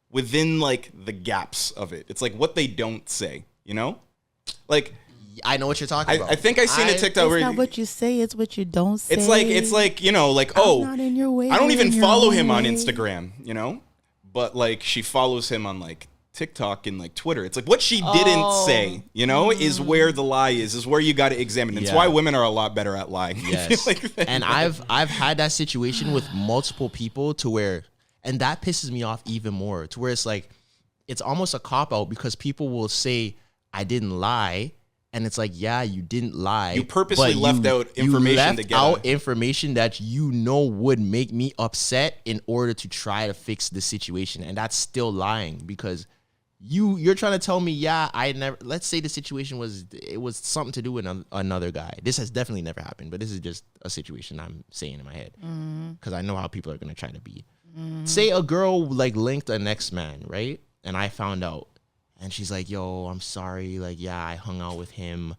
[SPEAKER 4] within like the gaps of it. It's like what they don't say, you know? Like,
[SPEAKER 5] I know what you're talking about.
[SPEAKER 4] I think I seen a TikTok
[SPEAKER 1] It's
[SPEAKER 4] where
[SPEAKER 1] not what you say, it's what you don't say.
[SPEAKER 4] it's like, you know, like, oh,
[SPEAKER 1] not in your way,
[SPEAKER 4] I don't
[SPEAKER 1] you're
[SPEAKER 4] even
[SPEAKER 1] in your
[SPEAKER 4] follow
[SPEAKER 1] own
[SPEAKER 4] him on
[SPEAKER 1] way.
[SPEAKER 4] Instagram, you know? But like she follows him on like TikTok and like Twitter. It's like what she didn't say, you know, is where the lie is where you got to examine. It's
[SPEAKER 5] Yeah.
[SPEAKER 4] why women are a lot better at lying. I
[SPEAKER 5] Yes.
[SPEAKER 4] feel like that.
[SPEAKER 5] And I've had that situation with multiple people to where, and that pisses me off even more, to where it's like, it's almost a cop out because people will say, I didn't lie. And it's like, yeah, you didn't lie.
[SPEAKER 4] You purposely
[SPEAKER 5] but
[SPEAKER 4] left out information
[SPEAKER 5] you left
[SPEAKER 4] to get
[SPEAKER 5] out information that you know would make me upset in order to try to fix the situation. And that's still lying because you're trying to tell me, yeah, I never, let's say the situation was something to do with another guy. This has definitely never happened, but this is just a situation I'm saying in my head because I know how people are going to try to be. Say a girl like linked an ex man, right? And I found out. And she's like, yo, I'm sorry. Like, yeah, I hung out with him,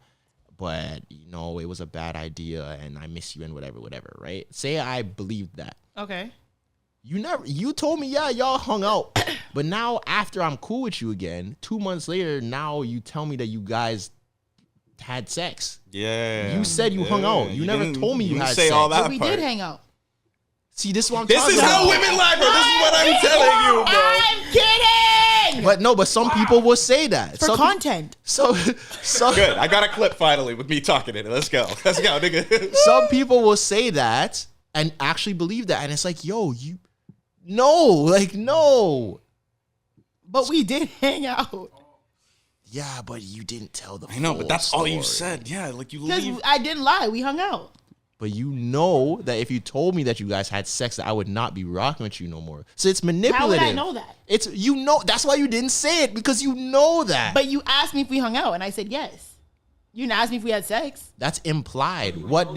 [SPEAKER 5] but, you know, it was a bad idea and I miss you and whatever, right? Say I believed that.
[SPEAKER 1] Okay.
[SPEAKER 5] You told me, yeah, y'all hung out. But now after I'm cool with you again, 2 months later, now you tell me that you guys had sex.
[SPEAKER 4] Yeah.
[SPEAKER 5] You said you hung out. You never
[SPEAKER 4] didn't-
[SPEAKER 5] told me you
[SPEAKER 4] didn't
[SPEAKER 5] had
[SPEAKER 4] say
[SPEAKER 5] sex.
[SPEAKER 4] all that
[SPEAKER 1] But we
[SPEAKER 4] part.
[SPEAKER 1] did hang out.
[SPEAKER 5] See, this is what I'm
[SPEAKER 4] This
[SPEAKER 5] talking
[SPEAKER 4] is
[SPEAKER 5] about.
[SPEAKER 4] how women lie, bro. This is what I'm telling you, bro.
[SPEAKER 1] I'm kidding.
[SPEAKER 5] But some people will say that.
[SPEAKER 1] For
[SPEAKER 5] Some-
[SPEAKER 1] content.
[SPEAKER 5] So
[SPEAKER 4] Good. I got a clip finally with me talking it. Let's go, nigga.
[SPEAKER 5] some people will say that and actually believe that, and it's like, yo, no.
[SPEAKER 1] But we did hang out.
[SPEAKER 5] Yeah, but you didn't tell the
[SPEAKER 4] I know, but
[SPEAKER 5] full
[SPEAKER 4] that's all you
[SPEAKER 5] story.
[SPEAKER 4] said. Yeah, like you
[SPEAKER 1] Because
[SPEAKER 4] leave.
[SPEAKER 1] I didn't lie. We hung out.
[SPEAKER 5] But you know that if you told me that you guys had sex, that I would not be rocking with you no more. So it's manipulative.
[SPEAKER 1] How would I know that?
[SPEAKER 5] It's that's why you didn't say it, because you know that.
[SPEAKER 1] But you asked me if we hung out, and I said yes. You didn't ask me if we had sex.
[SPEAKER 5] That's implied. What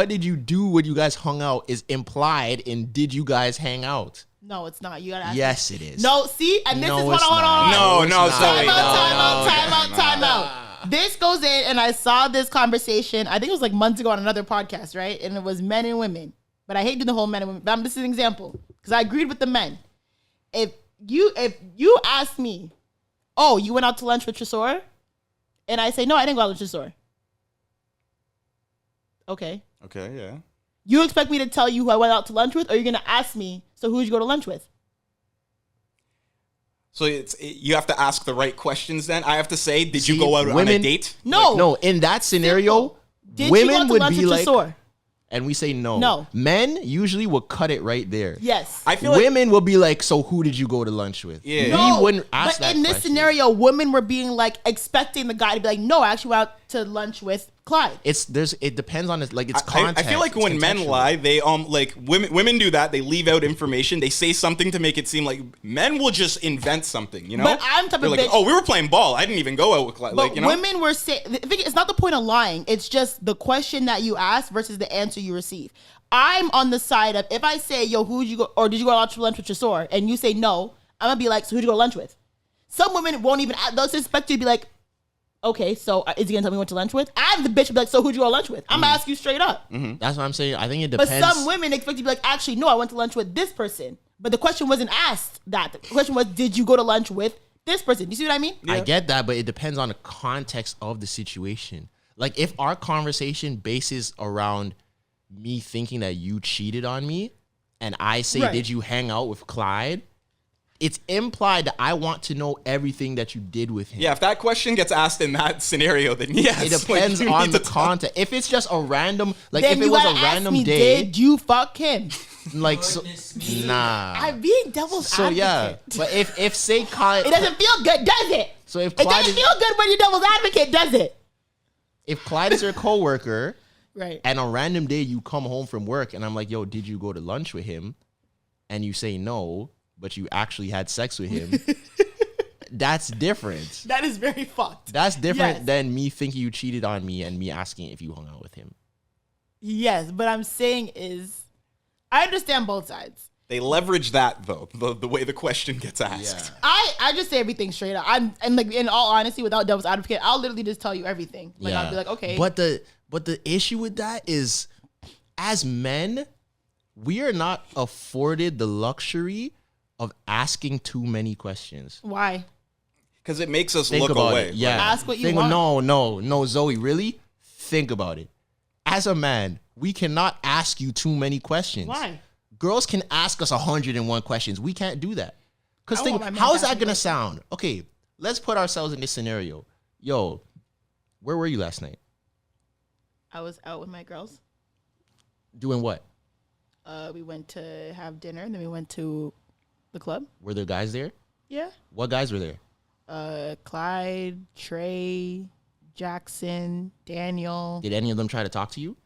[SPEAKER 5] did you do when you guys hung out is implied in did you guys hang out?
[SPEAKER 1] No, it's not. You gotta ask
[SPEAKER 5] Yes, it is.
[SPEAKER 1] No, see? And this
[SPEAKER 5] No,
[SPEAKER 1] is
[SPEAKER 5] it's
[SPEAKER 1] hold on.
[SPEAKER 5] not.
[SPEAKER 4] No,
[SPEAKER 5] it's
[SPEAKER 4] Zoe.
[SPEAKER 5] not.
[SPEAKER 1] Time out. This goes in, and I saw this conversation, I think it was like months ago on another podcast, right? And it was men and women. But I hate doing the whole men and women. But this is an example. Because I agreed with the men. If you ask me, oh, you went out to lunch with Tresor? And I say, no, I didn't go out with Tresor. Okay.
[SPEAKER 4] Okay, yeah.
[SPEAKER 1] You expect me to tell you who I went out to lunch with, or you're gonna ask me, so who did you go to lunch with?
[SPEAKER 4] So you have to ask the right questions. Then I have to say, did you
[SPEAKER 5] See,
[SPEAKER 4] go out on a
[SPEAKER 5] women-
[SPEAKER 4] date?
[SPEAKER 1] No.
[SPEAKER 5] No, in that scenario,
[SPEAKER 1] Did
[SPEAKER 5] women
[SPEAKER 1] you go to
[SPEAKER 5] would
[SPEAKER 1] lunch
[SPEAKER 5] be
[SPEAKER 1] with
[SPEAKER 5] like,
[SPEAKER 1] Tresor?
[SPEAKER 5] and we say no.
[SPEAKER 1] No.
[SPEAKER 5] Men usually will cut it right there.
[SPEAKER 1] Yes.
[SPEAKER 4] I feel like
[SPEAKER 5] Women will be like, so who did you go to lunch with?
[SPEAKER 4] Yeah.
[SPEAKER 5] We wouldn't ask
[SPEAKER 1] but
[SPEAKER 5] that
[SPEAKER 1] in this
[SPEAKER 5] question.
[SPEAKER 1] scenario, women were being like expecting the guy to be like, no, I actually went out to lunch with Clyde.
[SPEAKER 5] It depends on it. Like it's
[SPEAKER 4] I
[SPEAKER 5] content.
[SPEAKER 4] feel like
[SPEAKER 5] It's
[SPEAKER 4] when men
[SPEAKER 5] contextual.
[SPEAKER 4] lie, they like women do that. They leave out information. They say something to make it seem like men will just invent something. You know.
[SPEAKER 1] But I'm the type
[SPEAKER 4] They're
[SPEAKER 1] of
[SPEAKER 4] like,
[SPEAKER 1] bitch-
[SPEAKER 4] oh, we were playing ball. I didn't even go out with
[SPEAKER 1] But
[SPEAKER 4] like you know.
[SPEAKER 1] women were saying, it's not the point of lying. It's just the question that you ask versus the answer you receive. I'm on the side of if I say, yo, who'd you go, or did you go out to lunch with Tresor? And you say no, I'm gonna be like, so who'd you go to lunch with? Some women won't even, they'll suspect you to be like, okay, so is he gonna tell me who went to lunch with? I'm the bitch who be like, so who'd you go to lunch with? I'm gonna ask you straight up.
[SPEAKER 5] That's what I'm saying. I think it depends.
[SPEAKER 1] But some women expect you to be like, actually, no, I went to lunch with this person. But the question wasn't asked that. The question was, did you go to lunch with this person? You see what I mean?
[SPEAKER 5] I get that, but it depends on the context of the situation. Like if our conversation bases around me thinking that you cheated on me and I say,
[SPEAKER 1] Right.
[SPEAKER 5] did you hang out with Clyde? It's implied that I want to know everything that you did with him.
[SPEAKER 4] Yeah, if that question gets asked in that scenario, then yes.
[SPEAKER 5] It depends
[SPEAKER 4] like, you
[SPEAKER 5] on
[SPEAKER 4] need
[SPEAKER 5] the
[SPEAKER 4] to tell-
[SPEAKER 5] context. If it's just a random, like
[SPEAKER 1] Then
[SPEAKER 5] if it
[SPEAKER 1] you
[SPEAKER 5] was a
[SPEAKER 1] gotta ask
[SPEAKER 5] random
[SPEAKER 1] me,
[SPEAKER 5] day,
[SPEAKER 1] did you fuck him?
[SPEAKER 5] like so,
[SPEAKER 6] Goodness me.
[SPEAKER 5] nah.
[SPEAKER 1] I'm being devil's
[SPEAKER 5] So
[SPEAKER 1] advocate.
[SPEAKER 5] yeah, but if say Clyde,
[SPEAKER 1] It doesn't feel good, does it?
[SPEAKER 5] so if
[SPEAKER 1] It
[SPEAKER 5] Clyde
[SPEAKER 1] doesn't
[SPEAKER 5] is,
[SPEAKER 1] feel good when you're devil's advocate, does it?
[SPEAKER 5] if Clyde is your coworker,
[SPEAKER 1] Right.
[SPEAKER 5] and on a random day you come home from work and I'm like, yo, did you go to lunch with him? And you say no, but you actually had sex with him. That's different.
[SPEAKER 1] That is very fucked.
[SPEAKER 5] That's different
[SPEAKER 1] Yes.
[SPEAKER 5] than me thinking you cheated on me and me asking if you hung out with him.
[SPEAKER 1] Yes, but I'm saying is, I understand both sides.
[SPEAKER 4] They leverage that though, the way the question gets asked.
[SPEAKER 1] I just say everything straight up. And like in all honesty, without devil's advocate, I'll literally just tell you everything. Like I'll be like, okay.
[SPEAKER 5] But the issue with that is, as men, we are not afforded the luxury of asking too many questions.
[SPEAKER 1] Why?
[SPEAKER 4] Because it makes us
[SPEAKER 5] Think
[SPEAKER 4] look
[SPEAKER 5] about
[SPEAKER 4] away.
[SPEAKER 5] it. Yeah.
[SPEAKER 1] Ask what you want.
[SPEAKER 5] No, Zoe, really? Think about it. As a man, we cannot ask you too many questions.
[SPEAKER 1] Why?
[SPEAKER 5] Girls can ask us 101 questions. We can't do that. Because
[SPEAKER 1] I
[SPEAKER 5] think,
[SPEAKER 1] want my man
[SPEAKER 5] how
[SPEAKER 1] to
[SPEAKER 5] is
[SPEAKER 1] ask
[SPEAKER 5] that
[SPEAKER 1] me
[SPEAKER 5] going to
[SPEAKER 1] questions.
[SPEAKER 5] sound? Okay, let's put ourselves in this scenario. Yo, where were you last night?
[SPEAKER 1] I was out with my girls.
[SPEAKER 5] Doing what?
[SPEAKER 1] We went to have dinner, and then we went to the club.
[SPEAKER 5] Were there guys there?
[SPEAKER 1] Yeah.
[SPEAKER 5] What guys were there?
[SPEAKER 1] Clyde, Trey, Jackson, Daniel.
[SPEAKER 5] Did any of them try to talk to you?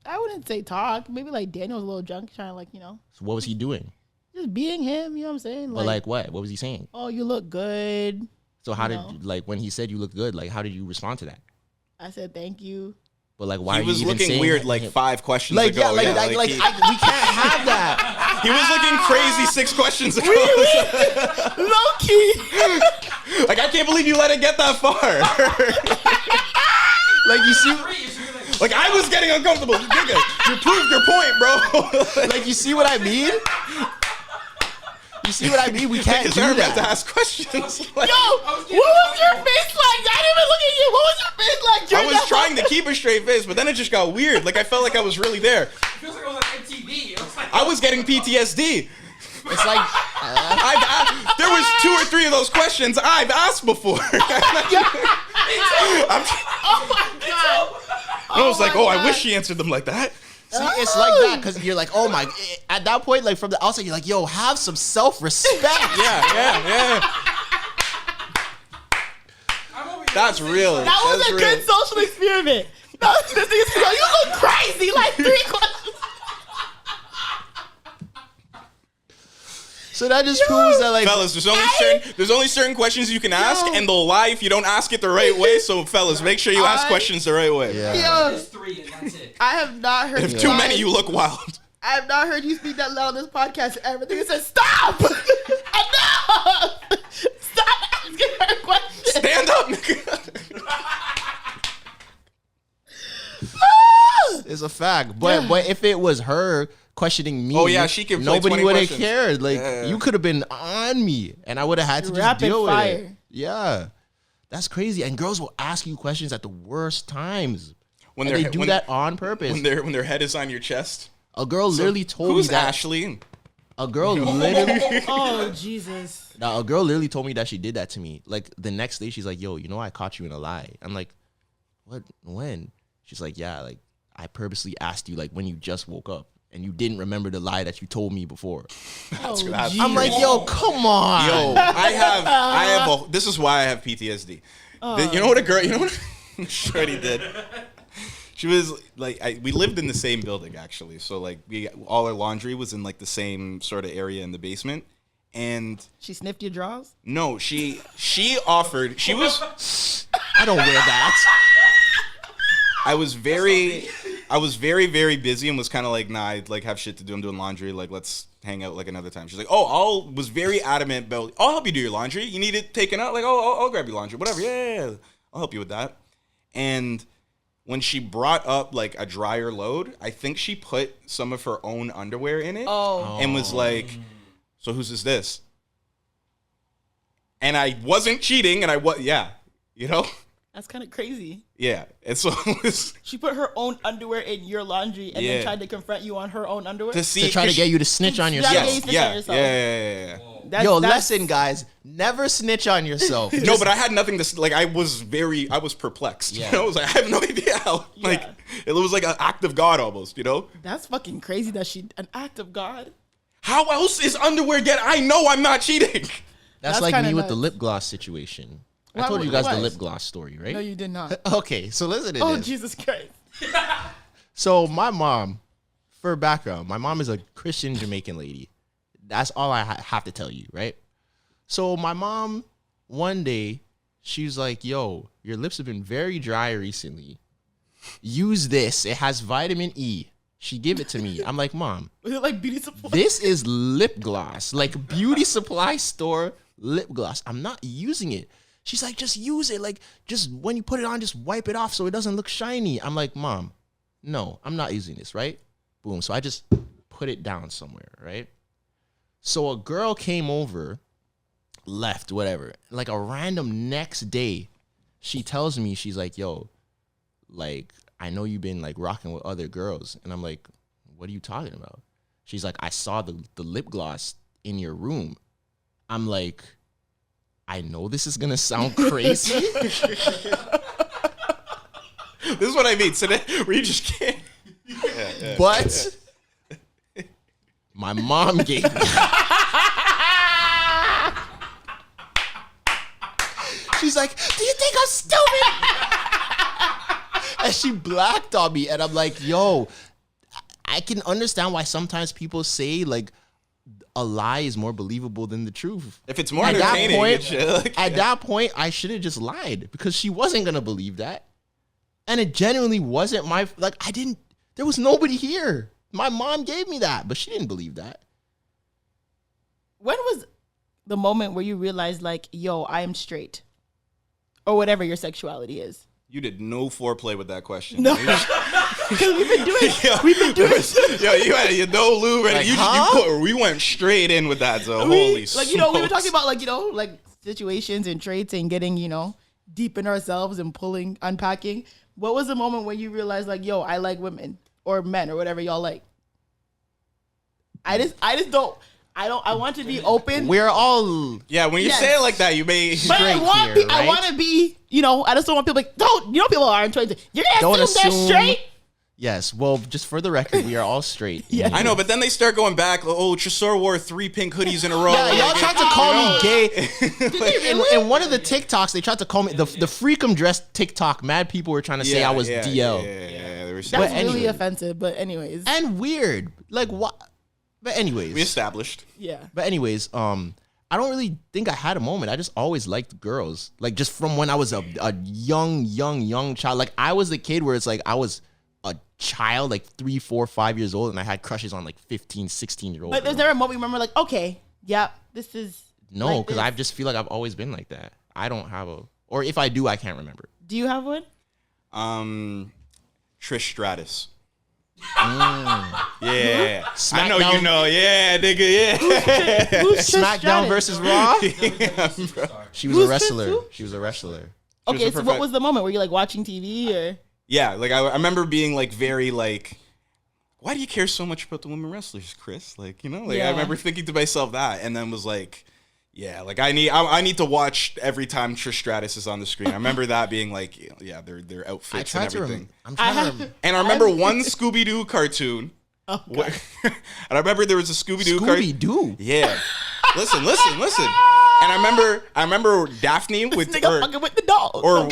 [SPEAKER 1] I wouldn't say talk. Maybe like Daniel was a little drunk, trying to like,
[SPEAKER 5] So what was he doing?
[SPEAKER 1] just being him. You know what I'm saying?
[SPEAKER 5] But like what? What was he saying?
[SPEAKER 1] oh, you look good.
[SPEAKER 5] So how
[SPEAKER 1] No.
[SPEAKER 5] did, like when he said you look good, like how did you respond to that?
[SPEAKER 1] I said thank you.
[SPEAKER 5] But like why
[SPEAKER 4] He
[SPEAKER 5] are
[SPEAKER 4] was
[SPEAKER 5] you even
[SPEAKER 4] looking
[SPEAKER 5] saying
[SPEAKER 4] weird
[SPEAKER 5] that
[SPEAKER 4] like
[SPEAKER 5] to him?
[SPEAKER 4] 5 questions
[SPEAKER 5] Like
[SPEAKER 4] ago.
[SPEAKER 5] yeah, like,
[SPEAKER 4] yeah,
[SPEAKER 5] like,
[SPEAKER 4] like he,
[SPEAKER 5] we can't have that.
[SPEAKER 4] he was looking crazy 6 questions ago.
[SPEAKER 1] Low key.
[SPEAKER 4] Like I can't believe you let it get that far.
[SPEAKER 5] Like you see,
[SPEAKER 4] Like I was getting uncomfortable. Nigga, you proved your point, bro.
[SPEAKER 5] like you see what I mean? You see what I mean? We can't
[SPEAKER 4] It's
[SPEAKER 5] do
[SPEAKER 4] our right to
[SPEAKER 5] that.
[SPEAKER 4] ask questions. Like,
[SPEAKER 1] Yo, what was your face like? I didn't even look at you. What was your face like?
[SPEAKER 4] I
[SPEAKER 1] during
[SPEAKER 4] was
[SPEAKER 1] that
[SPEAKER 4] trying to keep a straight face, but then it just got weird. Like I felt like I was really there.
[SPEAKER 6] It feels like I was on MTV. It was like,
[SPEAKER 4] I was getting PTSD.
[SPEAKER 5] It's like
[SPEAKER 4] There was 2 or 3 of those questions I've asked before.
[SPEAKER 1] Oh my god.
[SPEAKER 4] I was like,
[SPEAKER 1] my
[SPEAKER 4] oh, I
[SPEAKER 1] God.
[SPEAKER 4] wish she answered them like that.
[SPEAKER 5] see, it's like that because you're like, oh my. At that point, like from the outside, you're like, yo, have some self-respect.
[SPEAKER 4] Yeah.
[SPEAKER 6] I'm over here
[SPEAKER 4] That's
[SPEAKER 6] saying
[SPEAKER 4] real.
[SPEAKER 6] something.
[SPEAKER 1] That was
[SPEAKER 4] That's
[SPEAKER 1] a
[SPEAKER 4] real.
[SPEAKER 1] good social experiment. This nigga's like, you look crazy. Like 3 questions.
[SPEAKER 5] So that just proves that like
[SPEAKER 4] Fellas, there's only certain questions you can ask, and they'll lie if you don't ask it the right way. So, fellas, make sure you ask questions the right way.
[SPEAKER 5] Yeah.
[SPEAKER 1] Yo,
[SPEAKER 6] There's 3 and that's it.
[SPEAKER 1] I have not heard
[SPEAKER 4] If too many, you look wild.
[SPEAKER 1] I have not heard you speak that loud on this podcast ever. Nigga said, stop! Enough! Stop asking her questions.
[SPEAKER 4] Stand up, nigga.
[SPEAKER 5] It's a fact. But if it was her questioning me,
[SPEAKER 4] Oh, yeah, she can play
[SPEAKER 5] nobody
[SPEAKER 4] 20
[SPEAKER 5] would have
[SPEAKER 4] questions.
[SPEAKER 5] cared. Like
[SPEAKER 4] Yeah.
[SPEAKER 5] you could have been on me, and I would have had to just
[SPEAKER 1] Rapid
[SPEAKER 5] deal with it.
[SPEAKER 1] fire.
[SPEAKER 5] Yeah, that's crazy. And girls will ask you questions at the worst times.
[SPEAKER 4] When
[SPEAKER 5] And they do that on purpose.
[SPEAKER 4] when their head is on your chest.
[SPEAKER 5] A girl literally told me
[SPEAKER 4] Who's
[SPEAKER 5] that.
[SPEAKER 4] Ashley?
[SPEAKER 5] A girl literally.
[SPEAKER 1] Oh, Jesus.
[SPEAKER 5] Now, a girl literally told me that she did that to me. Like the next day, she's like, "Yo, you know, I caught you in a lie." I'm like, "What? When?" She's like, "Yeah, like I purposely asked you like when you just woke up and you didn't remember the lie that you told me before."
[SPEAKER 1] Oh,
[SPEAKER 4] that's-
[SPEAKER 5] I'm like, "Yo, come on."
[SPEAKER 4] Yo, I have. This is why I have PTSD. You know what a girl? You know what Shreddy did? She was like, we lived in the same building actually. So like, all our laundry was in like the same sort of area in the basement. And
[SPEAKER 1] She sniffed your drawers?
[SPEAKER 4] no, she offered. She was.
[SPEAKER 5] I don't wear that.
[SPEAKER 4] I was very I was very, very busy and was kind of like, nah, I like have shit to do. I'm doing laundry. Like, let's hang out like another time. She's like, oh, was very adamant about, I'll help you do your laundry. You need it taken out? Like, oh, I'll grab your laundry. Whatever. Yeah. I'll help you with that. And when she brought up like a dryer load, I think she put some of her own underwear in it. And was like, so whose is this? And I wasn't cheating, and you know?
[SPEAKER 1] That's kind of crazy.
[SPEAKER 4] Yeah. And so it was,
[SPEAKER 1] She put her own underwear in your laundry and then tried to confront you on her own underwear.
[SPEAKER 5] To try to get you to snitch on yourself.
[SPEAKER 4] Yeah.
[SPEAKER 5] Lesson, guys. Never snitch on yourself.
[SPEAKER 4] No, but I had nothing to, like, I was perplexed.
[SPEAKER 5] Yeah.
[SPEAKER 4] You know? I was like, I have no idea how. Like, it was like an act of God almost, you know?
[SPEAKER 1] That's fucking crazy that an act of God.
[SPEAKER 4] How else is underwear I know I'm not cheating.
[SPEAKER 5] That's like me with the
[SPEAKER 1] nuts.
[SPEAKER 5] lip gloss situation. I
[SPEAKER 1] What-
[SPEAKER 5] told you guys
[SPEAKER 1] what?
[SPEAKER 5] the lip gloss story, right?
[SPEAKER 1] No, you did not.
[SPEAKER 5] Okay, so listen to
[SPEAKER 1] Oh,
[SPEAKER 5] this.
[SPEAKER 1] Jesus Christ.
[SPEAKER 5] So my mom, for background, my mom is a Christian Jamaican lady. That's all I have to tell you, right? So my mom, one day, she's like, yo, your lips have been very dry recently. Use this. It has vitamin E. She gave it to me. I'm like, Mom,
[SPEAKER 1] Was it like beauty supply?
[SPEAKER 5] this is lip gloss, like beauty supply store lip gloss. I'm not using it. She's like, just use it. Like, just when you put it on, just wipe it off so it doesn't look shiny. I'm like, Mom, no, I'm not using this, right? Boom. So I just put it down somewhere, right? So a girl came over, left, whatever. Like a random next day, she tells me, she's like, yo, like, I know you've been like rocking with other girls. And I'm like, what are you talking about? She's like, I saw the lip gloss in your room. I'm like, I know this is gonna sound crazy.
[SPEAKER 4] This is what I mean. So where you just can't.
[SPEAKER 5] But my mom gave me. She's like, do you think I'm stupid? And she blacked on me. And I'm like, yo, I can understand why sometimes people say like a lie is more believable than the truth.
[SPEAKER 4] If it's more
[SPEAKER 5] At that
[SPEAKER 4] entertaining,
[SPEAKER 5] point-
[SPEAKER 4] and shit, like,
[SPEAKER 5] At that point, I should have just lied because she wasn't going to believe that. And it genuinely wasn't there was nobody here. My mom gave me that, but she didn't believe that.
[SPEAKER 1] When was the moment where you realized, like, yo, I am straight? Or whatever your sexuality is.
[SPEAKER 4] you did no foreplay with that question.
[SPEAKER 1] No. Because we've been doing
[SPEAKER 4] Yo, you had no lube ready.
[SPEAKER 5] Like,
[SPEAKER 4] We went straight in with that. So
[SPEAKER 1] we
[SPEAKER 4] holy
[SPEAKER 1] were
[SPEAKER 4] smokes.
[SPEAKER 1] talking about like situations and traits and getting, deep in ourselves and unpacking. What was the moment when you realized like, yo, I like women or men or whatever y'all like? I want to be open.
[SPEAKER 5] We're all
[SPEAKER 4] Yeah, when you
[SPEAKER 1] Yes.
[SPEAKER 4] say it like that, you may.
[SPEAKER 1] But I
[SPEAKER 5] right?
[SPEAKER 1] want to be, I just don't want people like, people are in 20. You're
[SPEAKER 5] Don't
[SPEAKER 1] going to assume they're
[SPEAKER 5] assume-
[SPEAKER 1] straight?
[SPEAKER 5] Yes, well, just for the record, we are all straight.
[SPEAKER 1] Yeah.
[SPEAKER 4] I know, but then they start going back. Oh, Tresor wore 3 pink hoodies in a row.
[SPEAKER 5] Yeah, y'all
[SPEAKER 4] Like,
[SPEAKER 5] tried to call me gay.
[SPEAKER 1] Did they really?
[SPEAKER 5] In one of the TikToks, they tried to call me the Freakum Dress TikTok. Mad people were trying to say I was DL.
[SPEAKER 4] Yeah, they were
[SPEAKER 1] That's
[SPEAKER 5] But
[SPEAKER 1] really
[SPEAKER 5] anyway.
[SPEAKER 1] offensive, but anyways.
[SPEAKER 5] And weird. Like what? But anyways.
[SPEAKER 4] we established.
[SPEAKER 1] Yeah.
[SPEAKER 5] But anyways, I don't really think I had a moment. I just always liked girls. Like just from when I was a young child. Like I was the kid where it's like I was a child, like 3, 4, 5 years old, and I had crushes on like 15, 16-year-old.
[SPEAKER 1] But is there a moment you remember like, okay, yeah, this is
[SPEAKER 5] No,
[SPEAKER 1] like
[SPEAKER 5] because
[SPEAKER 1] this?
[SPEAKER 5] I just feel like I've always been like that. I don't have or if I do, I can't remember.
[SPEAKER 1] Do you have one?
[SPEAKER 4] Trish Stratus. Yeah, I know
[SPEAKER 5] Smackdown.
[SPEAKER 4] you know. Yeah, nigga. Yeah.
[SPEAKER 1] Who's Trish
[SPEAKER 5] SmackDown
[SPEAKER 1] Stratus?
[SPEAKER 5] versus Raw. She was
[SPEAKER 1] Who's
[SPEAKER 5] a wrestler.
[SPEAKER 1] Trish who?
[SPEAKER 5] She was a wrestler.
[SPEAKER 1] Okay,
[SPEAKER 4] was
[SPEAKER 1] so
[SPEAKER 4] a
[SPEAKER 1] what was the moment? Were you like watching TV or?
[SPEAKER 4] Yeah, like I remember being like very like, why do you care so much about the women wrestlers, Chris? Like,
[SPEAKER 1] Yeah.
[SPEAKER 4] I remember thinking to myself that, and then was like, yeah, like I need to watch every time Trish Stratus is on the screen. I remember that being like, yeah, their
[SPEAKER 5] I
[SPEAKER 4] outfits and
[SPEAKER 5] tried to.
[SPEAKER 4] everything.
[SPEAKER 5] I'm
[SPEAKER 1] I
[SPEAKER 5] trying
[SPEAKER 1] have-
[SPEAKER 5] to.
[SPEAKER 4] And I remember one Scooby Doo cartoon.
[SPEAKER 1] Oh,
[SPEAKER 4] Where, and I remember there was a Scooby Doo cartoon.
[SPEAKER 5] Scooby Doo.
[SPEAKER 4] Yeah. Listen. And I remember Daphne with
[SPEAKER 1] Nigga fucking with the dog.
[SPEAKER 4] or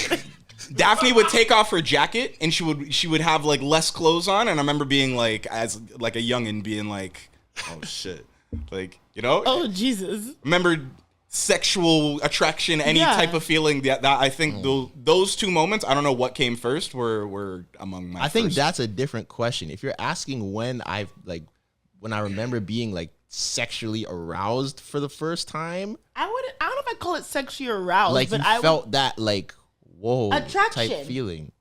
[SPEAKER 4] Daphne would take off her jacket and she would have like less clothes on, and I remember being like as like a youngin being like, oh shit, like
[SPEAKER 1] oh Jesus.
[SPEAKER 4] remember sexual attraction, any
[SPEAKER 1] Yeah.
[SPEAKER 4] type of feeling. That I think those two moments, I don't know what came first, were among my
[SPEAKER 5] I think
[SPEAKER 4] first.
[SPEAKER 5] that's a different question. If you're asking when I remember being like sexually aroused for the first time,
[SPEAKER 1] I don't know if I call it sexually aroused,
[SPEAKER 5] like
[SPEAKER 1] but
[SPEAKER 5] you
[SPEAKER 1] I
[SPEAKER 5] felt that like whoa
[SPEAKER 1] Attraction.
[SPEAKER 5] type feeling.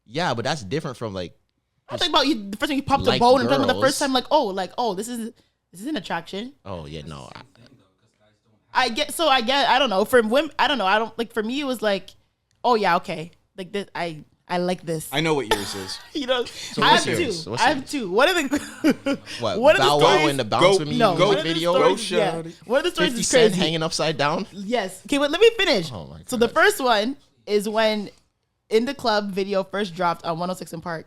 [SPEAKER 5] Yeah, but that's different from like
[SPEAKER 1] I was thinking about you the first time you popped
[SPEAKER 5] like
[SPEAKER 1] a bone, and talking about the
[SPEAKER 5] girls.
[SPEAKER 1] first time like oh this is an attraction.
[SPEAKER 5] oh yeah no
[SPEAKER 1] I don't know, for women I don't know, I don't like, for me it was like, oh yeah, okay, like this I like this.
[SPEAKER 4] I know what yours is.
[SPEAKER 1] You know,
[SPEAKER 5] So
[SPEAKER 1] I
[SPEAKER 5] what's
[SPEAKER 1] have
[SPEAKER 5] yours?
[SPEAKER 1] two.
[SPEAKER 5] What's
[SPEAKER 1] I have
[SPEAKER 5] yours?
[SPEAKER 1] two. What are the
[SPEAKER 5] what
[SPEAKER 1] What are the
[SPEAKER 5] Bow Wow
[SPEAKER 1] stories?
[SPEAKER 5] and the Bounce
[SPEAKER 4] Go-
[SPEAKER 5] with Me
[SPEAKER 1] no,
[SPEAKER 4] Go-
[SPEAKER 1] one of the
[SPEAKER 5] video?
[SPEAKER 1] stories,
[SPEAKER 4] Go,
[SPEAKER 1] yeah.
[SPEAKER 4] shawty.
[SPEAKER 1] One of the stories
[SPEAKER 5] 50
[SPEAKER 1] is
[SPEAKER 5] Cent
[SPEAKER 1] crazy.
[SPEAKER 5] hanging upside down.
[SPEAKER 1] Yes. Okay, but let me finish.
[SPEAKER 5] Oh my
[SPEAKER 1] So the
[SPEAKER 5] God.
[SPEAKER 1] first one is when In the Club video first dropped on 106 in Park.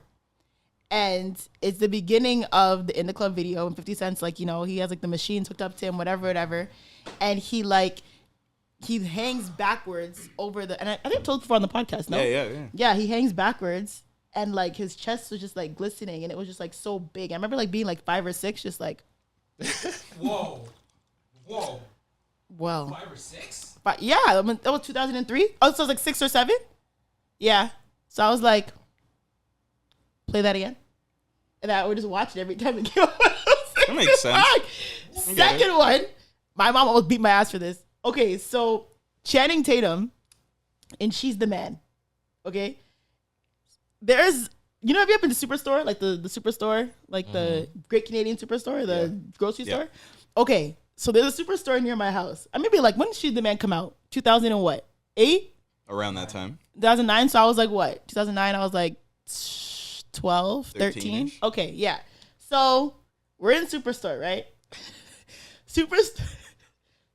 [SPEAKER 1] And it's the beginning of the In the Club video, and 50 Cent's like, you know, he has like the machines hooked up to him, whatever. And he hangs backwards over and I think I told before on the podcast, no?
[SPEAKER 4] Yeah.
[SPEAKER 1] Yeah, he hangs backwards, and like his chest was just like glistening, and it was just like so big. I remember like being like 5 or 6, just like,
[SPEAKER 6] Whoa.
[SPEAKER 1] wow.
[SPEAKER 6] 5 or 6?
[SPEAKER 1] But yeah, I mean, that was 2003. Oh, so it was like 6 or 7. Yeah. So I was like, play that again, and I would just watch it every time it came out.
[SPEAKER 4] That makes sense.
[SPEAKER 1] Second one, my mom almost beat my ass for this. Okay, so Channing Tatum, and She's the Man. Okay, have you ever been to Superstore, like the Superstore, like the Great Canadian Superstore, the grocery store? Okay, so there's a Superstore near my house. I maybe like, when did She's the Man come out? 2000 and what? 8?
[SPEAKER 4] Around that time.
[SPEAKER 1] 2009. So I was like, what? 2009. I was like 12, 13.
[SPEAKER 4] 13-ish.
[SPEAKER 1] Okay, yeah. So we're in Superstore, right?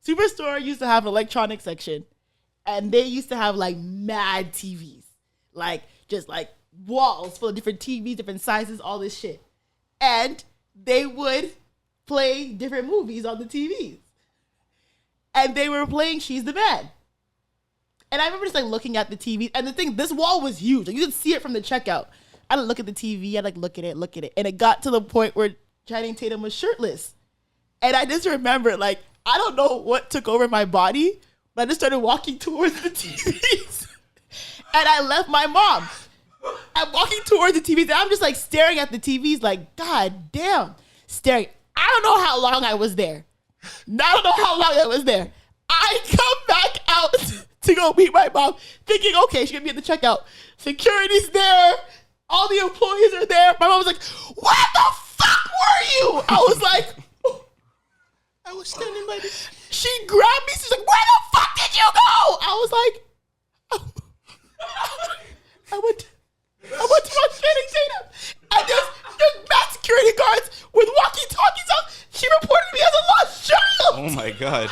[SPEAKER 1] Superstore used to have an electronics section, and they used to have like mad TVs, like just like walls full of different TVs, different sizes, all this shit. And they would play different movies on the TVs. And they were playing She's the Man. And I remember just like looking at the TV, and the thing, this wall was huge. Like, you could see it from the checkout. I'd look at the TV, I'd like look at it. And it got to the point where Channing Tatum was shirtless. And I just remember, like, I don't know what took over my body, but I just started walking towards the TVs. And I left my mom. I'm walking towards the TVs, and I'm just like staring at the TVs like, God damn. Staring. I don't know how long I was there. I come back out to go meet my mom, thinking, okay, she's gonna be at the checkout. Security's there. All the employees are there. My mom was like, where the fuck were you? I was like,
[SPEAKER 5] I was standing by the
[SPEAKER 1] she grabbed me. She's like, where the fuck did you go? I was like, I went to my Channing Tatum. And there's mad security guards with walkie-talkies out. She reported me as a lost child.
[SPEAKER 4] Oh my God.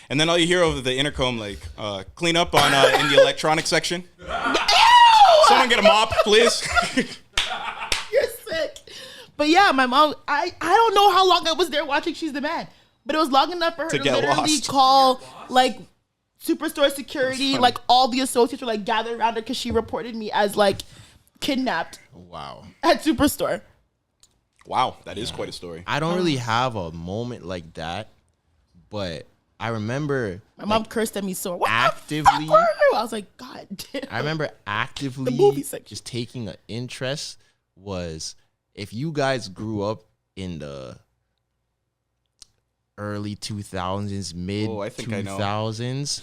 [SPEAKER 4] And then all you hear over the intercom, like, clean up on in the electronics section.
[SPEAKER 1] Ew!
[SPEAKER 4] Someone get a mop, please.
[SPEAKER 1] You're sick. But yeah, my mom, I don't know how long I was there watching She's the Man, but it was long enough for her
[SPEAKER 4] To
[SPEAKER 1] to
[SPEAKER 4] get
[SPEAKER 1] literally
[SPEAKER 4] lost.
[SPEAKER 1] call like Superstore security, like all the associates were like gathered around her because she reported me as like kidnapped
[SPEAKER 5] wow.
[SPEAKER 1] at Superstore.
[SPEAKER 4] Wow, that is quite a story.
[SPEAKER 5] I don't really have a moment like that, but I remember
[SPEAKER 1] My mom cursed at me so. What
[SPEAKER 5] actively-
[SPEAKER 1] the fuck were you? I was like, God damn.
[SPEAKER 5] I remember actively
[SPEAKER 1] The movie section.
[SPEAKER 5] just taking an interest was if you guys grew up in the early 2000s, mid
[SPEAKER 4] Oh, I think I know.
[SPEAKER 5] 2000s,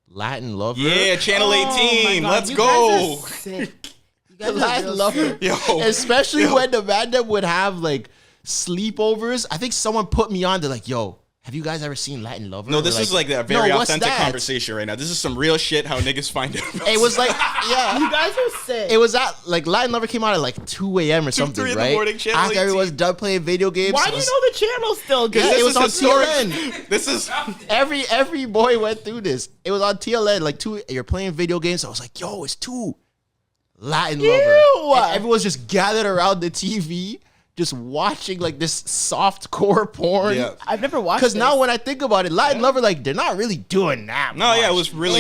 [SPEAKER 5] Latin Lover.
[SPEAKER 4] Yeah, Channel 18.
[SPEAKER 1] Oh my God,
[SPEAKER 4] Let's
[SPEAKER 1] you
[SPEAKER 4] go.
[SPEAKER 1] guys are sick. You guys are
[SPEAKER 5] Latin
[SPEAKER 1] real
[SPEAKER 5] Lover.
[SPEAKER 1] sick.
[SPEAKER 4] Yo.
[SPEAKER 5] Especially when the man would have like sleepovers. I think someone put me on to like, yo, have you guys ever seen Latin Lover?
[SPEAKER 4] No,
[SPEAKER 5] Or
[SPEAKER 4] this is like a very
[SPEAKER 5] "No, what's
[SPEAKER 4] authentic
[SPEAKER 5] that?"
[SPEAKER 4] conversation right now. This is some real shit how niggas find out.
[SPEAKER 5] It was like, yeah.
[SPEAKER 1] You guys are sick.
[SPEAKER 5] It was at like Latin Lover came out at like 2 a.m. or something,
[SPEAKER 4] 3 in the
[SPEAKER 5] right?
[SPEAKER 4] morning, Channel
[SPEAKER 5] After
[SPEAKER 4] 18.
[SPEAKER 5] everyone's done playing video games.
[SPEAKER 1] Why
[SPEAKER 5] it
[SPEAKER 1] do you
[SPEAKER 5] was-
[SPEAKER 1] know the channel still?
[SPEAKER 5] Yeah,
[SPEAKER 1] Good.
[SPEAKER 5] it was on
[SPEAKER 4] historic.
[SPEAKER 5] TLN.
[SPEAKER 4] This is
[SPEAKER 5] Every boy went through this. It was on TLN, like 2. You're playing video games. I was like, yo, it's 2. Latin Lover.
[SPEAKER 1] Ew.
[SPEAKER 5] And everyone's just gathered around the TV, just watching like this soft core porn.
[SPEAKER 4] yeah.
[SPEAKER 1] I've never watched.
[SPEAKER 5] Because
[SPEAKER 1] this.
[SPEAKER 5] now when I think about it, Latin Lover, like they're not really doing that.
[SPEAKER 4] No, yeah, it
[SPEAKER 5] much.
[SPEAKER 4] was really-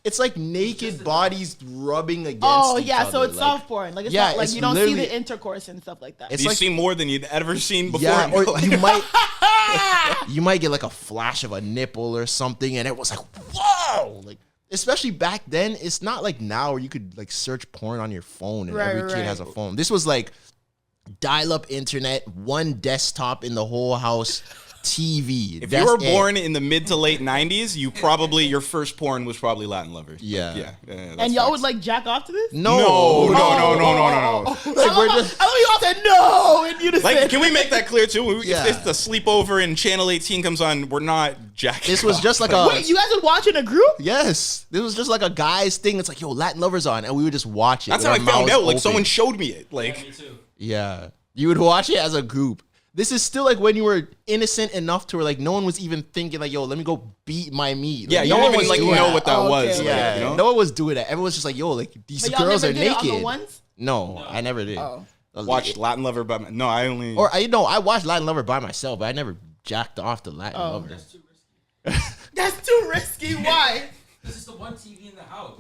[SPEAKER 5] It's like naked bodies rubbing against.
[SPEAKER 1] Oh
[SPEAKER 5] each
[SPEAKER 1] yeah,
[SPEAKER 5] other.
[SPEAKER 1] so it's
[SPEAKER 5] like,
[SPEAKER 1] soft porn. Like it's
[SPEAKER 5] Yeah,
[SPEAKER 1] not like
[SPEAKER 5] it's
[SPEAKER 1] you don't see
[SPEAKER 5] literally-
[SPEAKER 1] the intercourse and stuff like that.
[SPEAKER 5] It's
[SPEAKER 4] You
[SPEAKER 5] like
[SPEAKER 4] see more than you'd ever seen before.
[SPEAKER 5] yeah,
[SPEAKER 4] in your
[SPEAKER 5] or
[SPEAKER 4] life.
[SPEAKER 5] you might you might get like a flash of a nipple or something, and it was like, whoa! Like, especially back then, it's not like now where you could like search porn on your phone and every kid has a phone. This was like dial-up internet, one desktop in the whole house. TV.
[SPEAKER 4] If you were born in the mid to late 90s, your first porn was probably Latin Lover.
[SPEAKER 5] Yeah.
[SPEAKER 1] And y'all would like jack off to this?
[SPEAKER 4] No.
[SPEAKER 5] Like
[SPEAKER 1] we're just. I love you all said no in unison.
[SPEAKER 4] Like, can we make that clear too?
[SPEAKER 5] Yeah.
[SPEAKER 4] If the sleepover and Channel 18 comes on, we're not jacking.
[SPEAKER 5] This was
[SPEAKER 4] off.
[SPEAKER 5] just like a.
[SPEAKER 1] Wait, you guys would watch in a group?
[SPEAKER 5] Yes. This was just like a guy's thing. It's like, yo, Latin Lover's on, and we would just watch it.
[SPEAKER 4] That's
[SPEAKER 5] with
[SPEAKER 4] how I
[SPEAKER 5] our
[SPEAKER 4] found
[SPEAKER 5] mouths
[SPEAKER 4] out. Like,
[SPEAKER 5] open.
[SPEAKER 4] someone showed me it. Like,
[SPEAKER 6] Me too.
[SPEAKER 5] Yeah. You would watch it as a group. This is still like when you were innocent enough to where like no one was even thinking like, yo, let me go beat my meat. Like,
[SPEAKER 4] yeah, you
[SPEAKER 5] no
[SPEAKER 4] didn't
[SPEAKER 5] one
[SPEAKER 4] even
[SPEAKER 5] was
[SPEAKER 4] like
[SPEAKER 5] doing
[SPEAKER 4] know
[SPEAKER 5] that.
[SPEAKER 4] what that
[SPEAKER 1] Oh,
[SPEAKER 4] was.
[SPEAKER 1] okay.
[SPEAKER 4] Like,
[SPEAKER 5] Yeah,
[SPEAKER 4] you know?
[SPEAKER 5] no one was doing that. Everyone was just like, yo, like these
[SPEAKER 1] But y'all
[SPEAKER 5] girls
[SPEAKER 1] never
[SPEAKER 5] are
[SPEAKER 1] did it on
[SPEAKER 5] naked.
[SPEAKER 1] the ones?
[SPEAKER 5] No, I never did.
[SPEAKER 1] Oh.
[SPEAKER 4] Watched Latin Lover by my, no, I only.
[SPEAKER 5] Or I watched Latin Lover by myself, but I never jacked off to Latin Lover.
[SPEAKER 6] That's too risky.
[SPEAKER 1] That's too risky. Why?
[SPEAKER 6] This is the one TV in the house.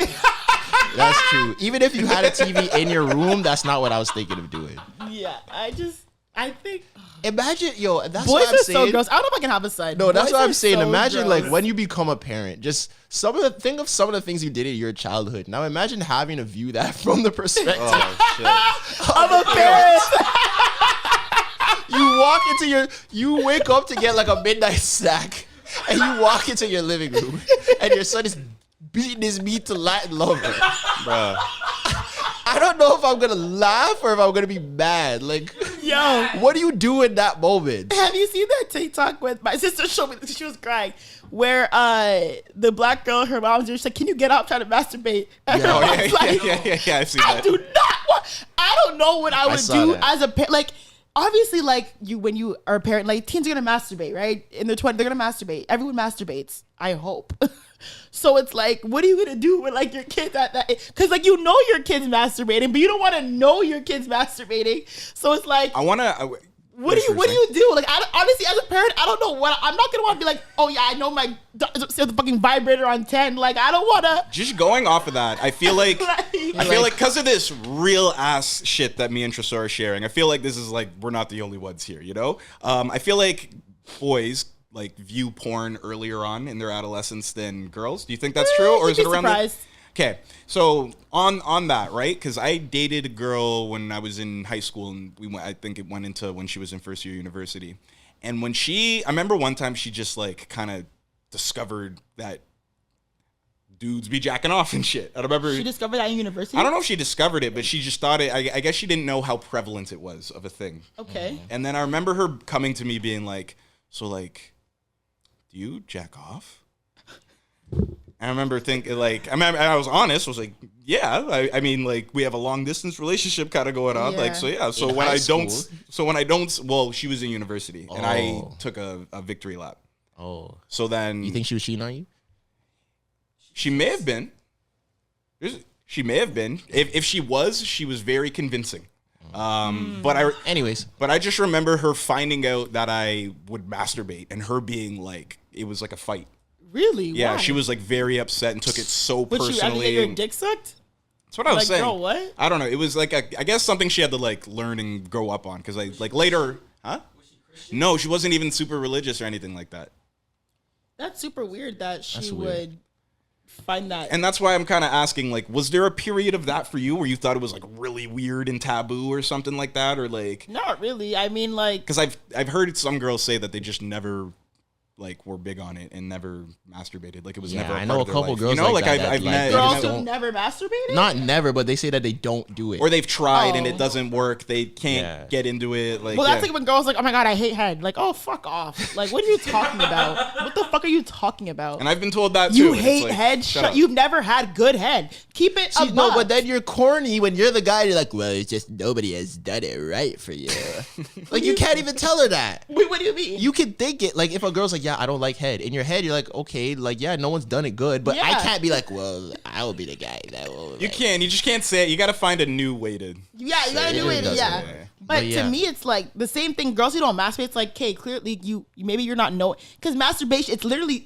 [SPEAKER 5] That's true. Even if you had a TV in your room, that's not what I was thinking of doing.
[SPEAKER 1] Yeah, I think
[SPEAKER 5] Imagine, yo, that's
[SPEAKER 1] boys
[SPEAKER 5] what I'm
[SPEAKER 1] are
[SPEAKER 5] saying.
[SPEAKER 1] so gross. I don't know if I can have a son.
[SPEAKER 5] No, that's
[SPEAKER 1] Boys
[SPEAKER 5] what I'm
[SPEAKER 1] are
[SPEAKER 5] saying.
[SPEAKER 1] so
[SPEAKER 5] Imagine
[SPEAKER 1] gross.
[SPEAKER 5] like when you become a parent, just think of some of the things you did in your childhood. Now imagine having to view that from the perspective.
[SPEAKER 1] I'm a parent.
[SPEAKER 5] You wake up to get like a midnight snack, and you walk into your living room, and your son is beating his meat to Latin Lover.
[SPEAKER 4] Bruh.
[SPEAKER 5] I don't know if I'm gonna laugh or if I'm gonna be mad. Like,
[SPEAKER 1] Yo,
[SPEAKER 5] what do you do in that moment?
[SPEAKER 1] have you seen that TikTok with my sister showed me? She was crying. Where the black girl, her mom was just like, "Can you get up trying to masturbate?" And her
[SPEAKER 4] Oh,
[SPEAKER 1] mom's like,
[SPEAKER 4] yeah, I've seen
[SPEAKER 1] I
[SPEAKER 4] that.
[SPEAKER 1] do not want. I don't know what I would
[SPEAKER 5] saw
[SPEAKER 1] do
[SPEAKER 5] that.
[SPEAKER 1] as a parent. Like, obviously, like when you are a parent, like teens are gonna masturbate, right? In their 20s, they're gonna masturbate. Everyone masturbates. I hope. So it's like, what are you gonna do with like your kids at that? Because like you know your kid's masturbating, but you don't want to know your kid's masturbating. So it's like,
[SPEAKER 4] I want to.
[SPEAKER 1] what do you do? Like, honestly, as a parent, I don't know what I'm not gonna want to be like. Oh yeah, I know my set the fucking vibrator on 10. Like, I don't want to.
[SPEAKER 4] Just going off of that, I feel like
[SPEAKER 1] Like-
[SPEAKER 4] because of this real ass shit that me and Tresor are sharing, I feel like this is like we're not the only ones here, you know? I feel like boys like view porn earlier on in their adolescence than girls. Do you think that's true, or
[SPEAKER 1] you'd
[SPEAKER 4] is it
[SPEAKER 1] be
[SPEAKER 4] around?
[SPEAKER 1] surprised.
[SPEAKER 4] Okay, so on that, right? Because I dated a girl when I was in high school, and we went. I think it went into when she was in first year university, and when I remember one time she just like kind of discovered that dudes be jacking off and shit. I remember
[SPEAKER 1] She discovered that in university.
[SPEAKER 4] I don't know if she discovered it, but she just thought it. I guess she didn't know how prevalent it was of a thing.
[SPEAKER 1] Okay.
[SPEAKER 4] And then I remember her coming to me being like, "So like, do you jack off?" I remember thinking like, I was honest. I was like, "Yeah." I mean, like we have a long distance relationship kind of going on.
[SPEAKER 1] Yeah.
[SPEAKER 4] Like, so yeah. So
[SPEAKER 5] In
[SPEAKER 4] when
[SPEAKER 5] high
[SPEAKER 4] I don't, well, she was in university, and I
[SPEAKER 5] Oh.
[SPEAKER 4] took a victory lap.
[SPEAKER 5] Oh,
[SPEAKER 4] So then
[SPEAKER 5] you think she was cheating on you?
[SPEAKER 4] she may have been. She may have been. If she was very convincing.
[SPEAKER 5] Anyways,
[SPEAKER 4] But I just remember her finding out that I would masturbate and her being like, it was like a fight.
[SPEAKER 1] Really?
[SPEAKER 4] Yeah,
[SPEAKER 1] Why?
[SPEAKER 4] she was like very upset and took it so
[SPEAKER 1] Would you ever
[SPEAKER 4] personally.
[SPEAKER 1] get your
[SPEAKER 4] and-
[SPEAKER 1] dick sucked?
[SPEAKER 4] That's what I was
[SPEAKER 1] Like,
[SPEAKER 4] saying.
[SPEAKER 1] girl, what?
[SPEAKER 4] I don't know. It was like I guess something she had to like learn and grow up on because I like later, huh? No, she wasn't even super religious or anything like that.
[SPEAKER 1] That's super weird that she
[SPEAKER 5] That's
[SPEAKER 1] would
[SPEAKER 5] weird.
[SPEAKER 1] find that.
[SPEAKER 4] And that's why I'm kind of asking, like, was there a period of that for you where you thought it was like really weird and taboo or something like that, or like?
[SPEAKER 1] Not really. I mean, like,
[SPEAKER 4] Because I've heard some girls say that they just never like were big on it and never masturbated. Like it was
[SPEAKER 5] Yeah,
[SPEAKER 4] never.
[SPEAKER 5] I
[SPEAKER 4] A
[SPEAKER 5] know
[SPEAKER 4] part
[SPEAKER 5] a
[SPEAKER 4] of their
[SPEAKER 5] couple
[SPEAKER 4] life.
[SPEAKER 5] girls
[SPEAKER 4] You know,
[SPEAKER 5] like
[SPEAKER 4] like
[SPEAKER 5] that
[SPEAKER 4] I've
[SPEAKER 5] that,
[SPEAKER 4] met.
[SPEAKER 5] like,
[SPEAKER 1] girls
[SPEAKER 5] just
[SPEAKER 1] who've
[SPEAKER 5] don't-
[SPEAKER 1] never masturbated.
[SPEAKER 5] not never, but they say that they don't do it.
[SPEAKER 4] Or they've tried and
[SPEAKER 1] Oh.
[SPEAKER 4] it doesn't work. They can't
[SPEAKER 5] Yeah.
[SPEAKER 4] get into it. Like,
[SPEAKER 1] Well, that's
[SPEAKER 4] yeah.
[SPEAKER 1] like when girls like, oh my god, I hate head. Like, oh fuck off. Like, what are you talking about? What the fuck are you talking about?
[SPEAKER 4] And I've been told that too.
[SPEAKER 1] You
[SPEAKER 4] and it's
[SPEAKER 1] hate
[SPEAKER 4] like,
[SPEAKER 1] head.
[SPEAKER 4] shut up.
[SPEAKER 1] You've never had good head. Keep it.
[SPEAKER 5] See, no,
[SPEAKER 1] above.
[SPEAKER 5] but then you're corny when you're the guy. You're like, well, it's just nobody has done it right for you. Like you can't even tell her that.
[SPEAKER 1] Wait, what do you mean?
[SPEAKER 5] You can think it like if a girl's like, yeah, I don't like head. In your head, you're like, okay, like yeah, no one's done it good, but I
[SPEAKER 1] Yeah.
[SPEAKER 5] can't be like, well, I will be the guy that will.
[SPEAKER 4] You
[SPEAKER 5] like-
[SPEAKER 4] can't. You just can't say it. You got to find a new way to.
[SPEAKER 1] Yeah, you gotta do it.
[SPEAKER 5] doesn't,
[SPEAKER 1] Yeah.
[SPEAKER 5] yeah.
[SPEAKER 1] But
[SPEAKER 5] yeah.
[SPEAKER 1] to me, it's like the same thing. Girls who don't masturbate, it's like, okay, clearly maybe you're not knowing, because masturbation,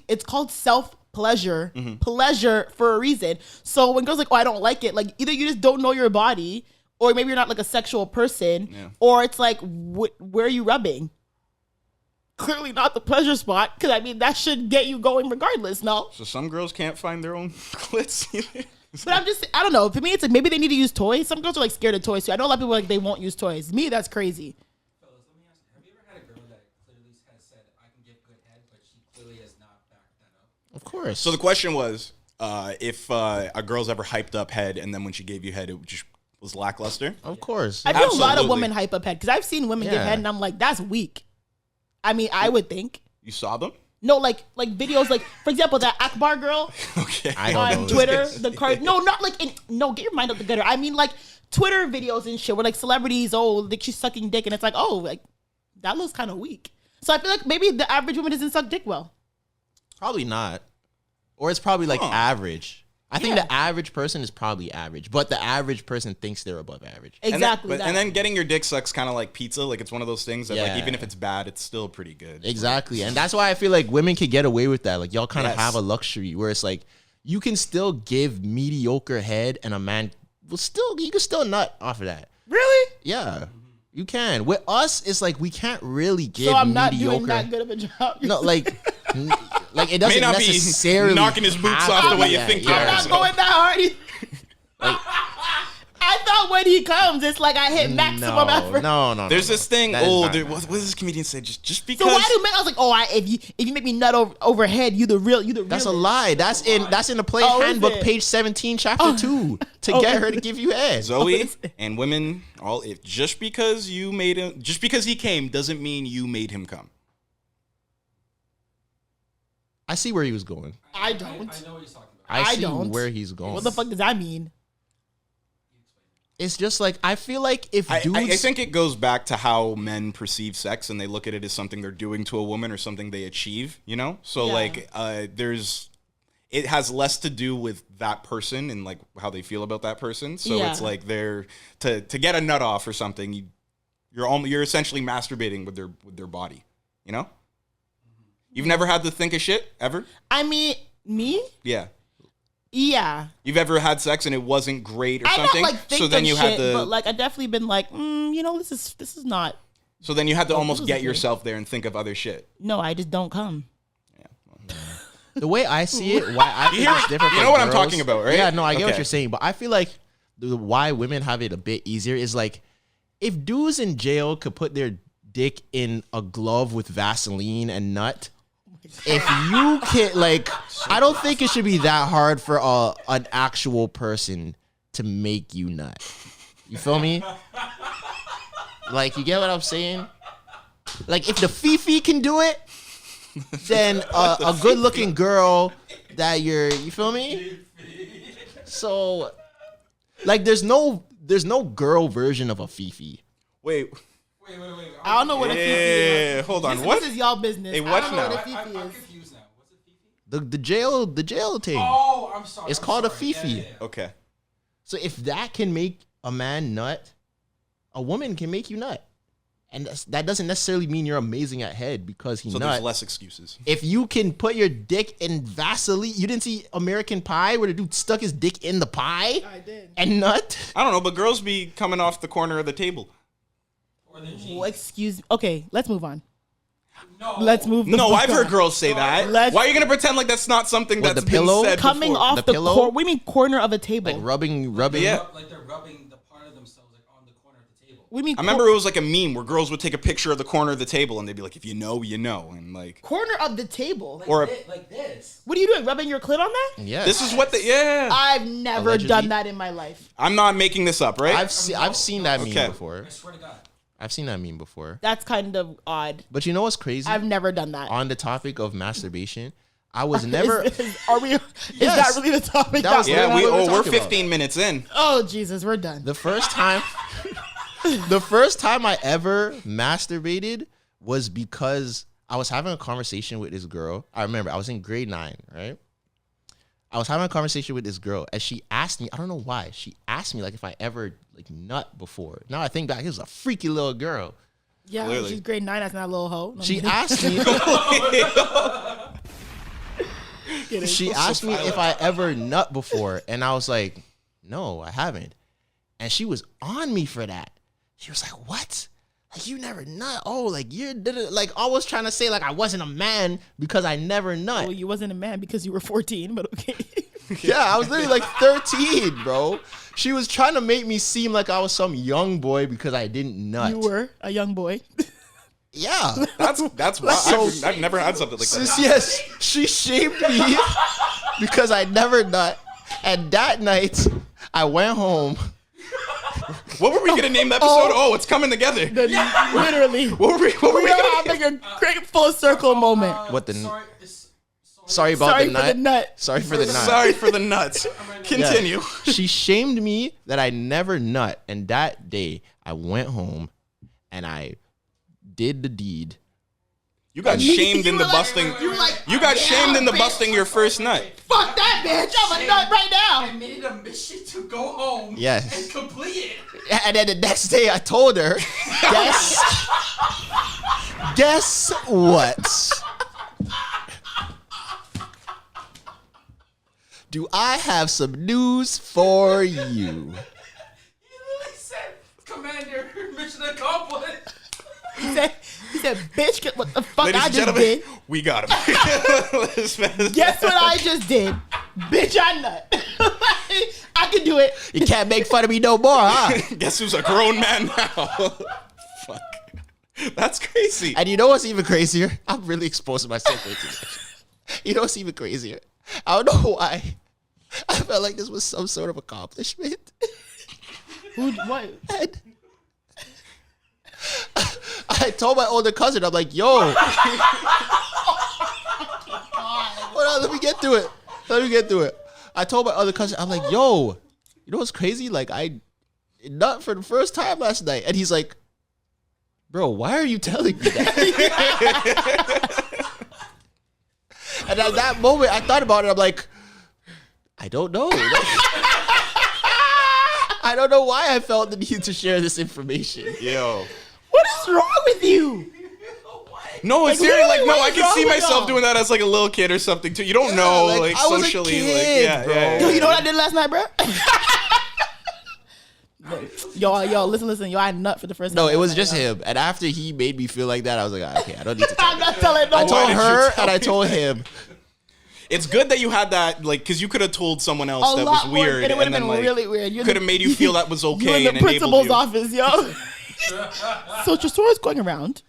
[SPEAKER 1] it's called self pleasure, pleasure for a reason. So when girls like, oh, I don't like it, like either you just don't know your body, or maybe you're not like a sexual person,
[SPEAKER 4] Yeah.
[SPEAKER 1] or it's like, where are you rubbing? clearly not the pleasure spot. Because I mean, that should get you going regardless. No,
[SPEAKER 4] So some girls can't find their own clits either.
[SPEAKER 1] but I don't know. For me, it's like maybe they need to use toys. Some girls are like scared of toys too. I know a lot of people like they won't use toys. Me, that's crazy.
[SPEAKER 6] Fellas, let me ask you, have you ever had a girl that clearly has said, I can give good head, but she clearly has not backed that up?
[SPEAKER 5] Of course.
[SPEAKER 4] So the question was, if a girl's ever hyped up head and then when she gave you head, it just was lackluster.
[SPEAKER 5] of course.
[SPEAKER 1] I feel a lot of
[SPEAKER 4] Absolutely.
[SPEAKER 1] women hype up head because I've seen women give
[SPEAKER 5] Yeah.
[SPEAKER 1] head and I'm like, that's weak. I mean, I would think.
[SPEAKER 4] You saw them?
[SPEAKER 1] No, like videos, like for example, that Akbar girl
[SPEAKER 4] Okay.
[SPEAKER 5] I don't know
[SPEAKER 1] on
[SPEAKER 5] this.
[SPEAKER 1] Twitter, the card. No, not like no. Get your mind up the gutter. I mean, like Twitter videos and shit where like celebrities, oh, like she's sucking dick, and it's like, oh, like that looks kind of weak. So I feel like maybe the average woman doesn't suck dick well.
[SPEAKER 5] Probably not. Or it's probably like
[SPEAKER 4] Huh.
[SPEAKER 5] average. I think
[SPEAKER 1] Yeah.
[SPEAKER 5] the average person is probably average, but the average person thinks they're above average.
[SPEAKER 1] Exactly.
[SPEAKER 4] And then getting your dick sucks kind of like pizza. Like it's one of those things that like
[SPEAKER 5] Yeah.
[SPEAKER 4] even if it's bad, it's still pretty good.
[SPEAKER 5] Exactly. And that's why I feel like women can get away with that. Like y'all kind of
[SPEAKER 4] Yes.
[SPEAKER 5] have a luxury where it's like you can still give mediocre head and a man you can still nut off of that.
[SPEAKER 1] really.
[SPEAKER 5] Yeah. You can. With us, it's like we can't really give
[SPEAKER 1] So I'm not
[SPEAKER 5] mediocre.
[SPEAKER 1] doing that good of a job.
[SPEAKER 5] No, like it
[SPEAKER 4] May
[SPEAKER 5] doesn't
[SPEAKER 4] not be
[SPEAKER 5] necessarily
[SPEAKER 4] knocking his boots
[SPEAKER 5] have
[SPEAKER 4] off
[SPEAKER 5] to
[SPEAKER 4] the way
[SPEAKER 5] be
[SPEAKER 4] you
[SPEAKER 5] that.
[SPEAKER 4] think you
[SPEAKER 5] Yeah.
[SPEAKER 1] I'm
[SPEAKER 4] are.
[SPEAKER 1] not
[SPEAKER 4] So-
[SPEAKER 1] going that hard. I thought when he comes, it's like I hit maximum effort.
[SPEAKER 5] No.
[SPEAKER 4] There's this thing.
[SPEAKER 5] That is
[SPEAKER 4] Oh,
[SPEAKER 5] not-
[SPEAKER 4] what does this comedian say? Just
[SPEAKER 1] So
[SPEAKER 4] because.
[SPEAKER 1] why do men? I was like, oh, if you make me nut overhead, you the real.
[SPEAKER 5] That's a lie. That's in the play
[SPEAKER 1] Oh, is
[SPEAKER 5] handbook,
[SPEAKER 1] it?
[SPEAKER 5] page 17, chapter 2, to get her to give you head.
[SPEAKER 4] Zoe and women, if just because you made him, just because he came, doesn't mean you made him come.
[SPEAKER 5] I see where he was going.
[SPEAKER 1] I don't.
[SPEAKER 6] I know what he's talking about.
[SPEAKER 5] I
[SPEAKER 1] I
[SPEAKER 5] see
[SPEAKER 1] don't.
[SPEAKER 5] where he's going.
[SPEAKER 1] What the fuck does that mean?
[SPEAKER 5] It's just like I feel like if dudes,
[SPEAKER 4] I think it goes back to how men perceive sex and they look at it as something they're doing to a woman or something they achieve, you know? So
[SPEAKER 1] Yeah.
[SPEAKER 4] like it has less to do with that person and like how they feel about that person. So
[SPEAKER 1] Yeah.
[SPEAKER 4] it's like they're to get a nut off or something, you're essentially masturbating with their body, you know? You've never had to think of shit ever?
[SPEAKER 1] I mean, me?
[SPEAKER 4] Yeah.
[SPEAKER 1] Yeah.
[SPEAKER 4] You've ever had sex and it wasn't great or
[SPEAKER 1] I
[SPEAKER 4] something?
[SPEAKER 1] don't like think
[SPEAKER 4] so then
[SPEAKER 1] of
[SPEAKER 4] you
[SPEAKER 1] shit,
[SPEAKER 4] had to
[SPEAKER 1] but like I definitely been like, this is not.
[SPEAKER 4] so then you had to almost
[SPEAKER 1] this is
[SPEAKER 4] get
[SPEAKER 1] good.
[SPEAKER 4] yourself there and think of other shit.
[SPEAKER 1] No, I just don't come.
[SPEAKER 5] the way I see it, why I think it's different.
[SPEAKER 4] You
[SPEAKER 5] for
[SPEAKER 4] know what I'm
[SPEAKER 5] girls-
[SPEAKER 4] talking about, right?
[SPEAKER 5] Yeah, no, I get what
[SPEAKER 4] Okay.
[SPEAKER 5] you're saying, but I feel like why women have it a bit easier is like if dudes in jail could put their dick in a glove with Vaseline and nut. If you can, like, I don't think it should be that hard for an actual person to make you nut. You feel me? Like, you get what I'm saying? Like, if the Fifi can do it, then a good-looking girl that you feel me? So, like, there's no girl version of a Fifi.
[SPEAKER 4] Wait.
[SPEAKER 6] Wait.
[SPEAKER 1] I don't know what a fifi is.
[SPEAKER 4] Yeah, hold on.
[SPEAKER 1] This,
[SPEAKER 4] What?
[SPEAKER 1] This is y'all business.
[SPEAKER 4] Hey,
[SPEAKER 1] I
[SPEAKER 4] what
[SPEAKER 1] don't know
[SPEAKER 4] now?
[SPEAKER 1] what a
[SPEAKER 6] I'm
[SPEAKER 1] fifi is.
[SPEAKER 6] confused now. What's a fifi?
[SPEAKER 5] The jail thing.
[SPEAKER 6] Oh, I'm sorry.
[SPEAKER 5] It's
[SPEAKER 6] I'm
[SPEAKER 5] called a
[SPEAKER 6] sorry.
[SPEAKER 5] fifi.
[SPEAKER 6] Yeah.
[SPEAKER 4] Okay.
[SPEAKER 5] So if that can make a man nut, a woman can make you nut. And that doesn't necessarily mean you're amazing at head because he
[SPEAKER 4] So
[SPEAKER 5] nut.
[SPEAKER 4] there's less excuses.
[SPEAKER 5] If you can put your dick in Vaseline, you didn't see American Pie where the dude stuck his dick in the pie
[SPEAKER 1] I did.
[SPEAKER 5] and nut?
[SPEAKER 4] I don't know, but girls be coming off the corner of the table.
[SPEAKER 6] Or the jeans.
[SPEAKER 1] Well, excuse me. Okay, let's move on.
[SPEAKER 6] No.
[SPEAKER 1] Let's move. The
[SPEAKER 4] No,
[SPEAKER 1] fuck
[SPEAKER 4] I've heard
[SPEAKER 1] on.
[SPEAKER 4] girls say that.
[SPEAKER 1] Let's-
[SPEAKER 4] Why are you gonna pretend like that's not something
[SPEAKER 5] What,
[SPEAKER 4] that's
[SPEAKER 5] the pillow?
[SPEAKER 4] been said
[SPEAKER 1] Coming
[SPEAKER 4] before?
[SPEAKER 1] off
[SPEAKER 5] The
[SPEAKER 1] the
[SPEAKER 5] pillow?
[SPEAKER 1] what do you mean corner of a table?
[SPEAKER 5] Like rubbing.
[SPEAKER 4] Yeah.
[SPEAKER 6] Like they're rubbing the part of themselves like on the corner of the table.
[SPEAKER 1] What do you mean?
[SPEAKER 4] I remember it was like a meme where girls would take a picture of the corner of the table and they'd be like, "If you know, you know," and like,
[SPEAKER 1] corner of the table.
[SPEAKER 6] Like,
[SPEAKER 4] Or a-
[SPEAKER 6] like this.
[SPEAKER 1] What are you doing? Rubbing your clit on that?
[SPEAKER 5] Yeah.
[SPEAKER 4] this is what the yeah.
[SPEAKER 1] I've never
[SPEAKER 5] Allegedly.
[SPEAKER 1] done that in my life.
[SPEAKER 4] I'm not making this up, right?
[SPEAKER 5] I've seen that meme
[SPEAKER 4] Okay.
[SPEAKER 5] before.
[SPEAKER 6] I swear to God.
[SPEAKER 5] I've seen that meme before.
[SPEAKER 1] That's kind of odd.
[SPEAKER 5] But you know what's crazy?
[SPEAKER 1] I've never done that.
[SPEAKER 5] On the topic of masturbation, I was never.
[SPEAKER 1] Are we? Is that really the topic?
[SPEAKER 5] That was
[SPEAKER 1] we're
[SPEAKER 4] yeah,
[SPEAKER 1] on?
[SPEAKER 5] what we're
[SPEAKER 4] we're
[SPEAKER 5] talking about.
[SPEAKER 4] 15 minutes in.
[SPEAKER 1] Oh Jesus, we're done.
[SPEAKER 5] The first time I ever masturbated was because I was having a conversation with this girl. I remember I was in grade 9, right? I was having a conversation with this girl and she asked me, I don't know why, she asked me like if I ever like nut before. Now I think back, it was a freaky little girl.
[SPEAKER 1] Yeah,
[SPEAKER 4] Clearly.
[SPEAKER 1] she's grade 9. That's not a little hoe. No,
[SPEAKER 5] She
[SPEAKER 1] I'm
[SPEAKER 5] asked me
[SPEAKER 1] kidding.
[SPEAKER 5] she asked me if I ever nut before, and I was like, no, I haven't. And she was on me for that. She was like, what? like, you never nut. Oh, like you're like I was trying to say like I wasn't a man because I never nut.
[SPEAKER 1] Well, you wasn't a man because you were 14, but okay.
[SPEAKER 5] Yeah, I was literally like 13, bro. She was trying to make me seem like I was some young boy because I didn't nut.
[SPEAKER 1] You were a young boy.
[SPEAKER 5] Yeah.
[SPEAKER 4] That's why
[SPEAKER 5] So-
[SPEAKER 4] I've never had something like that.
[SPEAKER 5] Yes, she shamed me because I never nut. And that night, I went home.
[SPEAKER 4] What were we gonna name the episode? Oh, it's coming together.
[SPEAKER 1] Literally.
[SPEAKER 4] What were we
[SPEAKER 1] We
[SPEAKER 4] gonna
[SPEAKER 1] are having a great full circle moment.
[SPEAKER 5] What the?
[SPEAKER 6] Sorry,
[SPEAKER 5] Sorry about
[SPEAKER 1] Sorry
[SPEAKER 5] the
[SPEAKER 1] for
[SPEAKER 5] nut.
[SPEAKER 1] the nut.
[SPEAKER 5] Sorry for the nut.
[SPEAKER 4] Sorry for the nuts. Continue.
[SPEAKER 5] She shamed me that I never nut. And that day, I went home and I did the deed.
[SPEAKER 4] You got shamed in the busting.
[SPEAKER 1] like,
[SPEAKER 4] You got
[SPEAKER 1] yeah,
[SPEAKER 4] shamed in the
[SPEAKER 1] bitch.
[SPEAKER 4] busting your first nut.
[SPEAKER 1] Fuck that bitch. I'm a nut right
[SPEAKER 6] I
[SPEAKER 1] now.
[SPEAKER 6] made it a mission to go home
[SPEAKER 5] Yes.
[SPEAKER 6] and complete it.
[SPEAKER 5] And then the next day, I told her, guess what? Do I have some news for you?
[SPEAKER 6] He literally said, Commander, mission accomplished.
[SPEAKER 1] He said, bitch, get what the fuck
[SPEAKER 4] Ladies
[SPEAKER 1] I
[SPEAKER 4] and
[SPEAKER 1] just
[SPEAKER 4] gentlemen,
[SPEAKER 1] did.
[SPEAKER 4] we got him.
[SPEAKER 1] Guess what I just did? Bitch, I nut. I can do it.
[SPEAKER 5] You can't make fun of me no more, huh?
[SPEAKER 4] Guess who's a grown man now? Fuck. That's crazy.
[SPEAKER 5] And you know what's even crazier? I'm really exposing myself way too much. You know what's even crazier? I don't know why. I felt like this was some sort of accomplishment.
[SPEAKER 1] What?
[SPEAKER 5] And I told my older cousin, I'm like, yo. Hold on, let me get to it. I told my other cousin, I'm like, yo, you know what's crazy? Like, I nut for the first time last night. And he's like, bro, why are you telling me that? And at that moment, I thought about it. I'm like, I don't know. I don't know why I felt the need to share this information.
[SPEAKER 4] Yo.
[SPEAKER 1] What is wrong with you?
[SPEAKER 4] No, it's
[SPEAKER 1] Like,
[SPEAKER 4] serious.
[SPEAKER 1] literally,
[SPEAKER 4] Like, no,
[SPEAKER 1] what
[SPEAKER 4] I
[SPEAKER 1] is
[SPEAKER 4] can
[SPEAKER 1] wrong
[SPEAKER 4] see
[SPEAKER 1] with
[SPEAKER 4] myself
[SPEAKER 1] y'all?
[SPEAKER 4] doing that as like a little kid or something too. You don't know,
[SPEAKER 5] like,
[SPEAKER 4] like
[SPEAKER 5] I was a
[SPEAKER 4] socially,
[SPEAKER 5] kid,
[SPEAKER 4] like,
[SPEAKER 5] bro.
[SPEAKER 4] yeah.
[SPEAKER 1] Yo, you know what I did last night, bro? Yo, listen. Yo, I nut for the first time.
[SPEAKER 5] No, it was just him. And after he made me feel like that, I was like, okay, I don't need to tell
[SPEAKER 1] I'm not telling no
[SPEAKER 5] I
[SPEAKER 1] one.
[SPEAKER 5] told
[SPEAKER 4] did you
[SPEAKER 5] her
[SPEAKER 4] tell
[SPEAKER 5] and I
[SPEAKER 4] me
[SPEAKER 5] told him.
[SPEAKER 4] It's good that you had that, like, because you could have told someone else
[SPEAKER 1] A
[SPEAKER 4] that
[SPEAKER 1] lot
[SPEAKER 4] was
[SPEAKER 1] more,
[SPEAKER 4] weird,
[SPEAKER 1] and it would have
[SPEAKER 4] then
[SPEAKER 1] been
[SPEAKER 4] like
[SPEAKER 1] really weird.
[SPEAKER 4] could have made you feel that was
[SPEAKER 1] You
[SPEAKER 4] okay
[SPEAKER 1] in
[SPEAKER 4] and
[SPEAKER 1] the
[SPEAKER 4] enabled
[SPEAKER 1] principal's
[SPEAKER 4] you.
[SPEAKER 1] office, yo. So Tresor is going around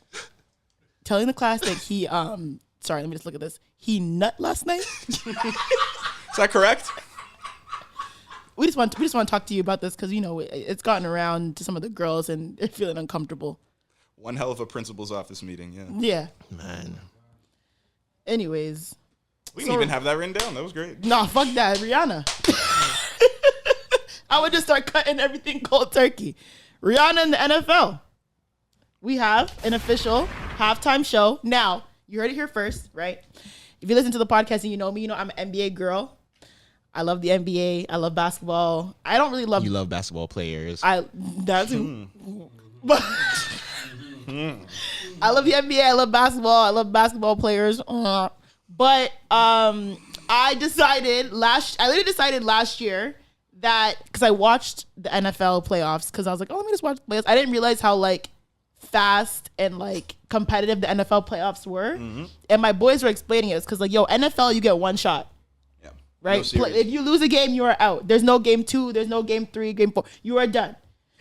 [SPEAKER 1] telling the class that he sorry, let me just look at this. He nut last night.
[SPEAKER 4] Is that correct?
[SPEAKER 1] We just want to talk to you about this because you know it's gotten around to some of the girls and they're feeling uncomfortable.
[SPEAKER 4] One hell of a principal's office meeting. Yeah,
[SPEAKER 1] Yeah.
[SPEAKER 5] Man.
[SPEAKER 1] Anyways,
[SPEAKER 4] we can even have that written down. That was great.
[SPEAKER 1] nah, fuck that, Rihanna. I would just start cutting everything cold turkey. Rihanna in the NFL. We have an official halftime show. Now, you heard it here first, right? If you listen to the podcast and you know me, you know I'm an NBA girl. I love the NBA. I love basketball. I don't really love.
[SPEAKER 5] You love basketball players.
[SPEAKER 1] That's who. But I love the NBA. I love basketball. I love basketball players. But I literally decided last year that because I watched the NFL playoffs because I was like, oh, let me just watch the playoffs. I didn't realize how like fast and like competitive the NFL playoffs were. And my boys were explaining it because like, yo, NFL, you get one shot.
[SPEAKER 4] Yeah,
[SPEAKER 1] Right?
[SPEAKER 4] No series.
[SPEAKER 1] If you lose a game, you are out. There's no game 2, there's no game 3, game 4. You are done.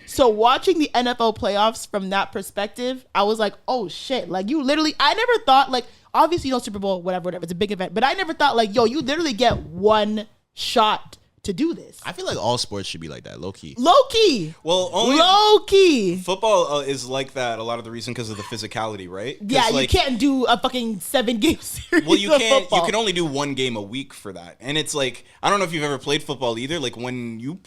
[SPEAKER 1] So watching the NFL playoffs from that perspective, I was like, oh shit. Like you literally, I never thought like, obviously you know Super Bowl, whatever, it's a big event. But I never thought like, yo, you literally get one shot to do this.
[SPEAKER 5] I feel like all sports should be like that, low key.
[SPEAKER 1] Low-key.
[SPEAKER 4] Well, only
[SPEAKER 1] Low-key.
[SPEAKER 4] football is like that. A lot of the reason because of the physicality, right? 'Cause,
[SPEAKER 1] Yeah, you
[SPEAKER 4] like,
[SPEAKER 1] can't do a fucking 7-game series.
[SPEAKER 4] Well, you
[SPEAKER 1] of
[SPEAKER 4] can't.
[SPEAKER 1] football.
[SPEAKER 4] You can only do one game a week for that, and it's like I don't know if you've ever played football either. Like when you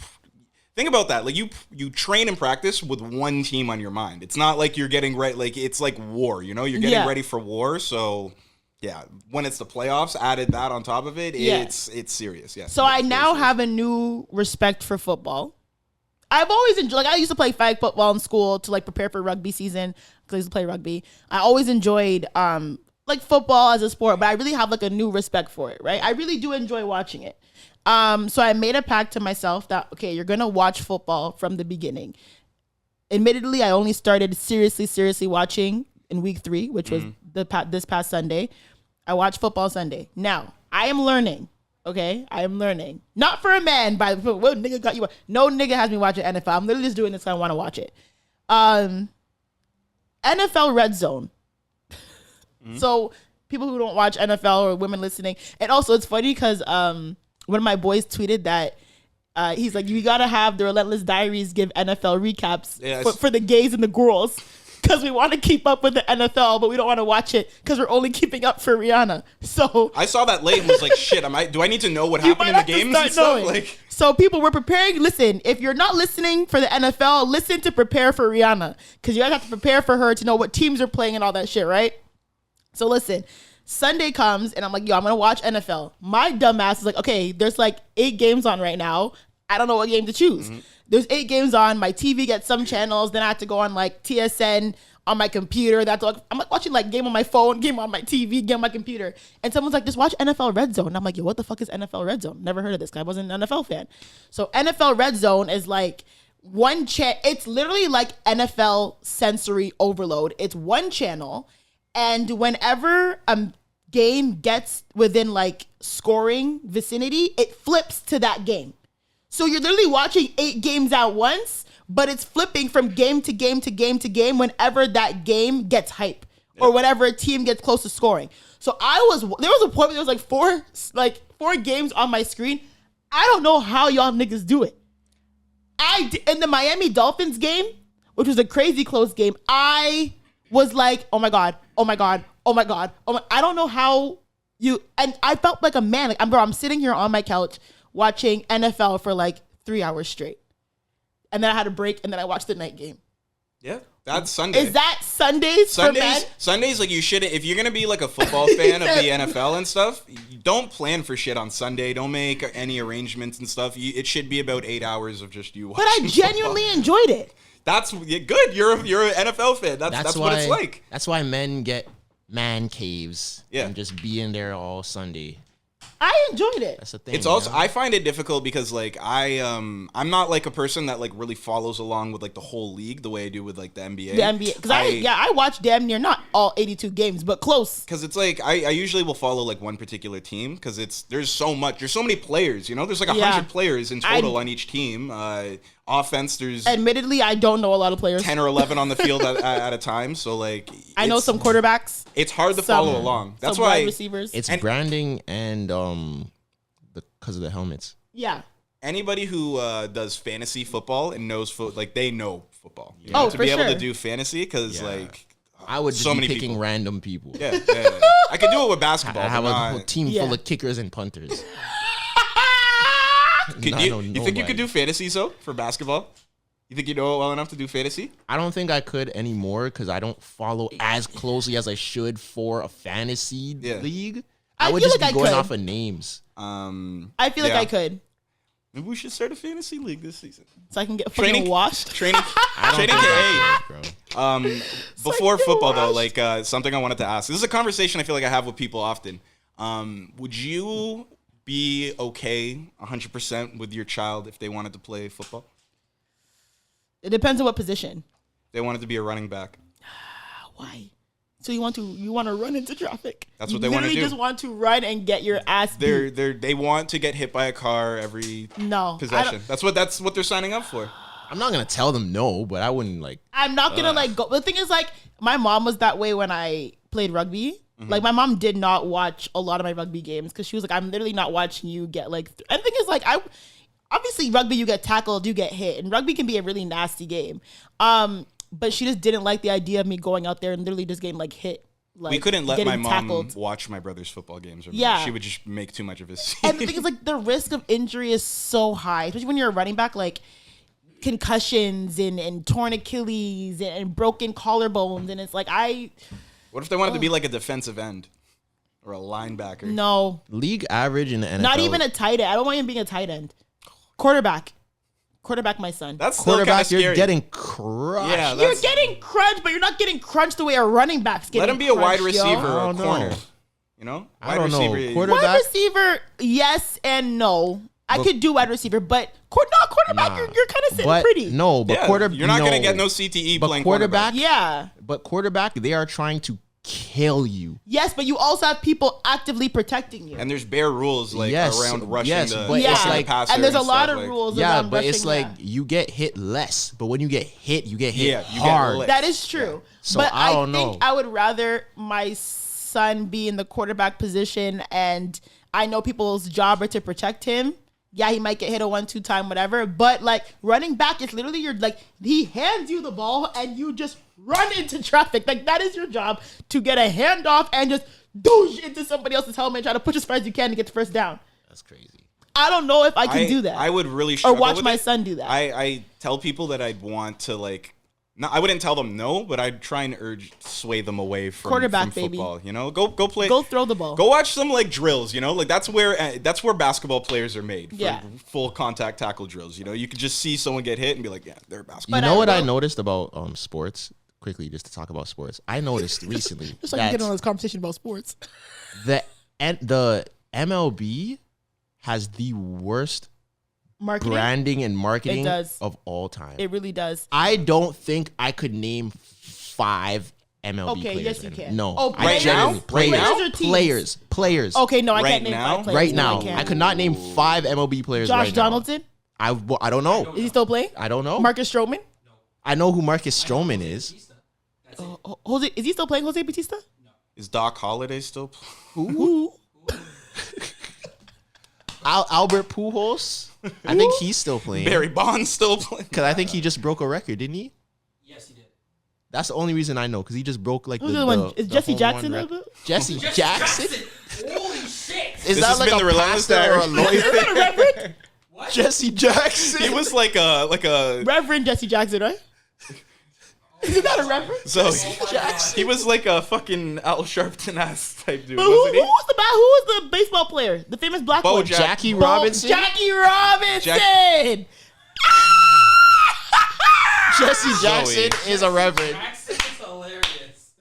[SPEAKER 4] think about that, like you train and practice with one team on your mind. It's not like you're getting right. Like it's like war. You know, you're getting
[SPEAKER 1] Yeah.
[SPEAKER 4] ready for war. So yeah, when it's the playoffs, added that on top of it,
[SPEAKER 1] Yeah.
[SPEAKER 4] it's serious. Yeah.
[SPEAKER 1] So I now have a new respect for football. I've always enjoyed, like I used to play flag football in school to like prepare for rugby season because I used to play rugby. I always enjoyed like football as a sport, but I really have like a new respect for it, right? I really do enjoy watching it. So I made a pact to myself that, okay, you're going to watch football from the beginning. admittedly, I only started seriously watching in week 3, which was this past Sunday. I watched football Sunday. Now, I am learning. Okay, I am learning. Not for a man, by the way. What nigga got you? No nigga has me watching NFL. I'm literally just doing this because I want to watch it. NFL Red Zone. So people who don't watch NFL or women listening, and also it's funny because one of my boys tweeted that he's like, you gotta have the Relentless Diaries give NFL recaps for the gays and the girls. Because we want to keep up with the NFL, but we don't want to watch it because we're only keeping up for Rihanna. So
[SPEAKER 4] I saw that late and was like, shit, do I need to know what happened in the games and stuff? Like,
[SPEAKER 1] so people were preparing. Listen, if you're not listening for the NFL, listen to prepare for Rihanna. Because you guys have to prepare for her to know what teams are playing and all that shit, right? So listen, Sunday comes and I'm like, yo, I'm going to watch NFL. My dumb ass is like, okay, there's like 8 games on right now. I don't know what game to choose. There's 8 games on. My TV gets some channels. Then I have to go on like TSN on my computer. I'm like watching like game on my phone, game on my TV, game on my computer. And someone's like, just watch NFL Red Zone. And I'm like, yo, what the fuck is NFL Red Zone? Never heard of this guy. I wasn't an NFL fan. So NFL Red Zone is like it's literally like NFL sensory overload. It's one channel. And whenever a game gets within like scoring vicinity, it flips to that game. So you're literally watching 8 games at once, but it's flipping from game to game to game to game whenever that game gets hype or whenever a team gets close to scoring. So there was a point where there was like four games on my screen. I don't know how y'all niggas do it. In the Miami Dolphins game, which was a crazy close game, I was like, oh my God. I don't know how and I felt like a man. Like I'm sitting here on my couch watching NFL for like 3 hours straight. And then I had a break and then I watched the night game.
[SPEAKER 4] yeah, that's Sunday.
[SPEAKER 1] Is that Sundays for men?
[SPEAKER 4] Sundays, like you shouldn't, if you're going to be like a football fan of the NFL and stuff, you don't plan for shit on Sunday. Don't make any arrangements and stuff. It should be about 8 hours of just you watching
[SPEAKER 1] But I genuinely enjoyed it.
[SPEAKER 4] That's good. You're an NFL fan. That's what it's like.
[SPEAKER 5] That's why men get man caves
[SPEAKER 4] Yeah.
[SPEAKER 5] and just be in there all Sunday.
[SPEAKER 1] I enjoyed it.
[SPEAKER 5] That's the thing.
[SPEAKER 4] It's also, I find it difficult because like I'm not like a person that like really follows along with like the whole league the way I do with like the NBA.
[SPEAKER 1] The NBA, because I watched damn near not all 82 games, but close.
[SPEAKER 4] Because it's like I usually will follow like one particular team because there's so many players, you know. There's like 100 players in total on each team. Offense, there's
[SPEAKER 1] admittedly I don't know a lot of players.
[SPEAKER 4] 10 or 11 on the field at a time. So like
[SPEAKER 1] I know some quarterbacks.
[SPEAKER 4] It's hard to follow along. That's why
[SPEAKER 1] wide receivers.
[SPEAKER 5] It's branding and because of the helmets.
[SPEAKER 1] Yeah.
[SPEAKER 4] Anybody who does fantasy football and knows they know football. You
[SPEAKER 1] Oh,
[SPEAKER 4] know, to
[SPEAKER 1] for
[SPEAKER 4] be able
[SPEAKER 1] sure.
[SPEAKER 4] to do fantasy because like
[SPEAKER 5] I would just
[SPEAKER 4] so
[SPEAKER 5] be
[SPEAKER 4] many
[SPEAKER 5] picking
[SPEAKER 4] people.
[SPEAKER 5] random people.
[SPEAKER 4] Yeah. I could do it with basketball.
[SPEAKER 5] I have
[SPEAKER 4] but
[SPEAKER 5] a
[SPEAKER 4] not-
[SPEAKER 5] whole team
[SPEAKER 1] Yeah.
[SPEAKER 5] full of kickers and punters.
[SPEAKER 4] Could
[SPEAKER 5] Not
[SPEAKER 4] you
[SPEAKER 5] know
[SPEAKER 4] think you could
[SPEAKER 5] nobody.
[SPEAKER 4] do fantasy for basketball? You think you know it well enough to do fantasy?
[SPEAKER 5] I don't think I could anymore because I don't follow as closely as I should for a fantasy league.
[SPEAKER 1] I
[SPEAKER 5] would
[SPEAKER 1] feel
[SPEAKER 5] just
[SPEAKER 1] like
[SPEAKER 5] be
[SPEAKER 1] I
[SPEAKER 5] going
[SPEAKER 1] could.
[SPEAKER 5] off of names.
[SPEAKER 1] I feel like I could.
[SPEAKER 4] Maybe we should start a fantasy league this season.
[SPEAKER 1] So I can get fucking washed.
[SPEAKER 4] Training.
[SPEAKER 5] I don't
[SPEAKER 4] Training.
[SPEAKER 5] think
[SPEAKER 4] Hey,
[SPEAKER 5] I could, bro.
[SPEAKER 4] before
[SPEAKER 1] get
[SPEAKER 4] football though,
[SPEAKER 1] washed.
[SPEAKER 4] like something I wanted to ask. This is a conversation I feel like I have with people often. Would you be okay 100% with your child if they wanted to play football?
[SPEAKER 1] It depends on what position.
[SPEAKER 4] They wanted to be a running back.
[SPEAKER 1] Why? So you want to run into traffic?
[SPEAKER 4] That's what they wanna
[SPEAKER 1] literally
[SPEAKER 4] do.
[SPEAKER 1] just want to run and get your ass beat.
[SPEAKER 4] They want to get hit by a car every
[SPEAKER 1] No,
[SPEAKER 4] possession. That's what they're signing up for.
[SPEAKER 5] I'm not gonna tell them no, but I wouldn't like.
[SPEAKER 1] I'm not gonna like go. The thing is, like, my mom was that way when I played rugby. Like, my mom did not watch a lot of my rugby games because she was like, I'm literally not watching you get like. And the thing is, like, obviously rugby, you get tackled, you get hit, and rugby can be a really nasty game. But she just didn't like the idea of me going out there and literally just getting like hit. Like,
[SPEAKER 4] We couldn't let
[SPEAKER 1] getting
[SPEAKER 4] my mom
[SPEAKER 1] tackled.
[SPEAKER 4] watch my brother's football games.
[SPEAKER 1] Yeah.
[SPEAKER 4] She would just make too much of his scene.
[SPEAKER 1] And the thing is, like, the risk of injury is so high, especially when you're a running back. Like, concussions and torn Achilles and broken collarbones, and it's like
[SPEAKER 4] What if they wanted to be like a defensive end or a linebacker?
[SPEAKER 1] no,
[SPEAKER 5] League average in the NFL.
[SPEAKER 1] not even a tight end. I don't want him being a tight end. Quarterback, my son.
[SPEAKER 4] That's still kind of
[SPEAKER 5] quarterback.
[SPEAKER 4] scary.
[SPEAKER 5] You're getting crushed.
[SPEAKER 4] Yeah,
[SPEAKER 1] You're
[SPEAKER 4] that's,
[SPEAKER 1] getting crunched, but you're not getting crunched the way a running back's getting.
[SPEAKER 4] let him be a wide
[SPEAKER 1] crunched, yo.
[SPEAKER 4] receiver or
[SPEAKER 5] I
[SPEAKER 4] a
[SPEAKER 5] don't
[SPEAKER 4] corner.
[SPEAKER 5] know.
[SPEAKER 4] You know,
[SPEAKER 5] I don't know.
[SPEAKER 1] Wide receiver, yes and no. I could do wide receiver, but quarterback, you're kind of sitting pretty.
[SPEAKER 5] No, but
[SPEAKER 4] Yeah,
[SPEAKER 5] quarterback.
[SPEAKER 4] you're not gonna get no CTE
[SPEAKER 5] but
[SPEAKER 4] playing
[SPEAKER 5] quarterback.
[SPEAKER 1] Yeah.
[SPEAKER 5] But quarterback, they are trying to kill you.
[SPEAKER 1] Yes, but you also have people actively protecting you.
[SPEAKER 4] And there's bare rules like
[SPEAKER 5] Yes,
[SPEAKER 4] around rushing
[SPEAKER 5] yes,
[SPEAKER 4] the,
[SPEAKER 5] but
[SPEAKER 1] it's
[SPEAKER 4] the
[SPEAKER 1] like-
[SPEAKER 4] passer
[SPEAKER 1] and there's a
[SPEAKER 4] stuff,
[SPEAKER 1] lot of
[SPEAKER 4] like-
[SPEAKER 1] rules.
[SPEAKER 5] Yeah,
[SPEAKER 1] around
[SPEAKER 5] but it's
[SPEAKER 1] rushing,
[SPEAKER 5] like you get hit less. But when you get hit
[SPEAKER 4] Yeah, you get
[SPEAKER 5] hard.
[SPEAKER 4] lit.
[SPEAKER 1] that is true.
[SPEAKER 5] So
[SPEAKER 1] but
[SPEAKER 5] I don't
[SPEAKER 1] think
[SPEAKER 5] know.
[SPEAKER 1] I would rather my son be in the quarterback position, and I know people's job are to protect him. Yeah, he might get hit a 1-2 time, whatever. But like running back, it's literally he hands you the ball and you just run into traffic. Like that is your job, to get a handoff and just doosh into somebody else's helmet and try to push as far as you can to get the first down.
[SPEAKER 5] That's crazy.
[SPEAKER 1] I don't know if I can do that.
[SPEAKER 4] I would really
[SPEAKER 1] or
[SPEAKER 4] struggle
[SPEAKER 1] watch
[SPEAKER 4] with
[SPEAKER 1] my
[SPEAKER 4] it.
[SPEAKER 1] son do that.
[SPEAKER 4] I tell people that I'd want to no, I wouldn't tell them no, but I'd try and sway them away from
[SPEAKER 1] Quarterback,
[SPEAKER 4] from
[SPEAKER 1] baby.
[SPEAKER 4] football. You know, go play,
[SPEAKER 1] Go throw the ball.
[SPEAKER 4] Go watch some like drills. You know, like that's where basketball players are made. For
[SPEAKER 1] Yeah.
[SPEAKER 4] full contact tackle drills. You know, you could just see someone get hit and be like, yeah, they're a basketball.
[SPEAKER 5] You
[SPEAKER 1] But
[SPEAKER 5] know
[SPEAKER 1] I
[SPEAKER 5] what I
[SPEAKER 1] will-
[SPEAKER 5] noticed about sports? Quickly, just to talk about sports. I noticed recently
[SPEAKER 1] Just so I can
[SPEAKER 5] that
[SPEAKER 1] get on this conversation about sports.
[SPEAKER 5] the MLB has the worst
[SPEAKER 1] Marketing.
[SPEAKER 5] branding and marketing
[SPEAKER 1] does.
[SPEAKER 5] of all time.
[SPEAKER 1] It really does.
[SPEAKER 5] I don't think I could name 5 MLB
[SPEAKER 1] Okay,
[SPEAKER 5] players.
[SPEAKER 1] yes, you
[SPEAKER 5] right
[SPEAKER 1] can.
[SPEAKER 5] now. No,
[SPEAKER 1] Oh,
[SPEAKER 5] I
[SPEAKER 1] players?
[SPEAKER 5] genuinely-
[SPEAKER 4] Right now?
[SPEAKER 1] Players or teams?
[SPEAKER 5] Players.
[SPEAKER 1] Okay, no, I
[SPEAKER 4] Right
[SPEAKER 1] can't name
[SPEAKER 4] now?
[SPEAKER 1] 5 players.
[SPEAKER 5] Right
[SPEAKER 1] No,
[SPEAKER 5] now,
[SPEAKER 1] can't.
[SPEAKER 5] I could not name 5 MLB players.
[SPEAKER 1] Josh
[SPEAKER 5] right now.
[SPEAKER 1] Donaldson?
[SPEAKER 5] I don't know.
[SPEAKER 1] Is he still playing?
[SPEAKER 5] I don't know.
[SPEAKER 1] Marcus Stroman?
[SPEAKER 5] I know who Marcus Stroman is.
[SPEAKER 1] Jose, is he still playing Jose Batista?
[SPEAKER 4] Is Doc Holliday still?
[SPEAKER 1] Who?
[SPEAKER 5] Albert Pujols. I think he's still playing.
[SPEAKER 4] Barry Bonds still playing?
[SPEAKER 5] Because I think he just broke a record, didn't he?
[SPEAKER 6] Yes, he did.
[SPEAKER 5] That's the only reason I know. Because he just broke like
[SPEAKER 1] Who's the one? Is Jesse
[SPEAKER 5] home
[SPEAKER 1] Jackson?
[SPEAKER 5] run
[SPEAKER 1] up
[SPEAKER 5] record.
[SPEAKER 1] there?
[SPEAKER 5] Jesse Jackson?
[SPEAKER 6] Holy shit!
[SPEAKER 5] Is
[SPEAKER 4] This
[SPEAKER 5] that
[SPEAKER 4] has
[SPEAKER 5] like
[SPEAKER 4] been
[SPEAKER 5] a
[SPEAKER 4] the Relentless
[SPEAKER 5] pastor or a
[SPEAKER 4] Diaries.
[SPEAKER 5] lawyer? Jesse Jackson.
[SPEAKER 4] He was like a
[SPEAKER 1] Reverend Jesse Jackson, right? Is that a reverend?
[SPEAKER 4] so he was like a fucking Al Sharpton ass type dude,
[SPEAKER 1] But who
[SPEAKER 4] wasn't he?
[SPEAKER 1] was the baseball player? The famous black
[SPEAKER 4] Bo
[SPEAKER 1] one?
[SPEAKER 4] Jack-
[SPEAKER 5] Jackie
[SPEAKER 1] Bo-
[SPEAKER 5] Robinson.
[SPEAKER 1] Jackie Robinson.
[SPEAKER 5] Jesse Jackson is a reverend.
[SPEAKER 6] Jackson is hilarious.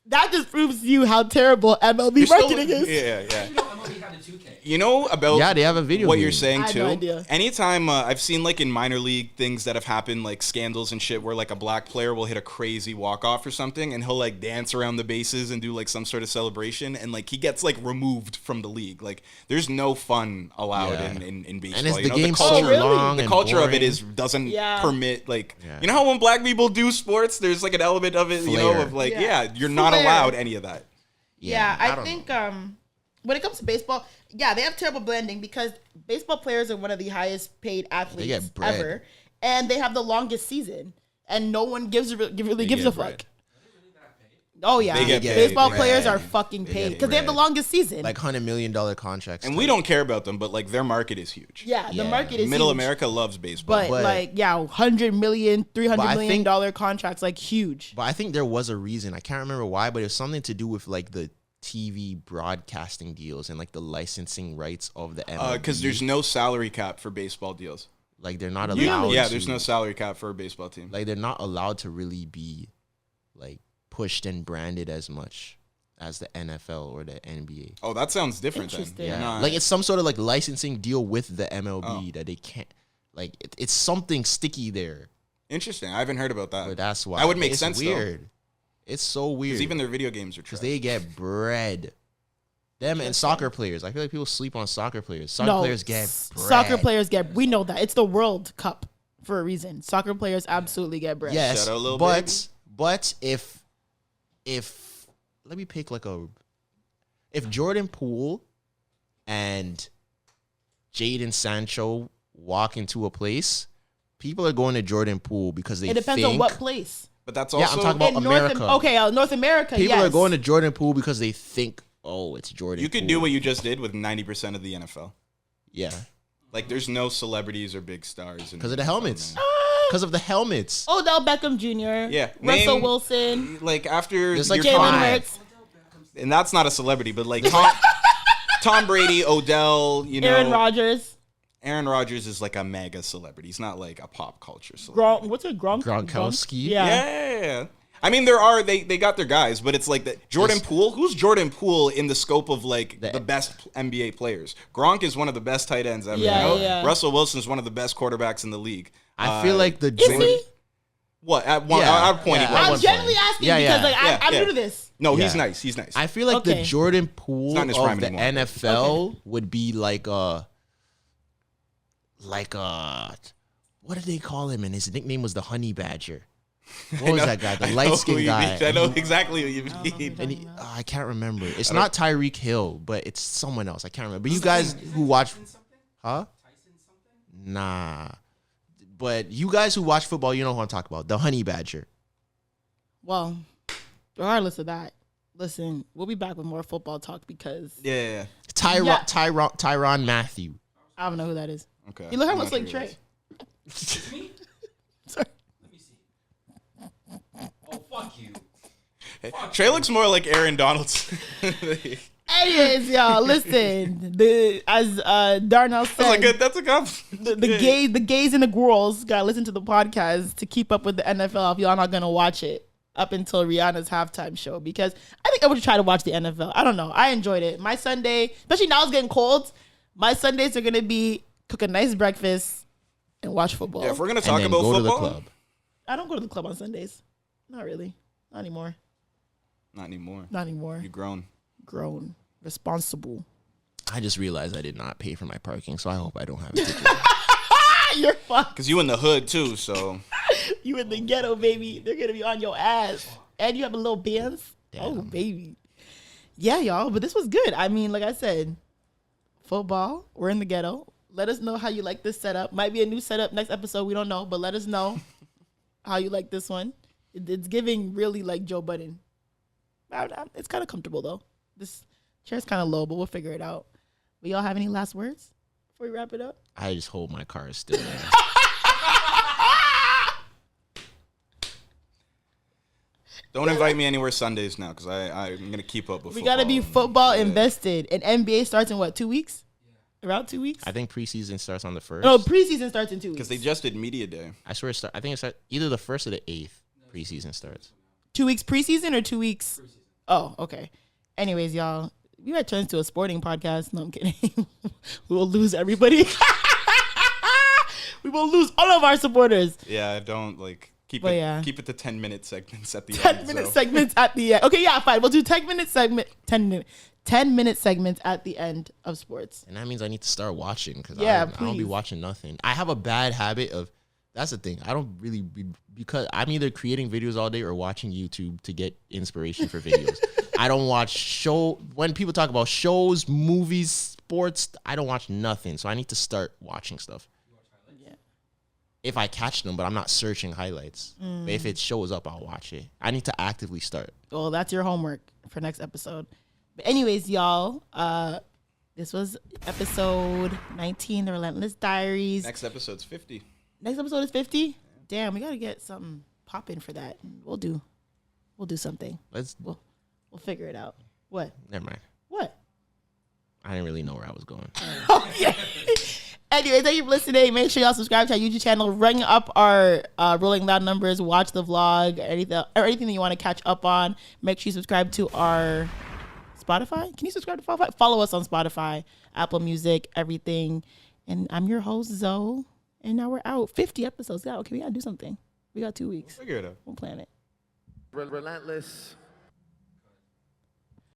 [SPEAKER 1] That just proves to you how terrible MLB
[SPEAKER 4] You're still-
[SPEAKER 1] marketing is.
[SPEAKER 4] Yeah.
[SPEAKER 6] You know MLB had a 2K.
[SPEAKER 4] You know about
[SPEAKER 5] Yeah, they have a video
[SPEAKER 4] what
[SPEAKER 5] game.
[SPEAKER 4] you're saying
[SPEAKER 1] I had
[SPEAKER 4] too.
[SPEAKER 1] no idea.
[SPEAKER 4] Anytime I've seen like in minor league things that have happened, like scandals and shit, where like a black player will hit a crazy walk off or something, and he'll like dance around the bases and do like some sort of celebration, and like he gets like removed from the league. Like there's no fun allowed
[SPEAKER 5] Yeah.
[SPEAKER 4] in baseball.
[SPEAKER 5] And it's
[SPEAKER 4] you
[SPEAKER 5] the
[SPEAKER 4] know,
[SPEAKER 5] game's
[SPEAKER 4] culture,
[SPEAKER 5] so
[SPEAKER 1] really?
[SPEAKER 5] long
[SPEAKER 4] the
[SPEAKER 5] and
[SPEAKER 4] culture of it
[SPEAKER 5] boring.
[SPEAKER 4] doesn't
[SPEAKER 1] Yeah.
[SPEAKER 4] permit like
[SPEAKER 5] Yeah.
[SPEAKER 4] you know how when black people do sports, there's like an element of it, you know,
[SPEAKER 5] Flair.
[SPEAKER 4] of like
[SPEAKER 1] Yeah.
[SPEAKER 4] you're not
[SPEAKER 1] Flair.
[SPEAKER 4] allowed any of that.
[SPEAKER 1] Yeah, I
[SPEAKER 5] don't
[SPEAKER 1] think
[SPEAKER 5] know.
[SPEAKER 1] when it comes to baseball, yeah, they have terrible blending because baseball players are one of the highest paid athletes
[SPEAKER 5] get bread.
[SPEAKER 1] ever, and they have the longest season, and no one really gives
[SPEAKER 5] get
[SPEAKER 1] a
[SPEAKER 5] bread.
[SPEAKER 1] fuck. Oh yeah,
[SPEAKER 4] They get paid.
[SPEAKER 1] baseball
[SPEAKER 4] They get
[SPEAKER 1] players
[SPEAKER 4] paid.
[SPEAKER 1] are fucking
[SPEAKER 5] They
[SPEAKER 1] paid
[SPEAKER 5] get
[SPEAKER 1] because they have the
[SPEAKER 5] bread.
[SPEAKER 1] longest season.
[SPEAKER 5] Like $100 million contracts.
[SPEAKER 4] And we don't care about them, but like their market is huge.
[SPEAKER 1] yeah, the
[SPEAKER 5] Yeah.
[SPEAKER 1] market is
[SPEAKER 4] Middle
[SPEAKER 1] huge.
[SPEAKER 4] America loves baseball.
[SPEAKER 1] But,
[SPEAKER 5] But-
[SPEAKER 1] like, yeah, 100 million,
[SPEAKER 5] But
[SPEAKER 1] 300
[SPEAKER 5] I
[SPEAKER 1] million
[SPEAKER 5] think-
[SPEAKER 1] dollar contracts, like huge.
[SPEAKER 5] But I think there was a reason. I can't remember why, but it was something to do with like the TV broadcasting deals and like the licensing rights of the MLB.
[SPEAKER 4] Because there's no salary cap for baseball deals.
[SPEAKER 5] like they're not
[SPEAKER 1] Really?
[SPEAKER 5] allowed.
[SPEAKER 4] Yeah,
[SPEAKER 5] to,
[SPEAKER 4] there's no salary cap for a baseball team.
[SPEAKER 5] like they're not allowed to really be like pushed and branded as much as the NFL or the NBA.
[SPEAKER 4] Oh, that sounds different then.
[SPEAKER 1] Interesting.
[SPEAKER 5] Yeah,
[SPEAKER 4] Nah.
[SPEAKER 5] like it's some sort of like licensing deal with the MLB
[SPEAKER 4] Oh.
[SPEAKER 5] that they can't. Like it's something sticky there,
[SPEAKER 4] Interesting. I haven't heard about
[SPEAKER 5] but
[SPEAKER 4] that.
[SPEAKER 5] that's why
[SPEAKER 4] That would make
[SPEAKER 5] it's
[SPEAKER 4] sense, though.
[SPEAKER 5] Weird. It's so weird.
[SPEAKER 4] Because even their video games are trash.
[SPEAKER 5] because they get bread. Them and soccer players. I feel like people sleep on soccer players. Soccer
[SPEAKER 1] No,
[SPEAKER 5] players get bread.
[SPEAKER 1] soccer players get, we know that. It's the World Cup for a reason. Soccer players absolutely get bread.
[SPEAKER 5] Yes,
[SPEAKER 4] Shout out Lil
[SPEAKER 5] but
[SPEAKER 4] Baby.
[SPEAKER 5] but if let me pick like if Jordan Poole and Jaden Sancho walk into a place, people are going to Jordan Poole because they
[SPEAKER 1] It depends
[SPEAKER 5] think,
[SPEAKER 1] on what place.
[SPEAKER 4] but that's
[SPEAKER 5] Yeah,
[SPEAKER 4] also
[SPEAKER 5] I'm talking about
[SPEAKER 1] In
[SPEAKER 5] America.
[SPEAKER 1] North America,
[SPEAKER 5] People
[SPEAKER 1] yes.
[SPEAKER 5] are going to Jordan Poole because they think, oh, it's Jordan.
[SPEAKER 4] you could
[SPEAKER 5] Poole.
[SPEAKER 4] do what you just did with 90% of the NFL.
[SPEAKER 5] Yeah,
[SPEAKER 4] Like there's no celebrities or big stars
[SPEAKER 5] because of the helmets. Because of the helmets.
[SPEAKER 1] Odell Beckham Jr.
[SPEAKER 4] Yeah,
[SPEAKER 1] Russell
[SPEAKER 4] name-
[SPEAKER 1] Wilson.
[SPEAKER 4] Like after
[SPEAKER 5] There's like
[SPEAKER 4] your
[SPEAKER 1] Jalen
[SPEAKER 4] time-
[SPEAKER 1] Hurts.
[SPEAKER 4] and that's not a celebrity, but like Tom Brady, Odell, you know,
[SPEAKER 1] Aaron Rodgers.
[SPEAKER 4] Aaron Rodgers is like a mega celebrity. He's not like a pop culture celebrity.
[SPEAKER 1] What's it? Gronk?
[SPEAKER 5] Gronkowski?
[SPEAKER 1] Yeah.
[SPEAKER 4] Yeah. I mean, they got their guys, but it's like that. Jordan Poole, who's Jordan Poole in the scope of like the best NBA players? Gronk is one of the best tight ends ever.
[SPEAKER 1] Yeah,
[SPEAKER 4] you know?
[SPEAKER 1] yeah.
[SPEAKER 4] Russell Wilson is one of the best quarterbacks in the league.
[SPEAKER 5] I feel like the
[SPEAKER 1] Is he?
[SPEAKER 4] What at one point?
[SPEAKER 5] Yeah,
[SPEAKER 4] he
[SPEAKER 5] at
[SPEAKER 1] I'm
[SPEAKER 5] one
[SPEAKER 1] genuinely
[SPEAKER 5] point.
[SPEAKER 1] asking
[SPEAKER 5] Yeah,
[SPEAKER 1] because
[SPEAKER 5] yeah.
[SPEAKER 1] like I'm
[SPEAKER 4] Yeah.
[SPEAKER 1] new to this.
[SPEAKER 4] No, he's
[SPEAKER 5] Yeah.
[SPEAKER 4] nice. He's nice.
[SPEAKER 5] I feel like the
[SPEAKER 1] Okay.
[SPEAKER 5] Jordan Poole
[SPEAKER 4] not in his
[SPEAKER 5] of
[SPEAKER 4] prime
[SPEAKER 5] the
[SPEAKER 4] anymore.
[SPEAKER 5] NFL would be like what did they call him? And his nickname was the Honey Badger. What was that guy? The light skinned guy.
[SPEAKER 4] I know exactly what you mean.
[SPEAKER 5] And I can't remember. It's not Tyreek Hill, but it's someone else. I can't remember. But you guys who watch, huh? Nah. But you guys who watch football, you know who I'm talking about. The Honey Badger.
[SPEAKER 1] Well, regardless of that, listen, we'll be back with more football talk because
[SPEAKER 4] Yeah.
[SPEAKER 5] Tyron Matthew.
[SPEAKER 1] I don't know who that is.
[SPEAKER 4] Okay.
[SPEAKER 1] He looks
[SPEAKER 4] I'm
[SPEAKER 1] looks
[SPEAKER 4] not
[SPEAKER 1] like
[SPEAKER 4] sure who
[SPEAKER 1] Trey.
[SPEAKER 4] it
[SPEAKER 6] Me?
[SPEAKER 1] Sorry.
[SPEAKER 6] Let me see. Oh, fuck you.
[SPEAKER 4] is. Trey looks more like Aaron Donaldson.
[SPEAKER 1] Anyways, y'all, listen. As Darnell said,
[SPEAKER 4] That's a compliment.
[SPEAKER 1] the gays and the girls gotta listen to the podcast to keep up with the NFL if y'all not gonna watch it up until Rihanna's halftime show, because I think I would try to watch the NFL. I don't know. I enjoyed it. My Sunday, especially now it's getting cold, my Sundays are gonna be cook a nice breakfast and watch football.
[SPEAKER 4] Yeah, if we're gonna
[SPEAKER 5] And
[SPEAKER 4] talk
[SPEAKER 5] then
[SPEAKER 4] about
[SPEAKER 5] go
[SPEAKER 4] football,
[SPEAKER 5] to the club.
[SPEAKER 1] I don't go to the club on Sundays. Not really. Not anymore.
[SPEAKER 4] not anymore.
[SPEAKER 1] Not anymore.
[SPEAKER 4] You've grown.
[SPEAKER 1] Grown. Responsible.
[SPEAKER 5] I just realized I did not pay for my parking, so I hope I don't have a ticket.
[SPEAKER 1] You're fucked.
[SPEAKER 4] Cause you in the hood too, so
[SPEAKER 1] You in the ghetto, baby. They're gonna be on your ass. And you have a little bands.
[SPEAKER 5] Damn.
[SPEAKER 1] Oh, baby. Yeah, y'all. But this was good. I mean, like I said, football. We're in the ghetto. Let us know how you like this setup. Might be a new setup next episode. We don't know, but let us know how you like this one. It's giving really like Joe Budden. It's kind of comfortable though. This chair's kind of low, but we'll figure it out. But y'all have any last words before we wrap it up?
[SPEAKER 5] I just hope my car is still there.
[SPEAKER 4] don't invite me anywhere Sundays now, cause I'm gonna keep up with.
[SPEAKER 1] We gotta be
[SPEAKER 4] football.
[SPEAKER 1] football
[SPEAKER 4] Yeah.
[SPEAKER 1] invested. And NBA starts in what, 2 weeks? Around 2 weeks?
[SPEAKER 5] I think preseason starts on the 1st.
[SPEAKER 1] No, preseason starts in 2 weeks.
[SPEAKER 4] Cause they just did media day.
[SPEAKER 5] I swear I think it starts either the 1st or the 8th. Preseason starts.
[SPEAKER 1] 2 weeks preseason or 2 weeks? Oh, okay. Anyways, y'all, we might turn into a sporting podcast. No, I'm kidding. We will lose everybody. We will lose all of our supporters.
[SPEAKER 4] Yeah, don't like keep
[SPEAKER 1] But
[SPEAKER 4] it.
[SPEAKER 1] yeah.
[SPEAKER 4] Keep it to 10-minute segments at the
[SPEAKER 1] 10-minute
[SPEAKER 4] end.
[SPEAKER 1] segments at the end. Okay, yeah, fine. We'll do 10-minute segment. 10-minute segments at the end of sports.
[SPEAKER 5] And that means I need to start watching because
[SPEAKER 1] Yeah,
[SPEAKER 5] I don't be
[SPEAKER 1] please.
[SPEAKER 5] watching nothing. I have a bad habit of, that's the thing. I don't really, because I'm either creating videos all day or watching YouTube to get inspiration for videos. I don't watch when people talk about shows, movies, sports, I don't watch nothing. So I need to start watching stuff.
[SPEAKER 1] Yeah.
[SPEAKER 5] If I catch them, but I'm not searching highlights. But if it shows up, I'll watch it. I need to actively start.
[SPEAKER 1] Well, that's your homework for next episode. But anyways, y'all, this was episode 19, The Relentless Diaries.
[SPEAKER 4] Next episode's 50.
[SPEAKER 1] Next episode is 50. Damn, we gotta get something popping for that. We'll do something. We'll figure it out. What?
[SPEAKER 5] Never mind.
[SPEAKER 1] What?
[SPEAKER 5] I didn't really know where I was going.
[SPEAKER 1] Oh yeah. Anyway, thank you for listening. Make sure y'all subscribe to our YouTube channel. Ring up our Rolling Loud numbers. Watch the vlog. Anything that you want to catch up on. Make sure you subscribe to our Spotify. Can you subscribe to Spotify? Follow us on Spotify, Apple Music, everything. And I'm your host, Zoe. And now we're out. 50 episodes. Yeah, okay, we gotta do something. We got 2 weeks.
[SPEAKER 4] Figure it out.
[SPEAKER 1] We'll plan it.
[SPEAKER 2] Relentless.